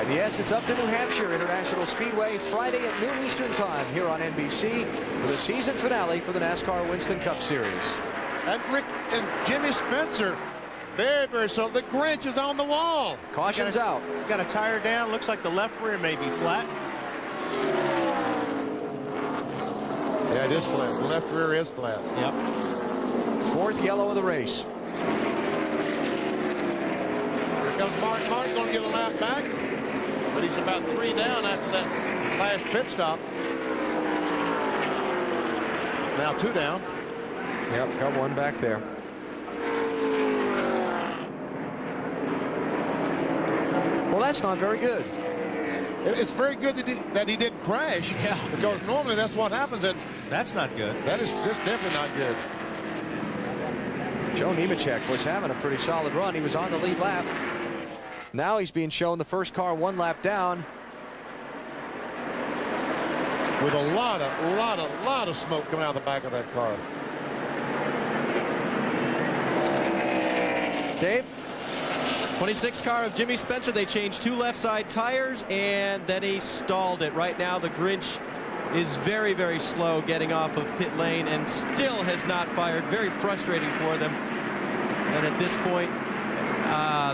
And yes, it's up to New Hampshire International Speedway Friday at noon Eastern Time here on NBC for the season finale for the NASCAR Winston Cup Series. And Rick and Jimmy Spencer, very, very slow. The Grinch is on the wall. Caution's out. Got a tire down. Looks like the left rear may be flat. Yeah, it is flat. The left rear is flat. Yep. 4th yellow of the race. Here comes Mark. Mark's going to get a lap back. But he's about 3 down after that last pit stop. Now 2 down. Yep, got 1 back there. Well, that's not very good. It's very good that he didn't crash. Yeah. Because normally that's what happens. And that's not good. That's definitely not good. Joe Nemechek was having a pretty solid run. He was on the lead lap. Now he's being shown the first car 1 lap down. With a lot of smoke coming out of the back of that car. Dave? 26 car of Jimmy Spencer. They changed 2 left side tires, and then he stalled it. Right now, the Grinch is very, very slow getting off of pit lane and still has not fired. Very frustrating for them. And at this point,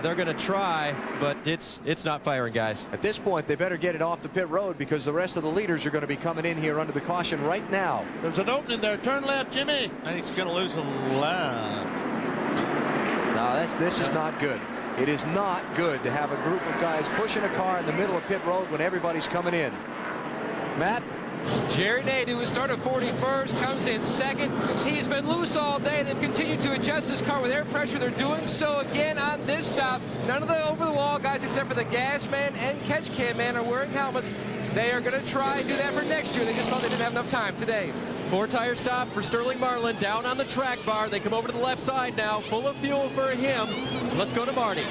they're going to try, but it's not firing, guys. At this point, they better get it off the pit road because the rest of the leaders are going to be coming in here under the caution right now. There's an opening there. Turn left, Jimmy. And he's going to lose a lap. No, this is not good. It is not good to have a group of guys pushing a car in the middle of pit road when everybody's coming in. Matt? Jerry Nadeau, who started 41st, comes in 2nd. He's been loose all day. They've continued to adjust this car with air pressure. They're doing so again on this stop. None of the over-the-wall guys, except for the gas man and catch can man, are wearing helmets. They are going to try and do that for next year. They just felt they didn't have enough time today. 4-tire stop for Sterling Marlin down on the track bar. They come over to the left side now, full of fuel for him. Let's go to Marty.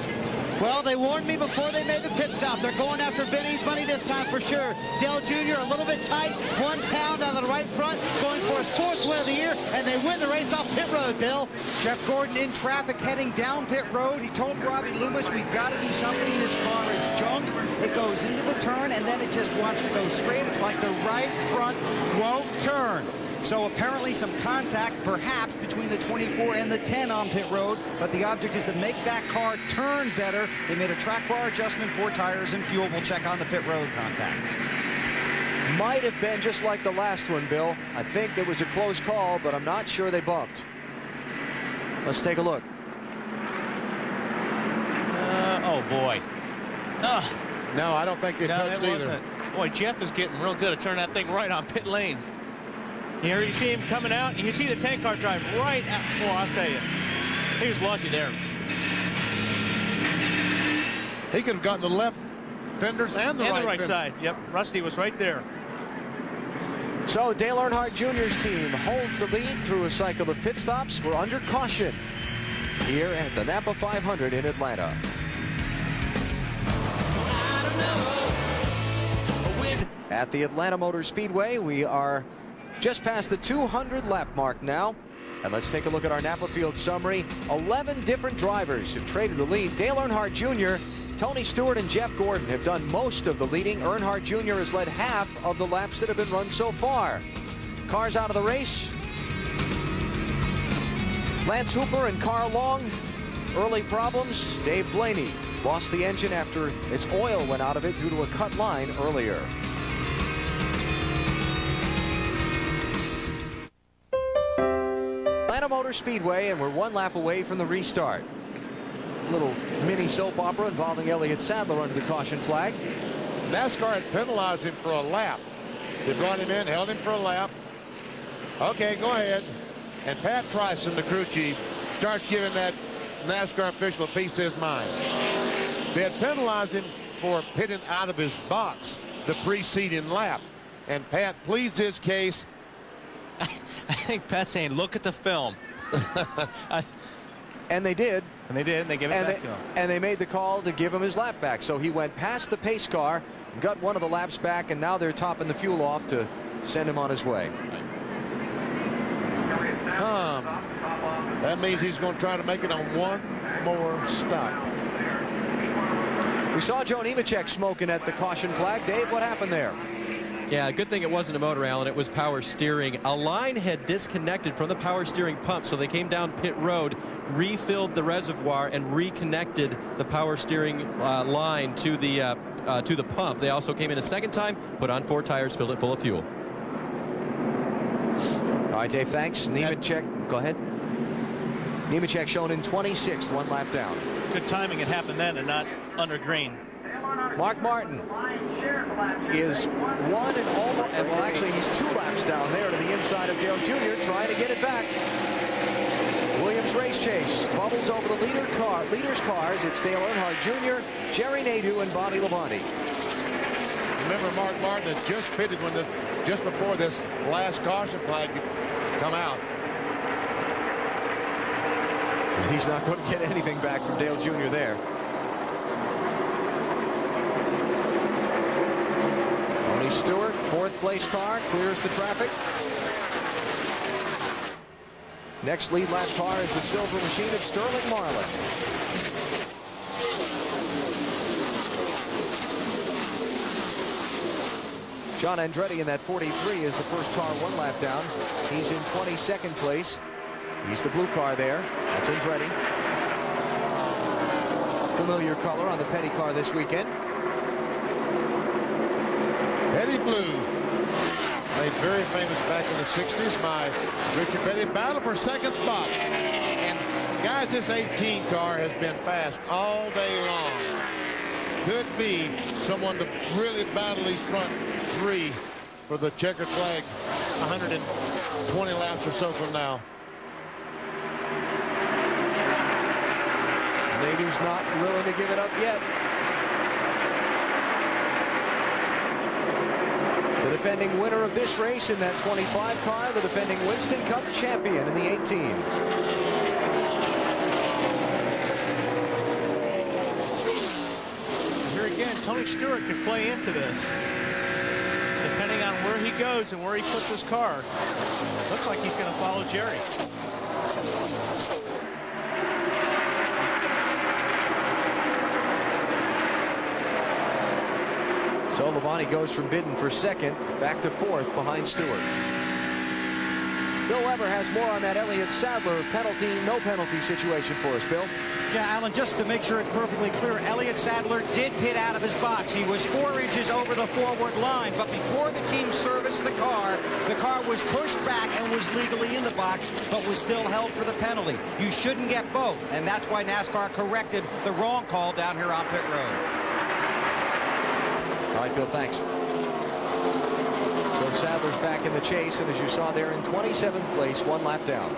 Well, they warned me before they made the pit stop. They're going after Vinny's money this time for sure. Dale Jr. a little bit tight, 1 pound on the right front, going for his 4th win of the year, and they win the race off pit road, Bill. Jeff Gordon in traffic heading down pit road. He told Robbie Loomis, we've got to do something. This car is junk. It goes into the turn, and then it just wants to go straight. It's like the right front won't turn. So apparently some contact, perhaps, between the 24 and the 10 on pit road, but the object is to make that car turn better. They made a track bar adjustment, 4 tires and fuel. We'll check on the pit road contact. Might have been just like the last one, Bill. I think it was a close call, but I'm not sure they bumped. Let's take a look. Oh, boy. No, I don't think they touched either. Wasn't. Boy, Jeff is getting real good at turning that thing right on pit lane. Here you see him coming out, and you see the tank car drive right out. Well, I'll tell you, he was lucky there. He could have gotten the left fenders and the right fender. Side. Yep, Rusty was right there. So Dale Earnhardt Jr.'s team holds the lead through a cycle of pit stops. We're under caution here at the NAPA 500 in Atlanta. At the Atlanta Motor Speedway, we are just past the 200 lap mark now. And let's take a look at our NAPA field summary. 11 different drivers have traded the lead. Dale Earnhardt Jr., Tony Stewart, and Jeff Gordon have done most of the leading. Earnhardt Jr. has led half of the laps that have been run so far. Cars out of the race. Lance Hooper and Carl Long, early problems. Dave Blaney lost the engine after its oil went out of it due to a cut line earlier. Atlanta Motor Speedway, and we're 1 lap away from the restart. Little mini soap opera involving Elliott Sadler under the caution flag. NASCAR had penalized him for a lap. They brought him in, held him for a lap. Okay, go ahead. And Pat Tryson, the crew chief, starts giving that NASCAR official a piece of his mind. They had penalized him for pitting out of his box the preceding lap. And Pat pleads his case. I think Pat's saying, look at the film. And they did. And they did, and they gave it back to him. And they made the call to give him his lap back. So he went past the pace car, got one of the laps back, and now they're topping the fuel off to send him on his way. That means he's going to try to make it on one more stop. We saw Joe Nemechek smoking at the caution flag. Dave, what happened there? Yeah, good thing it wasn't a motor, Alan. It was power steering. A line had disconnected from the power steering pump, so they came down pit road, refilled the reservoir, and reconnected the power steering line to the pump. They also came in a second time, put on 4 tires, filled it full of fuel. All right, Dave, thanks. Nemechek, go ahead. Nemechek shown in 26th, 1 lap down. Good timing. It happened then and not under green. Mark Martin is 1 and almost, and well, actually, he's 2 laps down there to the inside of Dale Jr., trying to get it back. Williams race chase bubbles over the leaders' cars. It's Dale Earnhardt Jr., Jerry Nadeau, and Bobby Labonte. Remember, Mark Martin had just pitted just before this last caution flag had come out. And he's not going to get anything back from Dale Jr. there. Tony Stewart, 4th place car, clears the traffic. Next lead lap car is the silver machine of Sterling Marlin. John Andretti in that 43 is the first car 1 lap down. He's in 22nd place. He's the blue car there. That's Andretti. Familiar color on the Petty car this weekend. Petty blue. Made very famous back in the 60s. My Richard Petty battle for second spot. And guys, this 18 car has been fast all day long. Could be someone to really battle these front 3 for the checkered flag 120 laps or so from now. Nadeau's not willing to give it up yet. The defending winner of this race in that 25 car, the defending Winston Cup champion in the 18. Here again, Tony Stewart could play into this. Depending on where he goes and where he puts his car. Looks like he's going to follow Jerry. So Labonte goes from bidding for 2nd back to 4th behind Stewart. Bill Weber has more on that Elliott Sadler penalty, no penalty situation for us, Bill. Yeah, Alan, just to make sure it's perfectly clear, Elliott Sadler did pit out of his box. He was 4 inches over the forward line, but before the team serviced the car was pushed back and was legally in the box, but was still held for the penalty. You shouldn't get both, and that's why NASCAR corrected the wrong call down here on pit road. All right, Bill, thanks. So Sadler's back in the chase, and as you saw there, in 27th place, 1 lap down.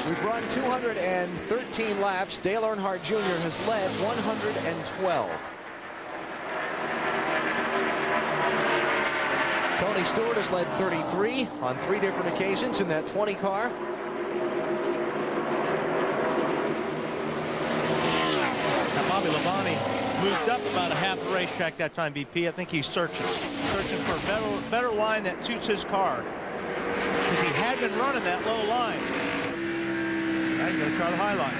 We've run 213 laps. Dale Earnhardt Jr. has led 112. Tony Stewart has led 33 on 3 different occasions in that 20 car. Now Bobby Labonte moved up about a half the racetrack that time, BP. I think he's searching for a better line that suits his car, because he had been running that low line. Now he's going to try the high line.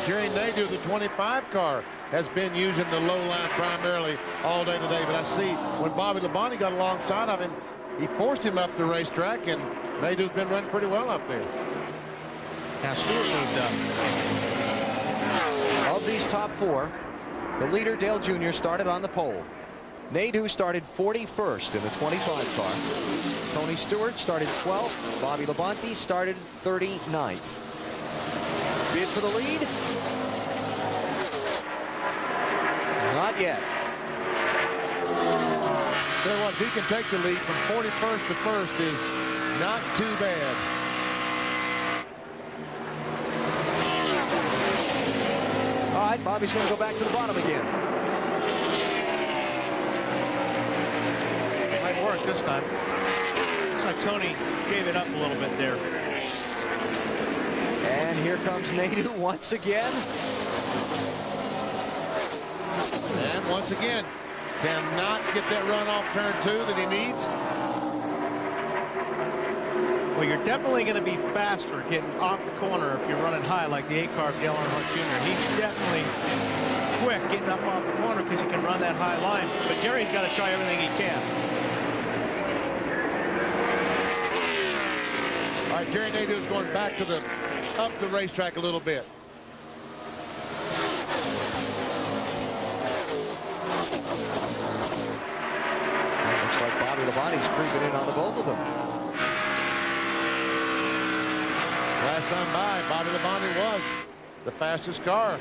Jerry Nadeau, the 25 car, has been using the low line primarily all day today. But I see when Bobby Labonte got alongside of him, he forced him up the racetrack, and Nadeau's been running pretty well up there. Now Stewart moved up. Of these top 4, the leader, Dale Jr., started on the pole. Nadeau started 41st in the 25 car. Tony Stewart started 12th. Bobby Labonte started 39th. Bid for the lead? Not yet. Tell you what, if he can take the lead from 41st to 1st is not too bad. All right, Bobby's going to go back to the bottom again. It might work this time. Looks like Tony gave it up a little bit there. And here comes Nadeau once again. And once again, cannot get that run off turn 2 that he needs. Well, you're definitely going to be faster getting off the corner if you're running high like the 8 car of Dale Earnhardt Jr. He's definitely quick getting up off the corner because he can run that high line. But Gary's got to try everything he can. All right, Jerry Nadeau's going back to the up the racetrack a little bit. Looks like Bobby Labonte's creeping in on the both of them. Last time by, Bobby Labonte was the fastest car.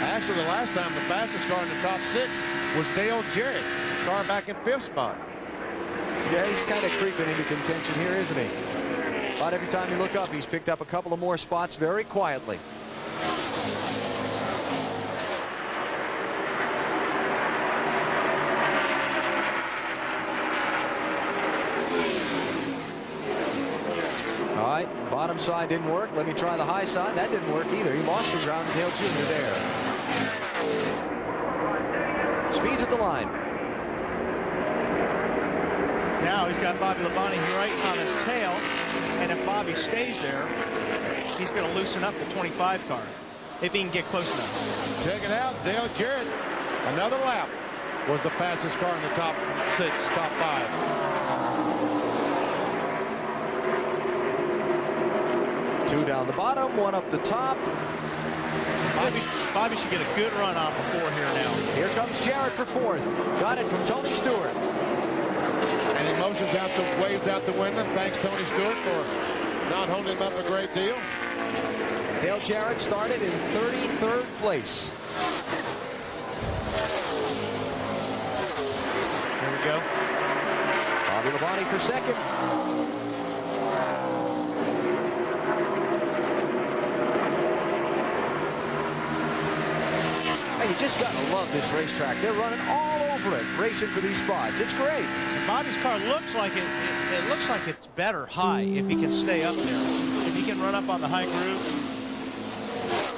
Actually, the last time the fastest car in the top 6 was Dale Jarrett, car back in 5th spot. Yeah, he's kind of creeping into contention here, isn't he? About every time you look up, he's picked up a couple of more spots very quietly. All right, bottom side didn't work. Let me try the high side. That didn't work either. He lost some ground to Dale Jr. there. Speeds at the line. Now he's got Bobby Labonte right on his tail, and if Bobby stays there, he's going to loosen up the 25 car if he can get close enough. Check it out, Dale Jarrett, another lap, was the fastest car in the top 6, top 5. Two down the bottom, one up the top. Bobby should get a good run off of 4 here now. Here comes Jarrett for 4th. Got it from Tony Stewart. And he motions out the waves out the window. Thanks Tony Stewart for not holding him up a great deal. Dale Jarrett started in 33rd place. Here we go. Bobby Labonte for 2nd. Hey, you just got to love this racetrack. They're running all over it, racing for these spots. It's great. And Bobby's car looks like it looks like it's better high if he can stay up there. If he can run up on the high groove,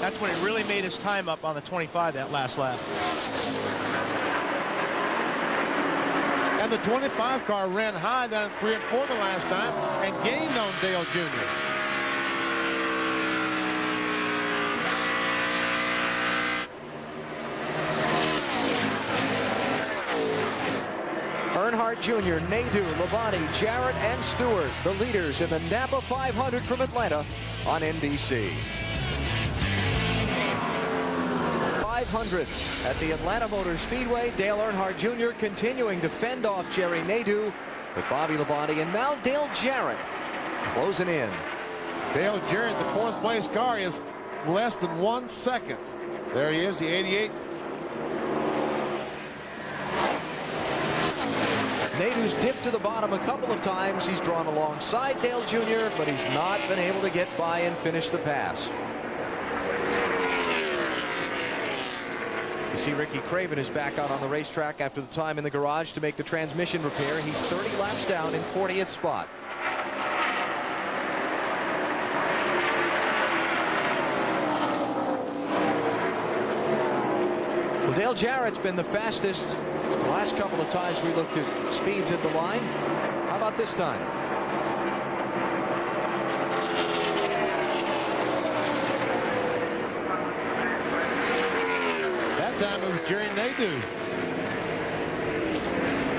that's when he really made his time up on the 25 that last lap. And And the 25 car ran high down 3 and 4 the last time and gained on Dale Jr. Earnhardt Jr., Nadeau, Labonte, Jarrett, and Stewart, the leaders in the NAPA 500 from Atlanta on NBC. 500th at the Atlanta Motor Speedway. Dale Earnhardt Jr. continuing to fend off Jerry Nadeau with Bobby Labonte, and now Dale Jarrett closing in. Dale Jarrett, the 4th place car, is less than 1 second. There he is, the 88. Nadeau's dipped to the bottom a couple of times. He's drawn alongside Dale Jr., but he's not been able to get by and finish the pass. You see Ricky Craven is back out on the racetrack after the time in the garage to make the transmission repair. He's 30 laps down in 40th spot. Well, Dale Jarrett's been the fastest the last couple of times we looked at speeds at the line. How about this time? That time it was Jerry Nadeau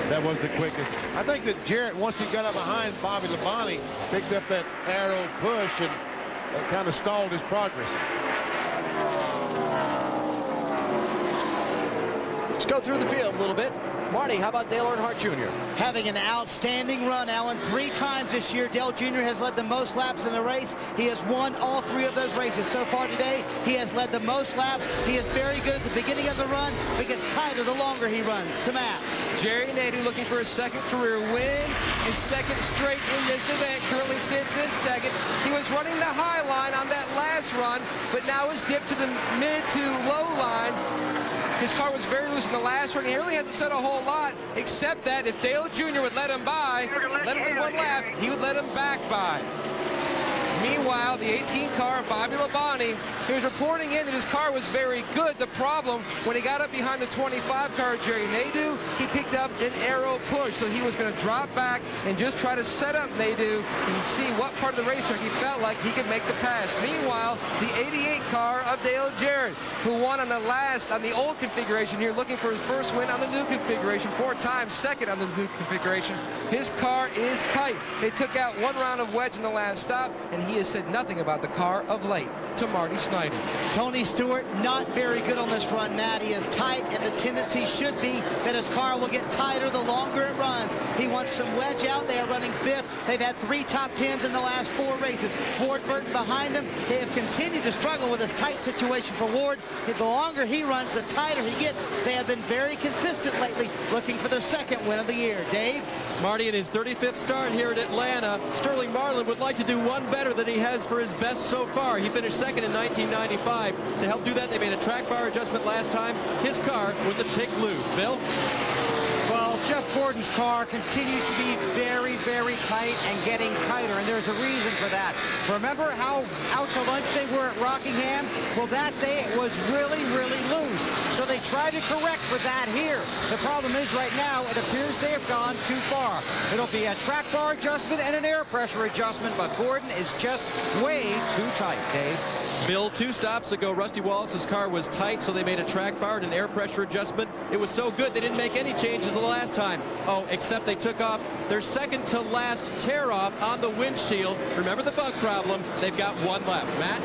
that was the quickest. I think that Jarrett, once he got up behind Bobby Labonte, picked up that arrow push, and that kind of stalled his progress. Let's go through the field a little bit. Marty, how about Dale Earnhardt Jr.? Having an outstanding run, Alan. 3 times this year, Dale Jr. has led the most laps in the race. He has won all 3 of those races so far today. He has led the most laps. He is very good at the beginning of the run, but gets tighter the longer he runs. To Matt. Jerry Nadeau looking for his 2nd career win, his 2nd straight in this event. Currently sits in 2nd. He was running the high line on that last run, but now has dipped to the mid to low line. His car was very loose in the last run. He really hasn't said a whole lot, except that if Dale Jr. would let him by, let him in 1 lap, he would let him back by. Meanwhile, the 18 car, Bobby Labonte, he was reporting in that his car was very good. The problem, when he got up behind the 25 car, Jerry Nadeau, he picked up an arrow push. So he was going to drop back and just try to set up Nadeau and see what part of the racetrack he felt like he could make the pass. Meanwhile, the 88 car of Dale Jarrett, who won on the old configuration here, looking for his first win on the new configuration, 4 times 2nd on the new configuration. His car is tight. They took out 1 round of wedge in the last stop, and he has said nothing about the car of late. To Marty Snyder. Tony Stewart not very good on this run, Matt. He is tight, and the tendency should be that his car will get tighter the longer it runs. He wants some wedge out there, running 5th. They've had 3 top 10s in the last 4 races. Ward Burton behind him. They have continued to struggle with this tight situation for Ward. The longer he runs, the tighter he gets. They have been very consistent lately, looking for their 2nd win of the year. Dave? Marty, in his 35th start here at Atlanta, Sterling Marlin would like to do 1 better than he has for his best so far. He finished 2nd in 1995. To help do that, they made a track bar adjustment last time. His car was a tick loose. Bill? Well, Jeff Gordon's car continues to be very, very tight and getting tighter, and there's a reason for that. Remember how out to lunch they were at Rockingham? Well, that day it was really, really loose. So they tried to correct for that here. The problem is right now it appears they have gone too far. It'll be a track bar adjustment and an air pressure adjustment, but Gordon is just way too tight, Dave. Bill, 2 stops ago, Rusty Wallace's car was tight, so they made a track bar and an air pressure adjustment. It was so good they didn't make any changes the last time. Oh, except they took off their 2nd to last tear-off on the windshield. Remember the bug problem? They've got 1 left. Matt?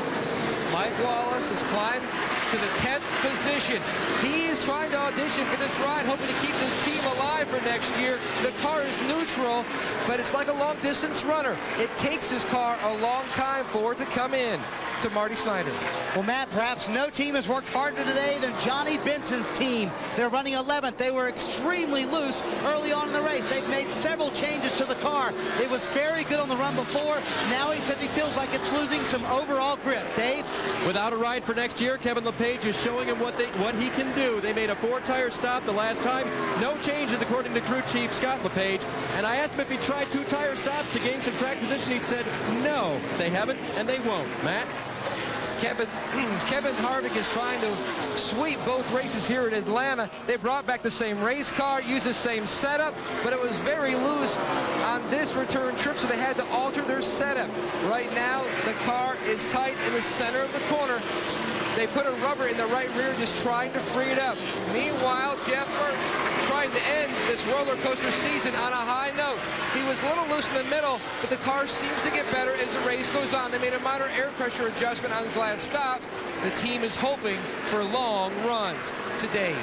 Mike Wallace has climbed to the 10th position. He is trying to audition for this ride, hoping to keep this team alive for next year. The car is neutral, but it's like a long-distance runner. It takes his car a long time for it to come in. To Marty Snyder. Well, Matt, perhaps no team has worked harder today than Johnny Benson's team. They're running 11th. They were extremely loose early on in the race. They've made several changes to the car. It was very good on the run before. Now he said he feels like it's losing some overall grip. Dave? Without a ride for next year, Kevin LePage is showing him what he can do. They made a 4-tire stop the last time. No changes, according to crew chief Scott LePage. And I asked him if he tried 2-tire stops to gain some track position. He said no, they haven't and they won't. Matt? Kevin Harvick is trying to sweep both races here in Atlanta. They brought back the same race car, used the same setup, but it was very loose on this return trip, so they had to alter their setup. Right now, the car is tight in the center of the corner. They put a rubber in the right rear, just trying to free it up. Meanwhile, Jeff Burton trying to end this roller coaster season on a high note. He was a little loose in the middle, but the car seems to get better as the race goes on. They made a minor air pressure adjustment on his last stop. The team is hoping for long runs. To Dave.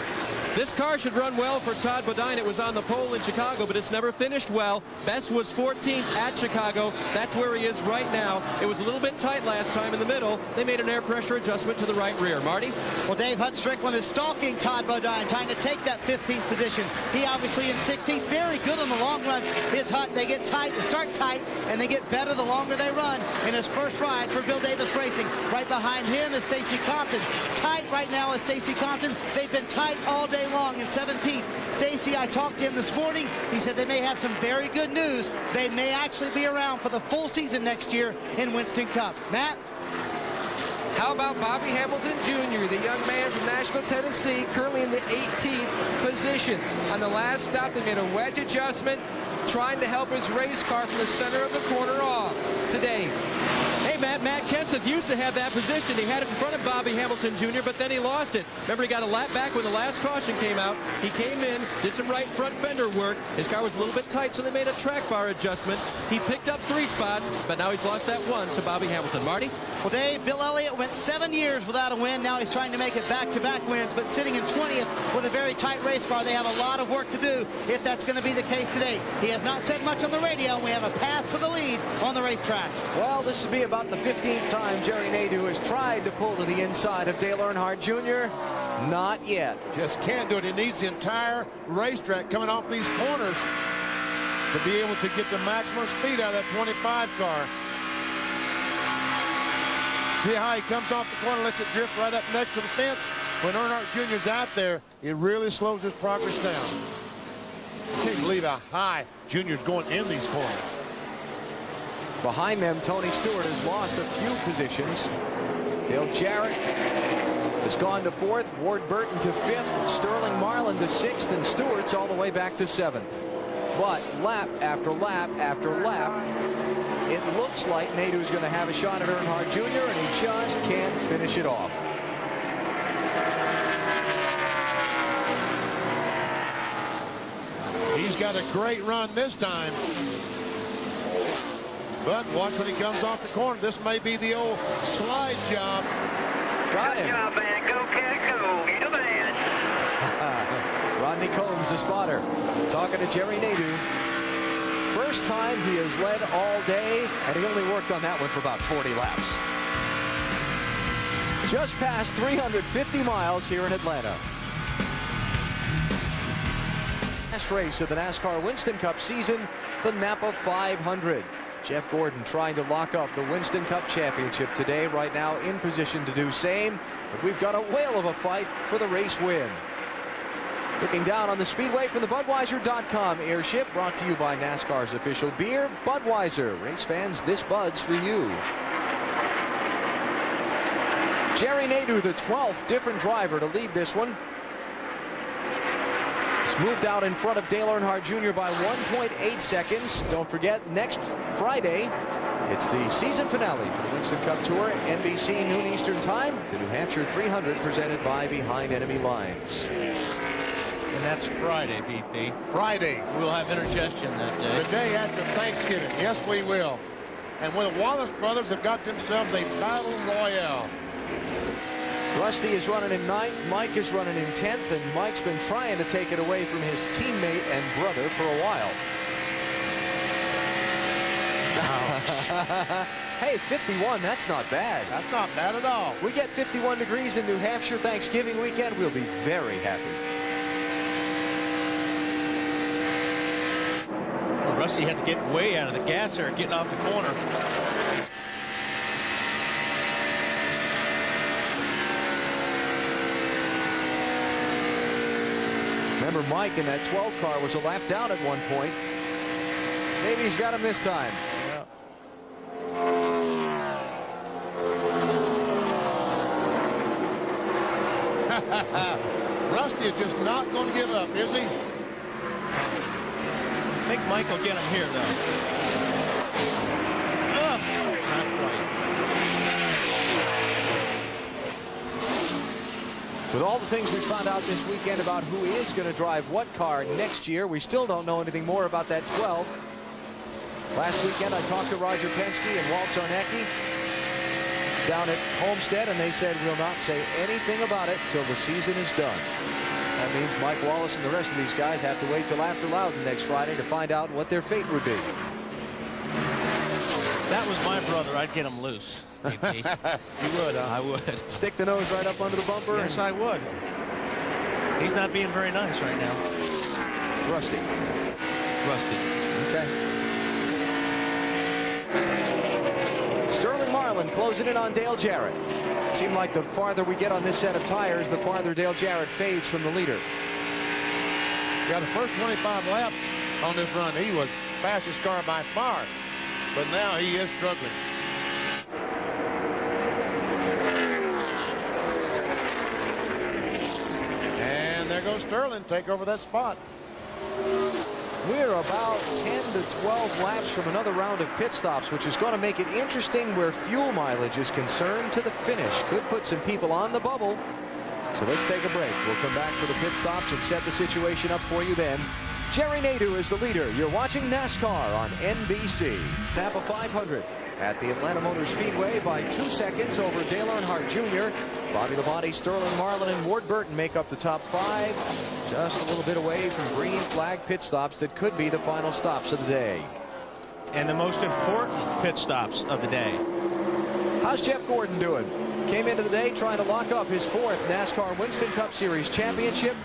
This car should run well for Todd Bodine. It was on the pole in Chicago, but it's never finished well. Best was 14th at Chicago. That's where he is right now. It was a little bit tight last time in the middle. They made an air pressure adjustment to the right rear. Marty? Well, Dave, Hut Strickland is stalking Todd Bodine, trying to take that 15th position. He obviously in 16th, very good on the long runs. His Hut, they get tight, they start tight, and they get better the longer they run. In his first ride for Bill Davis Racing. Right behind him is Stacy Compton. Tight right now is Stacy Compton. They've been tight all day long in 17th. Stacy, I talked to him this morning. He said they may have some very good news. They may actually be around for the full season next year in Winston Cup. Matt? How about Bobby Hamilton Jr., the young man from Nashville, Tennessee, currently in the 18th position. On the last stop, they made a wedge adjustment, trying to help his race car from the center of the corner off. To Dave. Hey, Matt Kenseth used to have that position. He had it in front of Bobby Hamilton Jr., but then he lost it. Remember, he got a lap back when the last caution came out. He came in, did some right front fender work. His car was a little bit tight, so they made a track bar adjustment. He picked up 3 spots, but now he's lost that 1 to Bobby Hamilton. Marty? Well, Dave, Bill Elliott went 7 years without a win. Now he's trying to make it back-to-back wins, but sitting in 20th with a very tight race car. They have a lot of work to do if that's going to be the case today. He has not said much on the radio, and we have a pass for the lead on the racetrack. Well, this would be about the 15th time Jerry Nadeau has tried to pull to the inside of Dale Earnhardt Jr. Not yet. Just can't do it. He needs the entire racetrack coming off these corners to be able to get the maximum speed out of that 25 car. See how he comes off the corner, lets it drift right up next to the fence. When Earnhardt Jr. is out there, it really slows his progress down. I can't believe how high Jr.'s going in these corners. Behind them, Tony Stewart has lost a few positions. Dale Jarrett has gone to 4th, Ward Burton to 5th, Sterling Marlin to 6th, and Stewart's all the way back to 7th. But lap after lap after lap, it looks like Nadeau's going to have a shot at Earnhardt Jr., and he just can't finish it off. He's got a great run this time. But watch when he comes off the corner. This may be the old slide job. Got him. Good job, man. Go, cat, go. You the man. Rodney Combs, the spotter, talking to Jerry Nadeau. First time he has led all day, and he only worked on that one for about 40 laps. Just past 350 miles here in Atlanta. Last race of the NASCAR Winston Cup season, the NAPA 500. Jeff Gordon trying to lock up the Winston Cup Championship today, right now in position to do same, but we've got a whale of a fight for the race win. Looking down on the speedway from the Budweiser.com airship, brought to you by NASCAR's official beer, Budweiser. Race fans, this Bud's for you. Jerry Nadeau, the 12th different driver to lead this one. He's moved out in front of Dale Earnhardt Jr. by 1.8 seconds. Don't forget, next Friday, it's the season finale for the Winston Cup Tour, NBC noon Eastern time, the New Hampshire 300 presented by Behind Enemy Lines. And that's Friday, VP. Friday. We'll have indigestion that day. The day after Thanksgiving. Yes, we will. And when the Wallace brothers have got themselves a battle royale. Rusty is running in 9th, Mike is running in 10th, and Mike's been trying to take it away from his teammate and brother for a while. Hey, 51, that's not bad. That's not bad at all. We get 51 degrees in New Hampshire Thanksgiving weekend, we'll be very happy. Well, Rusty had to get way out of the gas there, getting off the corner. Remember, Mike in that 12 car was a lap down at one point. Maybe he's got him this time. Rusty is just not going to give up, is he? I think Mike will get him here, though. Not quite. With all the things we found out this weekend about who is going to drive what car next year, we still don't know anything more about that 12. Last weekend, I talked to Roger Penske and Walt Zarnecki down at Homestead, and they said we'll not say anything about it till the season is done. That means Mike Wallace and the rest of these guys have to wait till after Loudon next Friday to find out what their fate would be. That was my brother. I'd get him loose. You would, huh? I would. Stick the nose right up under the bumper? Yes, I would. He's not being very nice right now. Rusty. Okay. Sterling Marlin closing in on Dale Jarrett. Seemed like the farther we get on this set of tires, the farther Dale Jarrett fades from the leader. Yeah, the first 25 laps on this run, he was fastest car by far. But now he is struggling. And there goes Sterling, take over that spot. We're about 10 to 12 laps from another round of pit stops, which is going to make it interesting where fuel mileage is concerned to the finish. Could put some people on the bubble. So let's take a break. We'll come back for the pit stops and set the situation up for you then. Jerry Nadeau is the leader. You're watching NASCAR on NBC. NAPA 500 at the Atlanta Motor Speedway by 2 seconds over Dale Earnhardt Jr. Bobby Labonte, Sterling Marlin, and Ward Burton make up the top 5. Just a little bit away from green flag pit stops that could be the final stops of the day. And the most important pit stops of the day. How's Jeff Gordon doing? Came into the day trying to lock up his 4th NASCAR Winston Cup Series championship.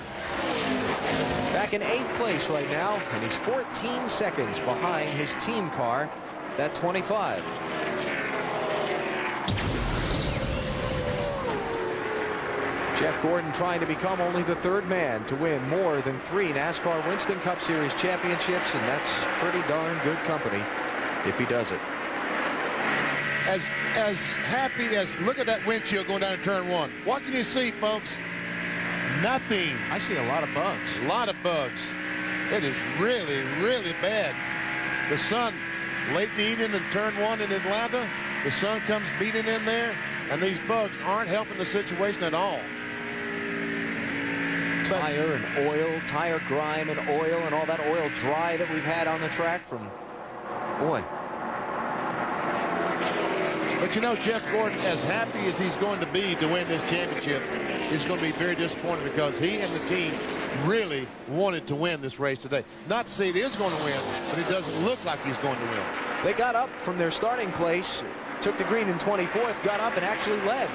Back in 8th place right now, and he's 14 seconds behind his team car, that 25. Jeff Gordon trying to become only the 3rd man to win more than 3 NASCAR Winston Cup Series championships, and that's pretty darn good company if he does it. As happy as, look at that windshield going down turn 1. What can you see, folks? Nothing. I see a lot of bugs. A lot of bugs. It is really, really bad. The sun, late in the evening in turn 1 in Atlanta, the sun comes beating in there, and these bugs aren't helping the situation at all. Tire and oil, tire grime and oil, and all that oil dry that we've had on the track from, boy. But you know, Jeff Gordon, as happy as he's going to be to win this championship, is going to be very disappointed because he and the team really wanted to win this race today. Not to say he is going to win, but it doesn't look like he's going to win. They got up from their starting place, took the green in 24th, got up and actually led.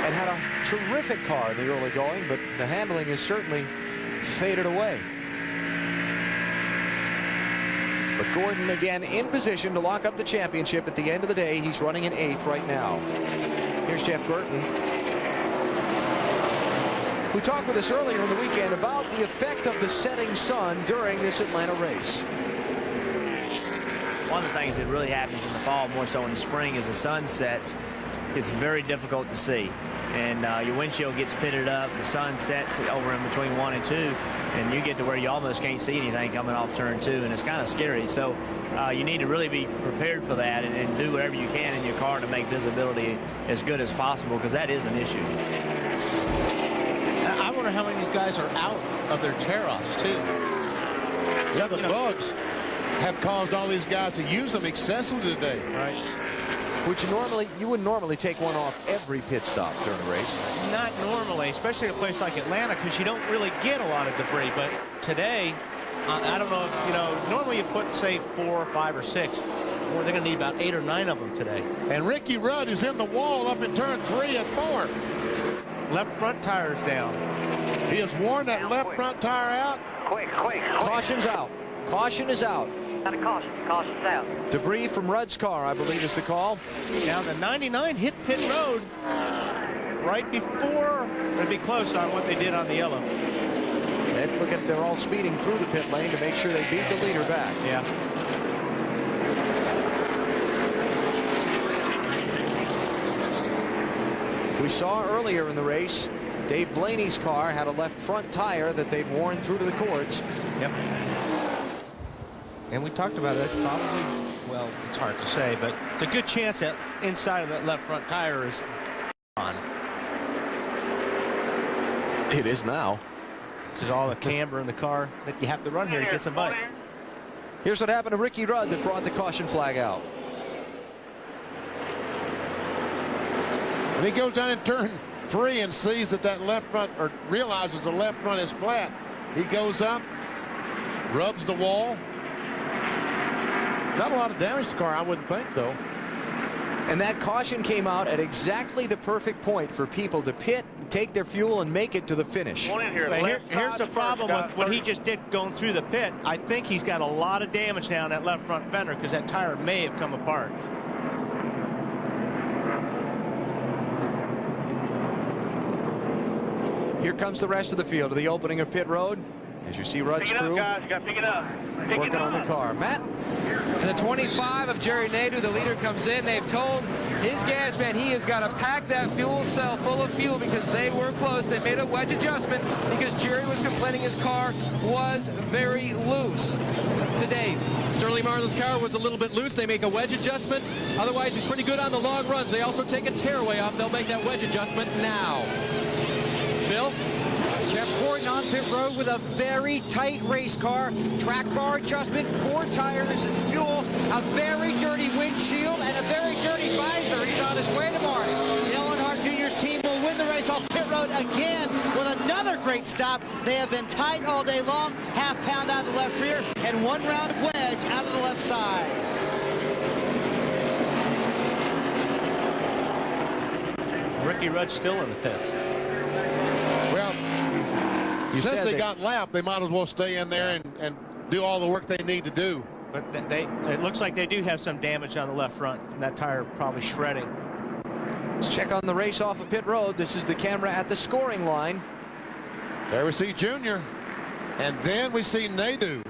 And had a terrific car in the early going, but the handling has certainly faded away. But Gordon again in position to lock up the championship at the end of the day. He's running in 8th right now. Here's Jeff Burton, who talked with us earlier in the weekend about the effect of the setting sun during this Atlanta race. One of the things that really happens in the fall, more so in the spring, is the sun sets. It's very difficult to see, and your windshield gets pitted up, the sun sets over in between 1 and 2, and you get to where you almost can't see anything coming off turn 2, and it's kind of scary. So you need to really be prepared for that and do whatever you can in your car to make visibility as good as possible, because that is an issue. I wonder how many of these guys are out of their tear-offs too. Yeah, the bugs have caused all these guys to use them excessively today. Right. Which you wouldn't normally take one off every pit stop during a race. Not normally, especially at a place like Atlanta, because you don't really get a lot of debris. But today, I don't know if, normally you put, say, 4 or 5 or 6. Well, they're going to need about 8 or 9 of them today. And Ricky Rudd is in the wall up in turn 3 and 4. Left front tire's down. He has worn that left front tire out. Quick. Caution's out. Caution is out. Not a caution. Caution's out. Debris from Rudd's car, I believe is the call. Now the 99 hit pit road right before. It'd be close on what they did on the yellow. And look at, they're all speeding through the pit lane to make sure they beat the leader back. Yeah. We saw earlier in the race Dave Blaney's car had a left front tire that they'd worn through to the cords. Yep. And we talked about it. Probably, well, it's hard to say, but it's a good chance that inside of that left front tire is on. It is now. Because all the camber in the car that you have to run here to get some bite. Here's what happened to Ricky Rudd that brought the caution flag out. And he goes down in turn 3 and sees that left front, or realizes the left front is flat. He goes up, rubs the wall. Not a lot of damage to the car, I wouldn't think, though. And that caution came out at exactly the perfect point for people to pit, take their fuel, and make it to the finish. Here's the problem with what he just did going through the pit. I think he's got a lot of damage now on that left front fender because that tire may have come apart. Here comes the rest of the field to the opening of pit road. As you see Rudd's crew working on the car. Matt? And the 25 of Jerry Nadeau, the leader, comes in. They've told his gas man he has got to pack that fuel cell full of fuel because they were close. They made a wedge adjustment because Jerry was complaining his car was very loose. Today, Sterling Marlin's car was a little bit loose. They make a wedge adjustment. Otherwise, he's pretty good on the long runs. They also take a tearaway off. They'll make that wedge adjustment now. Bill? Jeff Gordon on pit road with a very tight race car. Track bar adjustment, 4 tires and fuel, a very dirty windshield, and a very dirty visor. He's on his way to Martin. Dale Earnhardt Jr.'s team will win the race off pit road again with another great stop. They have been tight all day long. Half pound out of the left rear and 1 round of wedge out of the left side. Ricky Rudd's still in the pits. Well, since they got lapped, they might as well stay in there and do all the work they need to do. But it looks like they do have some damage on the left front, and that tire probably shredding. Let's check on the race off of pit road. This is the camera at the scoring line. There we see Junior, and then we see Nadeau,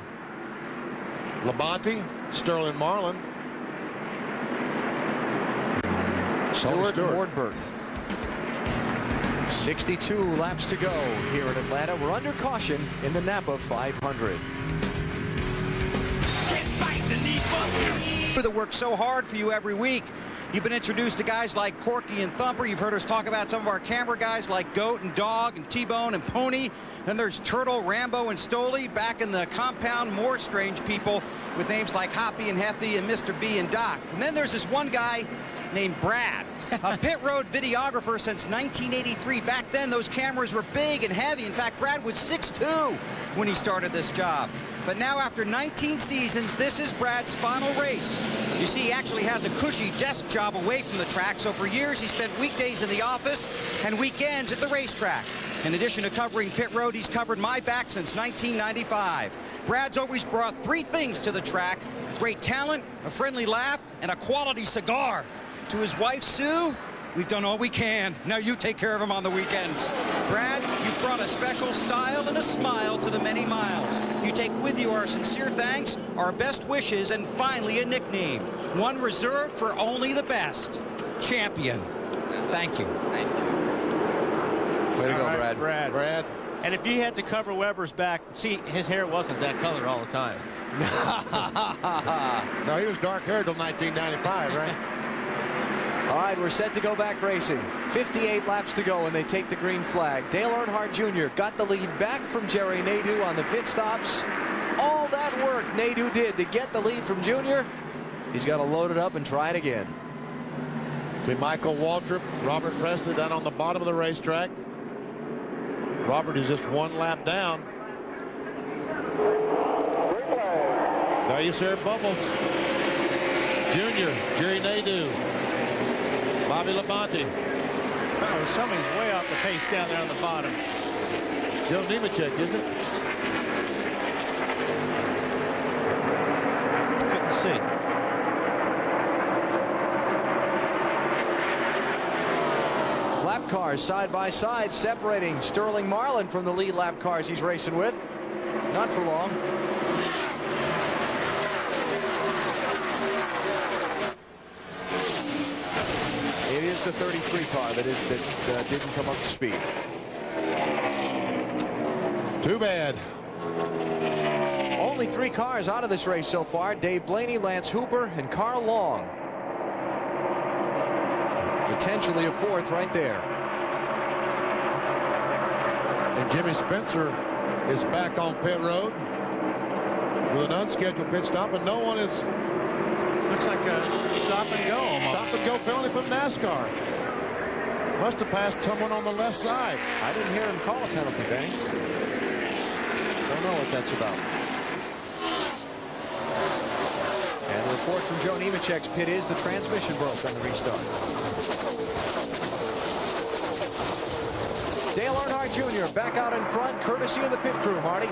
Labonte, Sterling Marlin, Stewart Wardburn. 62 laps to go here at Atlanta. We're under caution in the NAPA 500. That works so hard for you every week. You've been introduced to guys like Corky and Thumper. You've heard us talk about some of our camera guys like Goat and Dog and T-Bone and Pony. Then there's Turtle, Rambo, and Stoley. Back in the compound, more strange people with names like Hoppy and Heffy and Mr. B and Doc. And then there's this one guy named Brad, a pit road videographer since 1983. Back then, those cameras were big and heavy. In fact, Brad was 6'2" when he started this job. But now, after 19 seasons, this is Brad's final race. You see, he actually has a cushy desk job away from the track, so for years he spent weekdays in the office and weekends at the racetrack. In addition to covering pit road, he's covered my back since 1995. Brad's always brought 3 things to the track: great talent, a friendly laugh, and a quality cigar. To his wife, Sue, we've done all we can. Now you take care of him on the weekends. Brad, you've brought a special style and a smile to the many miles. You take with you our sincere thanks, our best wishes, and finally a nickname. One reserved for only the best. Champion. Thank you. Thank you. Way to go, Brad. Brad. And if you had to cover Weber's back, see, his hair wasn't that color all the time. No, he was dark haired till 1995, right? All right, we're set to go back racing. 58 laps to go, and they take the green flag. Dale Earnhardt Jr. got the lead back from Jerry Nadeau on the pit stops. All that work Nadeau did to get the lead from Jr., he's got to load it up and try it again. See Michael Waltrip, Robert Presley down on the bottom of the racetrack. Robert is just 1 lap down. There you see her bubbles. Junior, Jerry Nadeau, Bobby Labonte. Oh, somebody's way off the pace down there on the bottom. Joe Nemechek, isn't it? Couldn't see. Lap cars side by side separating Sterling Marlin from the lead lap cars he's racing with. Not for long. It is the 33 car that didn't come up to speed. Too bad. Only 3 cars out of this race so far. Dave Blaney, Lance Hooper, and Carl Long. Potentially a 4th right there. And Jimmy Spencer is back on pit road with an unscheduled pit stop, and no one is. Looks like a stop and go almost. Stop and go penalty from NASCAR. Must have passed someone on the left side. I didn't hear him call a penalty, Benny. Don't know what that's about. And the report from Joe Nemechek's pit is the transmission broke on the restart. Dale Earnhardt Jr. back out in front, courtesy of the pit crew, Marty.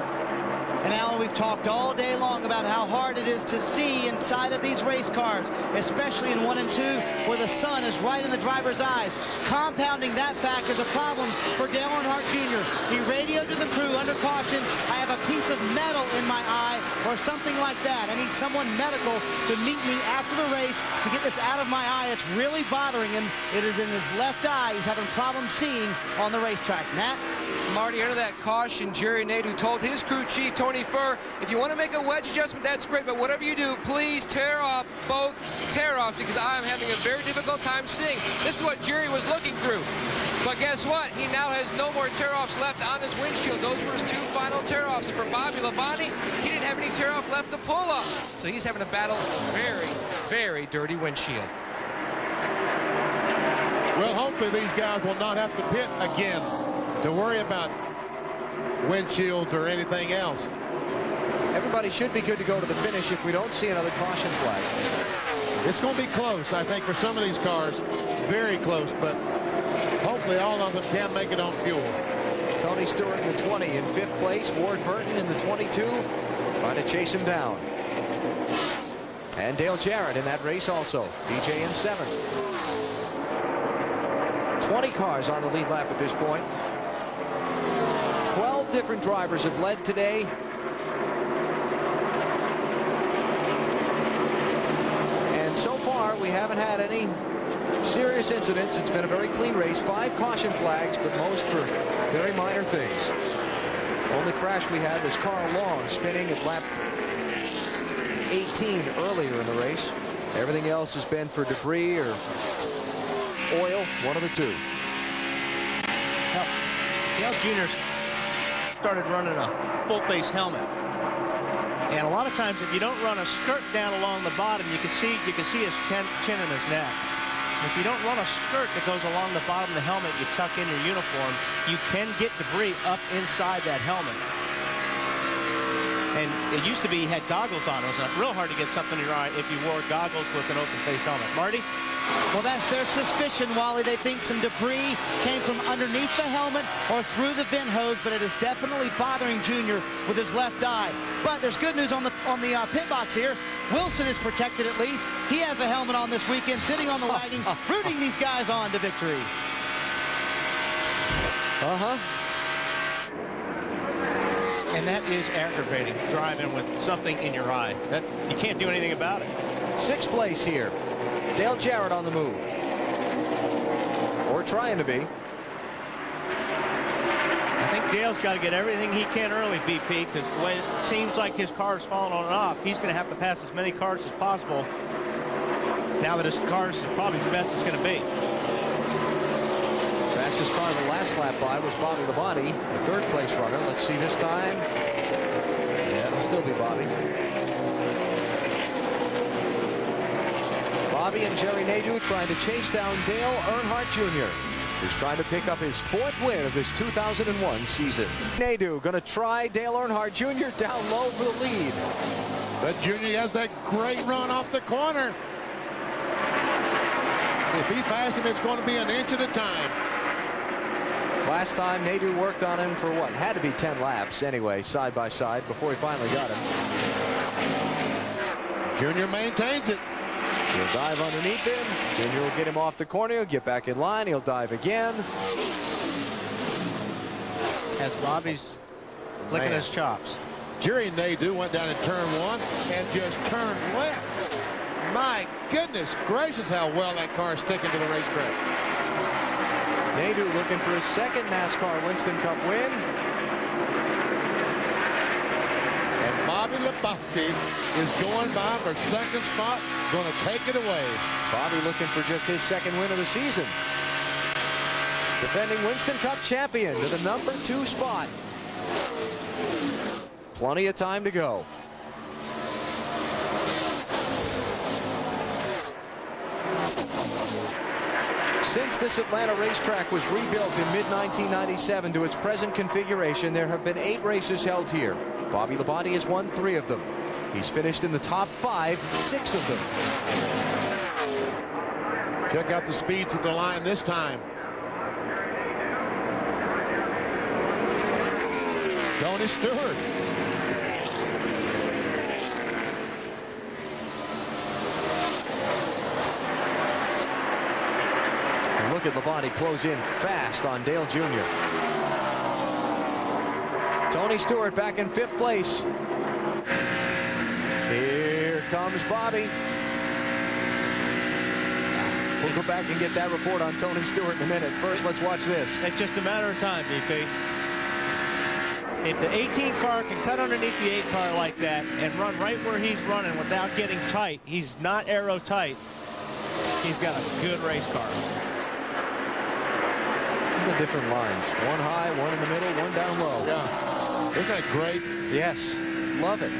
And Alan, we've talked all day long about how hard it is to see inside of these race cars, especially in 1 and 2, where the sun is right in the driver's eyes. Compounding that fact is a problem for Dale Earnhardt Jr. He radioed to the crew under caution, "I have a piece of metal in my eye," or something like that. "I need someone medical to meet me after the race to get this out of my eye. It's really bothering him. It is in his left eye. He's having problems seeing on the racetrack." Matt? Marty, under that caution, Jerry Nadeau told his crew chief, Tony Furr, if you want to make a wedge adjustment, that's great, but whatever you do, please tear off both tear-offs, because I'm having a very difficult time seeing. This is what Jerry was looking through. But guess what? He now has no more tear-offs left on his windshield. Those were his 2 final tear-offs. And for Bobby Labonte, he didn't have any tear-off left to pull off. So he's having to battle a very, very dirty windshield. Well, hopefully these guys will not have to pit again to worry about windshields or anything else. Everybody should be good to go to the finish if we don't see another caution flag. It's going to be close, I think, for some of these cars. Very close, but hopefully all of them can make it on fuel. Tony Stewart in the 20 in 5th place. Ward Burton in the 22 trying to chase him down. And Dale Jarrett in that race also. DJ in 7th. 20 cars on the lead lap at this point. 12 different drivers have led today. And so far, we haven't had any serious incidents. It's been a very clean race. 5 caution flags, but most for very minor things. Only crash we had was Carl Long spinning at lap 18 earlier in the race. Everything else has been for debris or oil, one of the 2. Dale Jr. started running a full-face helmet, and a lot of times if you don't run a skirt down along the bottom, you can see his chin and his neck. If you don't run a skirt that goes along the bottom of the helmet, you tuck in your uniform, you can get debris up inside that helmet. And it used to be he had goggles on. It was real hard to get something in your eye if you wore goggles with an open-face helmet. Marty? Well, that's their suspicion, Wally. They think some debris came from underneath the helmet or through the vent hose, but it is definitely bothering Junior with his left eye. But there's good news on the pit box here. Wilson is protected at least. He has a helmet on this weekend, sitting on the wagon, rooting these guys on to victory. And that is aggravating, driving with something in your eye. That you can't do anything about it. 6th place here. Dale Jarrett on the move. Or trying to be. I think Dale's got to get everything he can early, BP, because the way it seems like his car's falling on and off, he's going to have to pass as many cars as possible now that his car is probably the best it's going to be. Fastest car the last lap by was Bobby Labonte, the 3rd place runner. Let's see this time. Yeah, it'll still be Bobby. Bobby and Jerry Nadeau trying to chase down Dale Earnhardt Jr., who's trying to pick up his 4th win of this 2001 season. Nadeau going to try Dale Earnhardt Jr. down low for the lead. But Jr. has that great run off the corner. If he passes him, it's going to be an inch at a time. Last time Nadeau worked on him for what had to be 10 laps anyway, side by side, before he finally got him. Junior maintains it. He'll dive underneath him. Junior will get him off the corner. He'll get back in line. He'll dive again. As Bobby's licking his chops. Jerry Nadeau went down in turn 1 and just turned left. My goodness gracious, how well that car is sticking to the racetrack. Nadeau looking for his 2nd NASCAR Winston Cup win. Bobby Labonte is going by for second spot, going to take it away. Bobby looking for just his second win of the season. Defending Winston Cup champion to the number 2 spot. Plenty of time to go. Since this Atlanta racetrack was rebuilt in mid-1997 to its present configuration, there have been 8 races held here. Bobby Labonte has won 3 of them. He's finished in the top 5, 6 of them. Check out the speeds at the line this time. Tony Stewart. And look at Labonte close in fast on Dale Jr. Tony Stewart back in 5th place. Here comes Bobby. We'll go back and get that report on Tony Stewart in a minute. First, let's watch this. It's just a matter of time, BP. If the 18 car can cut underneath the 8 car like that and run right where he's running without getting tight, he's not aero tight, he's got a good race car. The different lines. One high, one in the middle, one down low. Yeah. Isn't that great? Yes. Love it.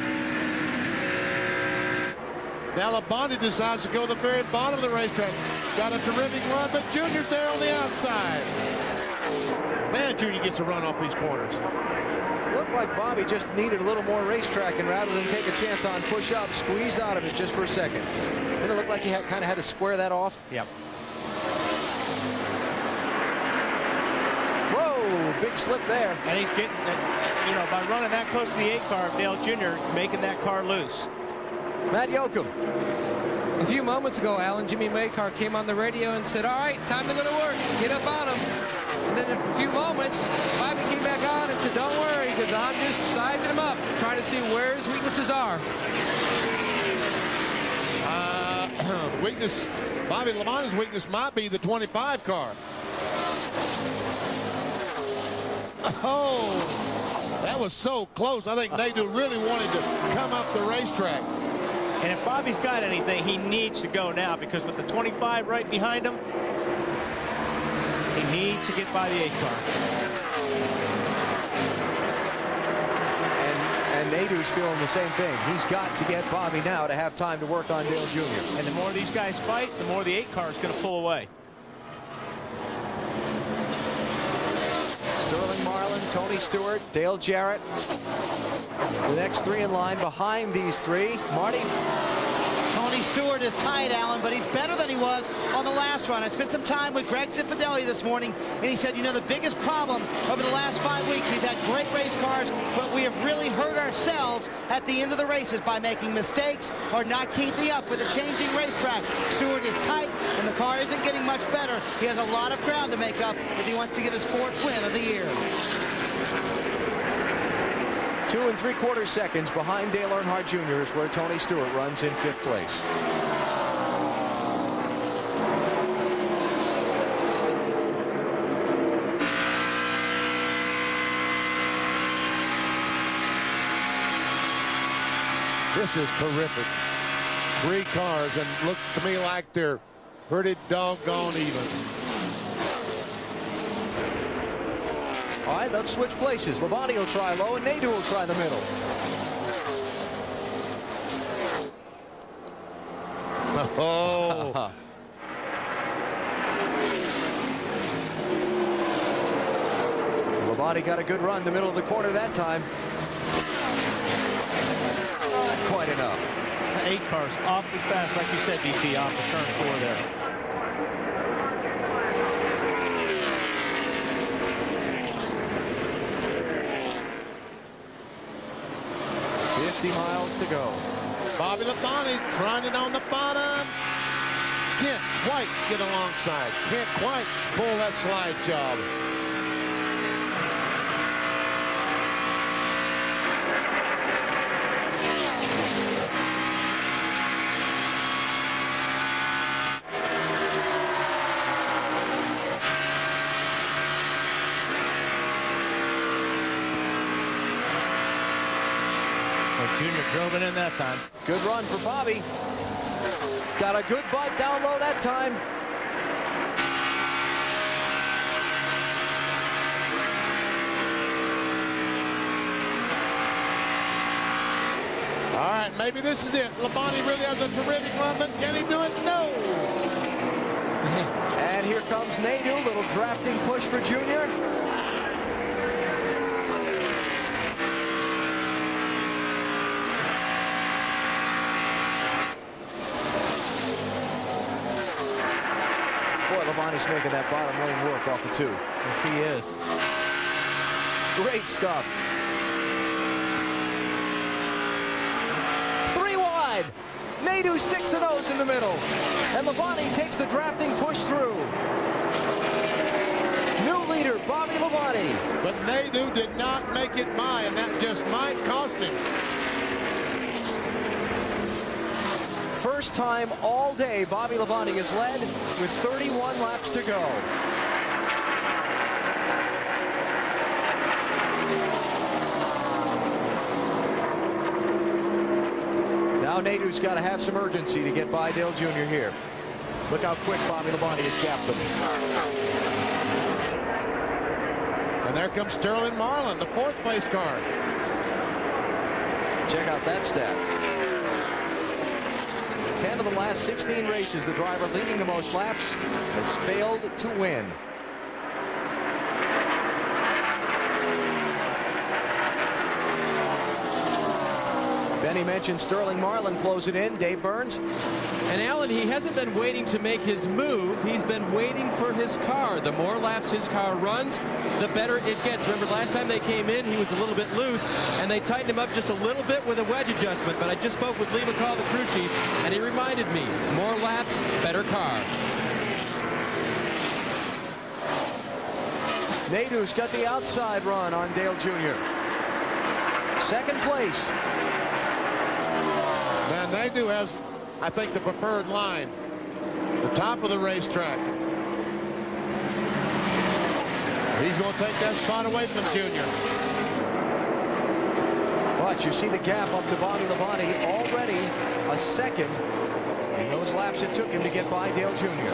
Now Labonte decides to go to the very bottom of the racetrack. Got a terrific run, but Junior's there on the outside. Man, Junior gets a run off these corners. Looked like Bobby just needed a little more racetrack, and rather than take a chance on push-up, squeezed out of it just for a second. Didn't it look like he kind of had to square that off? Yep. Whoa, big slip there. And he's getting, you know, by running that close to the 8 car, Dale Jr. making that car loose. Matt Yoakum. A few moments ago, Alan, Jimmy Maycar came on the radio and said, all right, time to go to work. Get up on him. And then in a few moments, Bobby came back on and said, don't worry, because I'm just sizing him up, trying to see where his weaknesses are. Bobby Labonte's weakness might be the 25 car. Oh, that was so close. I think Nadu really wanted to come up the racetrack. And if Bobby's got anything, he needs to go now, because with the 25 right behind him, he needs to get by the 8 car. And Nadu's feeling the same thing. He's got to get Bobby now to have time to work on Dale Jr. And the more these guys fight, the more the 8 car is going to pull away. Sterling Marlin, Tony Stewart, Dale Jarrett. The next 3 in line behind these 3. Marty. Tony Stewart is tight, Alan, but he's better than he was on the last run. I spent some time with Greg Zipadelli this morning, and he said, you know, the biggest problem over the last 5 weeks, we've had great race cars, but we have really hurt ourselves at the end of the races by making mistakes or not keeping up with the changing racetrack. Stewart is tight, and the car isn't getting much better. He has a lot of ground to make up if he wants to get his 4th win of the year. 2 3/4 seconds behind Dale Earnhardt Jr. is where Tony Stewart runs in 5th place. This is terrific. 3 cars, and look to me like they're pretty doggone even. All right, let's switch places. Labonte will try low, and Nadu will try the middle. Oh. Labonte got a good run in the middle of the corner that time. Not quite enough. The 8 car's awfully fast, like you said, DP, off the turn 4 there. Miles to go. Bobby Labonte trying it on the bottom. Can't quite get alongside. Can't quite pull that slide job. Junior drove it in that time. Good run for Bobby. Got a good bite down low that time. All right, maybe this is it. Labonte really has a terrific run, but can he do it? No. And here comes Nadeau. Little drafting push for Junior. Boy, Labonte's making that bottom lane work off the 2. Yes, he is. Great stuff. 3 wide. Nadeau sticks the nose in the middle. And Labonte takes the drafting push through. New leader, Bobby Labonte. But Nadeau did not make it by, and that just might cost him. First time all day Bobby Labonte is led with 31 laps to go. Now Nadeau's got to have some urgency to get by Dale Jr. here. Look how quick Bobby Labonte has gapped them. And there comes Sterling Marlin, the 4th place car. Check out that stat. 10 of the last 16 races, the driver leading the most laps has failed to win. Benny mentioned Sterling Marlin closing in. Dave Burns. And Alan, he hasn't been waiting to make his move. He's been waiting for his car. The more laps his car runs, the better it gets. Remember, last time they came in, he was a little bit loose, and they tightened him up just a little bit with a wedge adjustment. But I just spoke with Lee McCall, the crew chief, and he reminded me, more laps, better car. Nadeau's got the outside run on Dale Jr. 2nd place. Now, Nadeau has, I think, the preferred line. The top of the racetrack. He's going to take that spot away from Junior. But you see the gap up to Bobby Labonte, already a second in those laps it took him to get by Dale Jr.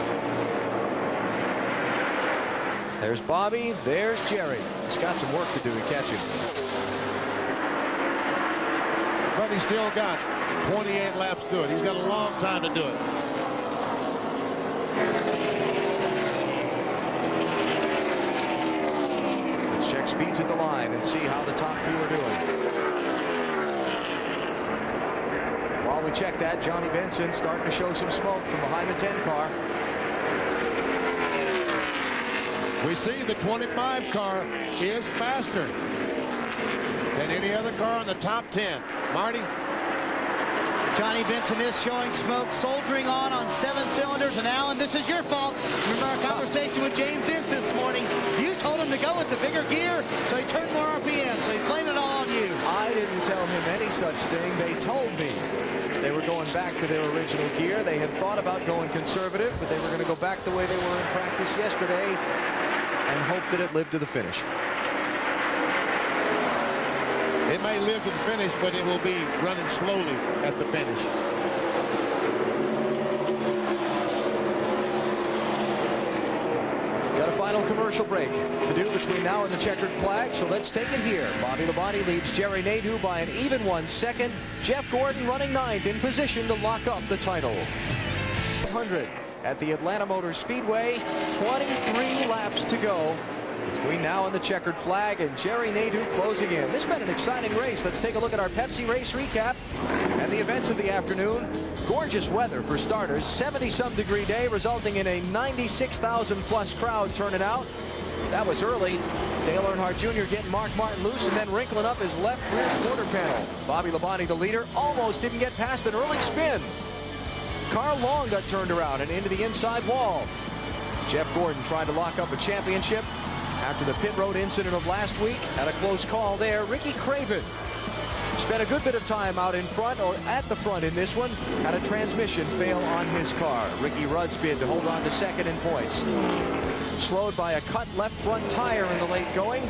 There's Bobby, there's Jerry. He's got some work to do to catch him. But he's still got 28 laps to do it. He's got a long time to do it. Let's check speeds at the line and see how the top few are doing. While we check that, Johnny Benson starting to show some smoke from behind the 10 car. We see the 25 car is faster than any other car in the top 10. Marty? Johnny Benson is showing smoke, soldiering on 7 cylinders. And Alan, this is your fault. Remember our conversation with James Ince this morning. You told him to go with the bigger gear, so he turned more RPM, so he's blamed it all on you. I didn't tell him any such thing. They told me they were going back to their original gear. They had thought about going conservative, but they were going to go back the way they were in practice yesterday and hope that it lived to the finish. It may live to the finish, but it will be running slowly at the finish. Got a final commercial break to do between now and the checkered flag, so let's take it here. Bobby Labonte leads Jerry Nadeau by an even 1 second. Jeff Gordon running 9th in position to lock up the title. 100 at the Atlanta Motor Speedway. 23 laps to go between now and the checkered flag, and Jerry Nadeau closing in. This has been an exciting race. Let's take a look at our Pepsi race recap and the events of the afternoon. Gorgeous weather for starters. 70-some degree day, resulting in a 96,000-plus crowd turning out. That was early. Dale Earnhardt Jr. getting Mark Martin loose and then wrinkling up his left rear quarter panel. Bobby Labonte, the leader, almost didn't get past an early spin. Carl Long got turned around and into the inside wall. Jeff Gordon tried to lock up a championship after the pit road incident of last week. Had a close call there. Ricky Craven spent a good bit of time out in front, or at the front in this one. Had a transmission fail on his car. Ricky Rudd's bid to hold on to 2nd in points. Slowed by a cut left front tire in the late going.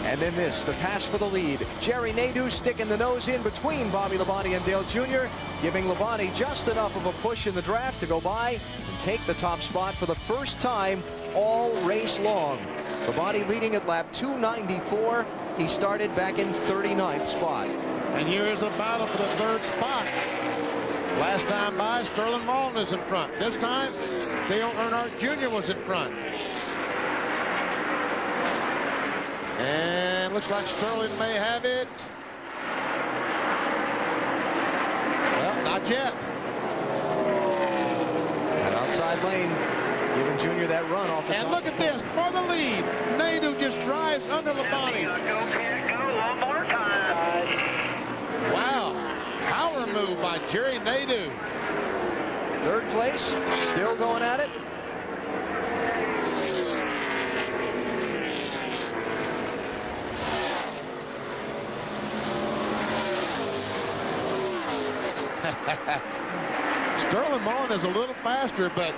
And then this, the pass for the lead. Jerry Nadeau sticking the nose in between Bobby Labonte and Dale Jr., giving Labonte just enough of a push in the draft to go by and take the top spot for the first time all race long. Labonte leading at lap 294. He started back in 39th spot. And here is a battle for the third spot. Last time by, Sterling Marlin is in front. This time, Dale Earnhardt Jr. was in front. And looks like Sterling may have it. Well, not yet. That outside lane giving Jr. that run off the And top. look at this, for the lead. Nadeau just drives under Labonte. Wow, power move by Jerry Nadeau. Third place, still going at it. Sterling Marlin is a little faster, but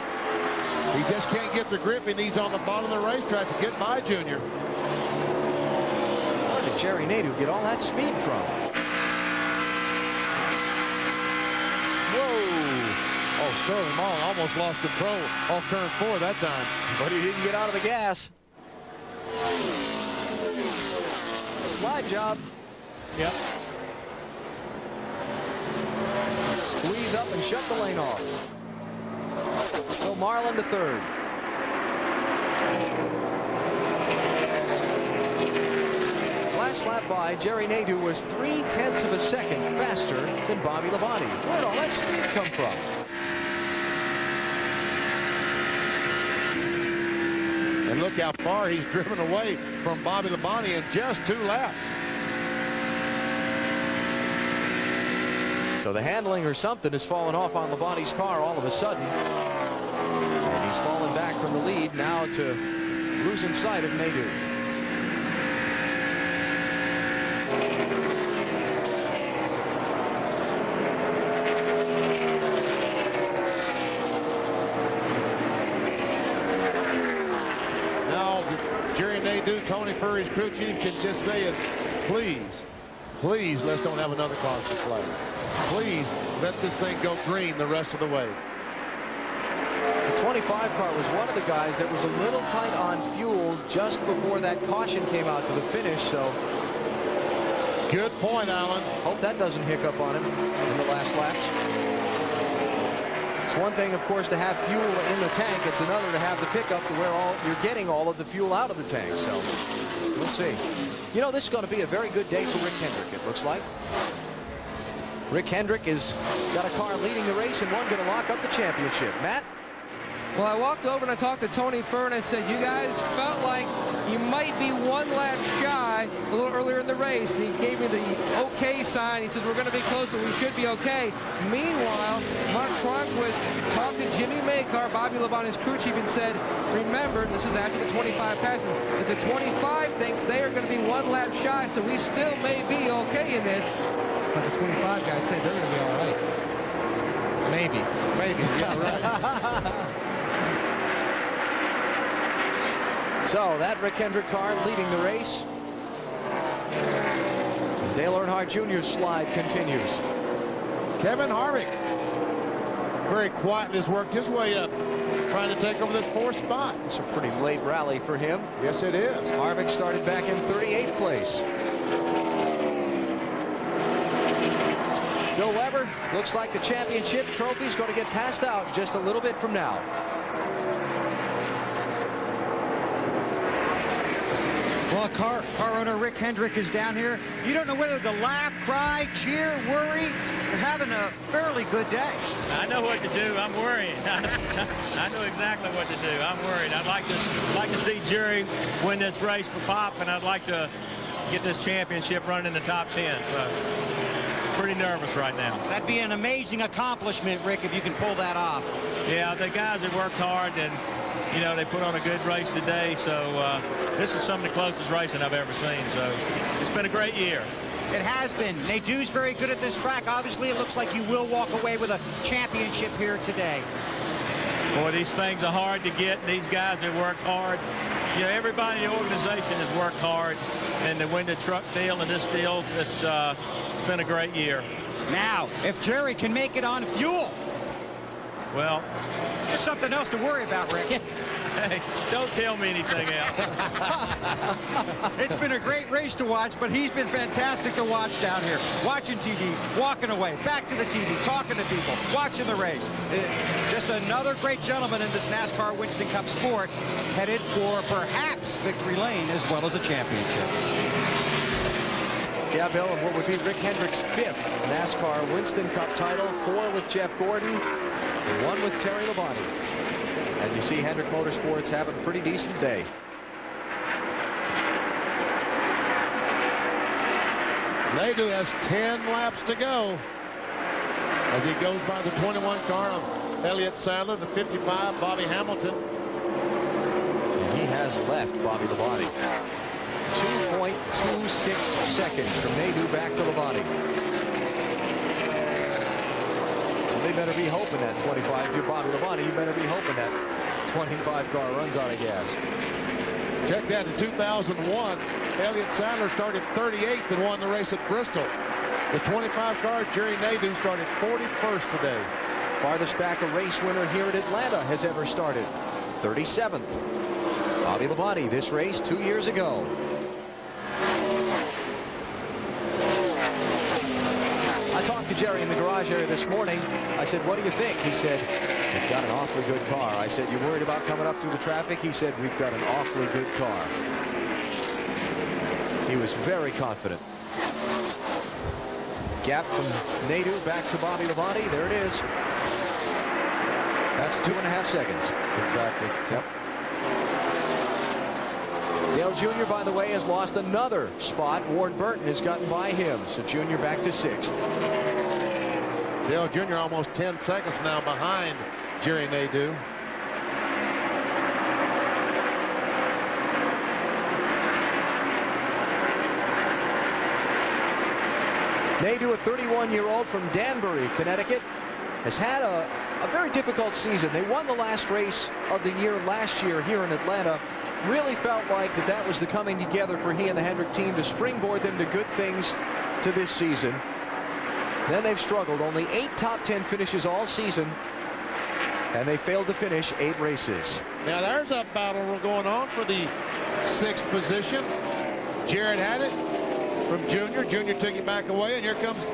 he just can't get the grip he needs on the bottom of the racetrack to get by Junior. Where did Jerry Nadeau get all that speed from? Whoa! Oh, Sterling Marlin almost lost control off turn 4 that time. But he didn't get out of the gas. Slide job. Yep. Squeeze up and shut the lane off. So Marlin to third. Last lap by, Jerry Nadeau was 0.3 of a second faster than Bobby Labonte. Where did all that speed come from? And look how far he's driven away from Bobby Labonte in just 2 laps. So the handling or something has fallen off on Labonte's car all of a sudden. And he's fallen back from the lead now to losing sight of Nadeau. Now Jerry Nadeau, Tony Furry's crew chief, can just say is, please, let's don't have another caution flag. Please let this thing go green the rest of the way. The 25 car was one of the guys that was a little tight on fuel just before that caution came out to the finish. So good point, Alan. Hope that doesn't hiccup on him in the last laps. It's one thing, of course, to have fuel in the tank. It's another to have the pickup to where you're getting all of the fuel out of the tank. So we'll see. You know, this is going to be a very good day for Rick Hendrick, it looks like. Rick Hendrick has got a car leading the race and one going to lock up the championship. Matt? Well, I walked over and I talked to Tony Furr and I said, you guys felt like you might be 1 lap shy a little earlier in the race. And he gave me the okay sign. He says, we're going to be close, but we should be okay. Meanwhile, Mark Cronquist talked to Jimmy Maycar, Bobby Labonte's crew chief, and said, remember, this is after the 25 passes, that the 25 thinks they are going to be 1 lap shy, so we still may be okay in this. But the 25 guys say they're going to be all right. Maybe. Yeah, right. So that Rick Hendrick car leading the race. Dale Earnhardt Jr.'s slide continues. Kevin Harvick very quietly has worked his way up, trying to take over this 4th spot. It's a pretty late rally for him. Yes, it is. Harvick started back in 38th place. Bill Weber, looks like the championship trophy is going to get passed out just a little bit from now. Well, car owner Rick Hendrick is down here. You don't know whether to laugh, cry, cheer, worry. You're having a fairly good day. I know what to do. I'm worrying. I know exactly what to do. I'm worried. I'd like to see Jerry win this race for Pop, and I'd like to get this championship running in the top 10. So pretty nervous right now. That'd be an amazing accomplishment, Rick, if you can pull that off. Yeah, the guys have worked hard, and you know, they put on a good race today. So this is some of the closest racing I've ever seen. So it's been a great year. It has been. Nadeau's very good at this track. Obviously, it looks like you will walk away with a championship here today. Boy, these things are hard to get, and these guys have worked hard. You know, everybody in the organization has worked hard, and to win the truck deal and this deal, it's been a great year. Now, if Jerry can make it on fuel. Well, there's something else to worry about, Rick. Hey, don't tell me anything else. It's been a great race to watch, but he's been fantastic to watch down here. Watching TV, walking away, back to the TV, talking to people, watching the race. Just another great gentleman in this NASCAR Winston Cup sport, headed for perhaps victory lane as well as a championship. Yeah, Bill, and what would be Rick Hendrick's 5th NASCAR Winston Cup title, 4 with Jeff Gordon, 1 with Terry Labonte. And you see Hendrick Motorsports having a pretty decent day. Nadeau has 10 laps to go as he goes by the 21 car of Elliott Sadler, the 55, Bobby Hamilton. And he has left Bobby Labonte. 2.26 seconds from Nadeau back to Labonte. So they better be hoping that 25. If you're Bobby Labonte, you better be hoping that 25 car runs out of gas. Check that, in 2001, Elliott Sadler started 38th and won the race at Bristol. The 25 car, Jerry Nadeau, started 41st today. Farthest back a race winner here at Atlanta has ever started. 37th. Bobby Labonte, this race 2 years ago. I talked to Jerry in the garage area this morning. I said, what do you think? He said, we've got an awfully good car. I said, you worried about coming up through the traffic? He said, we've got an awfully good car. He was very confident. Gap from Nadeau back to Bobby Labonte. There it is. That's 2.5 seconds. Exactly. Yep. Dale Jr., by the way, has lost another spot. Ward Burton has gotten by him. So Jr. back to 6th. Dale Jr. almost 10 seconds now behind Jerry Nadeau. Nadeau, a 31-year-old from Danbury, Connecticut, has had a very difficult season. They won the last race of the year last year here in Atlanta. Really felt like that was the coming together for he and the Hendrick team to springboard them to good things to this season. Then they've struggled. Only 8 top 10 finishes all season, and they failed to finish 8 races. Now there's a battle going on for the 6th position. Jared had it from Junior. Junior took it back away, and here comes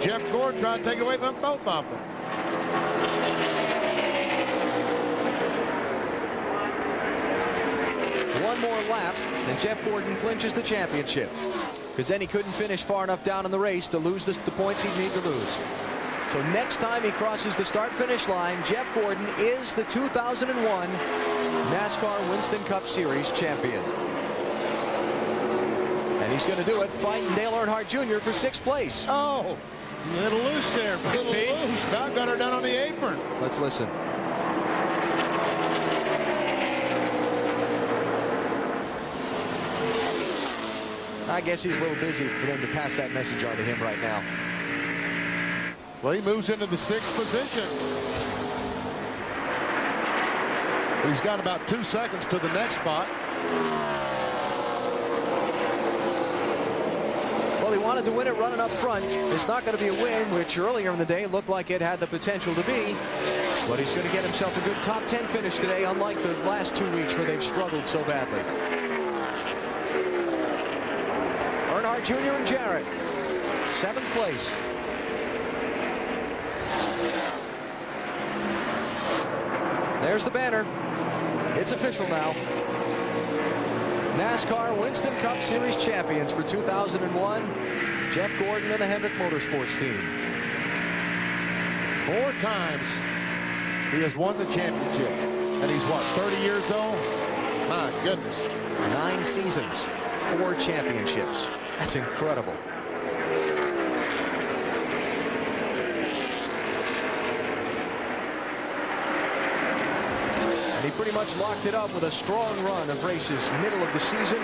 Jeff Gordon trying to take it away from both of them. One more lap, and Jeff Gordon clinches the championship, because then he couldn't finish far enough down in the race to lose the points he'd need to lose. So next time he crosses the start-finish line, Jeff Gordon is the 2001 NASCAR Winston Cup Series champion. And he's going to do it fighting Dale Earnhardt Jr. for 6th place. Oh, a little loose there. A little loose. About got her down on the apron. Let's listen. I guess he's a little busy for them to pass that message on to him right now. Well, he moves into the 6th position. But he's got about 2 seconds to the next spot. Well, he wanted to win it running up front. It's not going to be a win, which earlier in the day looked like it had the potential to be. But he's going to get himself a good top 10 finish today, unlike the last 2 weeks where they've struggled so badly. Earnhardt Jr. and Jarrett, 7th place. There's the banner. It's official now. NASCAR Winston Cup Series champions for 2001, Jeff Gordon and the Hendrick Motorsports team. 4 times he has won the championship. And he's what, 30 years old? My goodness. 9 seasons, 4 championships. That's incredible. And he pretty much locked it up with a strong run of races middle of the season.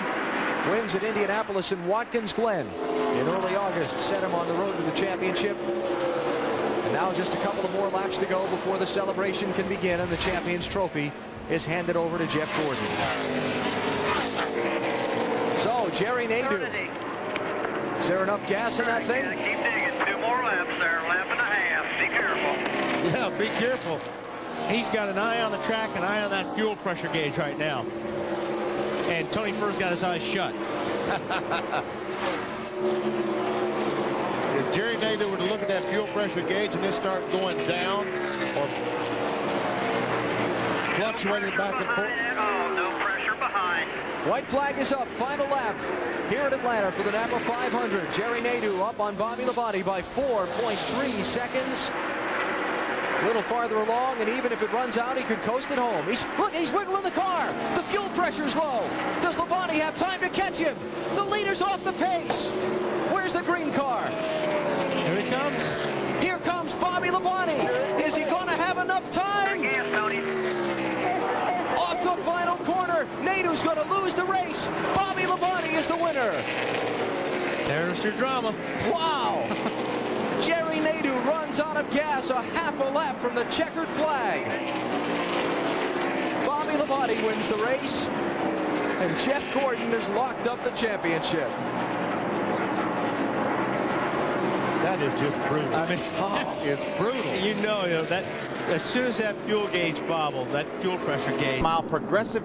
Wins at Indianapolis and Watkins Glen in early August set him on the road to the championship. And Now just a couple of more laps to go before the celebration can begin, and the Champions Trophy is handed over to Jeff Gordon. So, Jerry Nadeau. Is there enough gas in that thing? Keep digging. 2 more laps there. Lap and a half. Be careful. Yeah, be careful. He's got an eye on the track, an eye on that fuel pressure gauge right now. And Tony Furr's got his eyes shut. If Jerry Nadeau were to look at that fuel pressure gauge and it start going down or fluctuating back and forth. Oh, no pressure behind. White flag is up. Final lap here at Atlanta for the NAPA 500. Jerry Nadeau up on Bobby Labonte by 4.3 seconds. A little farther along, and even if it runs out, he could coast it home. He's wiggling the car. The fuel pressure's low. Does Labonte have time to catch him? The leader's off the pace. Where's the green car? Here he comes. Here comes Bobby Labonte. Is he going to have enough time? Gas, Tony. Off the final corner. Nadeau's going to lose the race. Bobby Labonte is the winner. There's your drama. Wow. Jerry Nadeau runs out of gas a half a lap from the checkered flag. Bobby Labonte wins the race, and Jeff Gordon has locked up the championship. That is just brutal. I mean, it's brutal. You know that as soon as that fuel gauge bobbled, that fuel pressure gauge. Mile progressive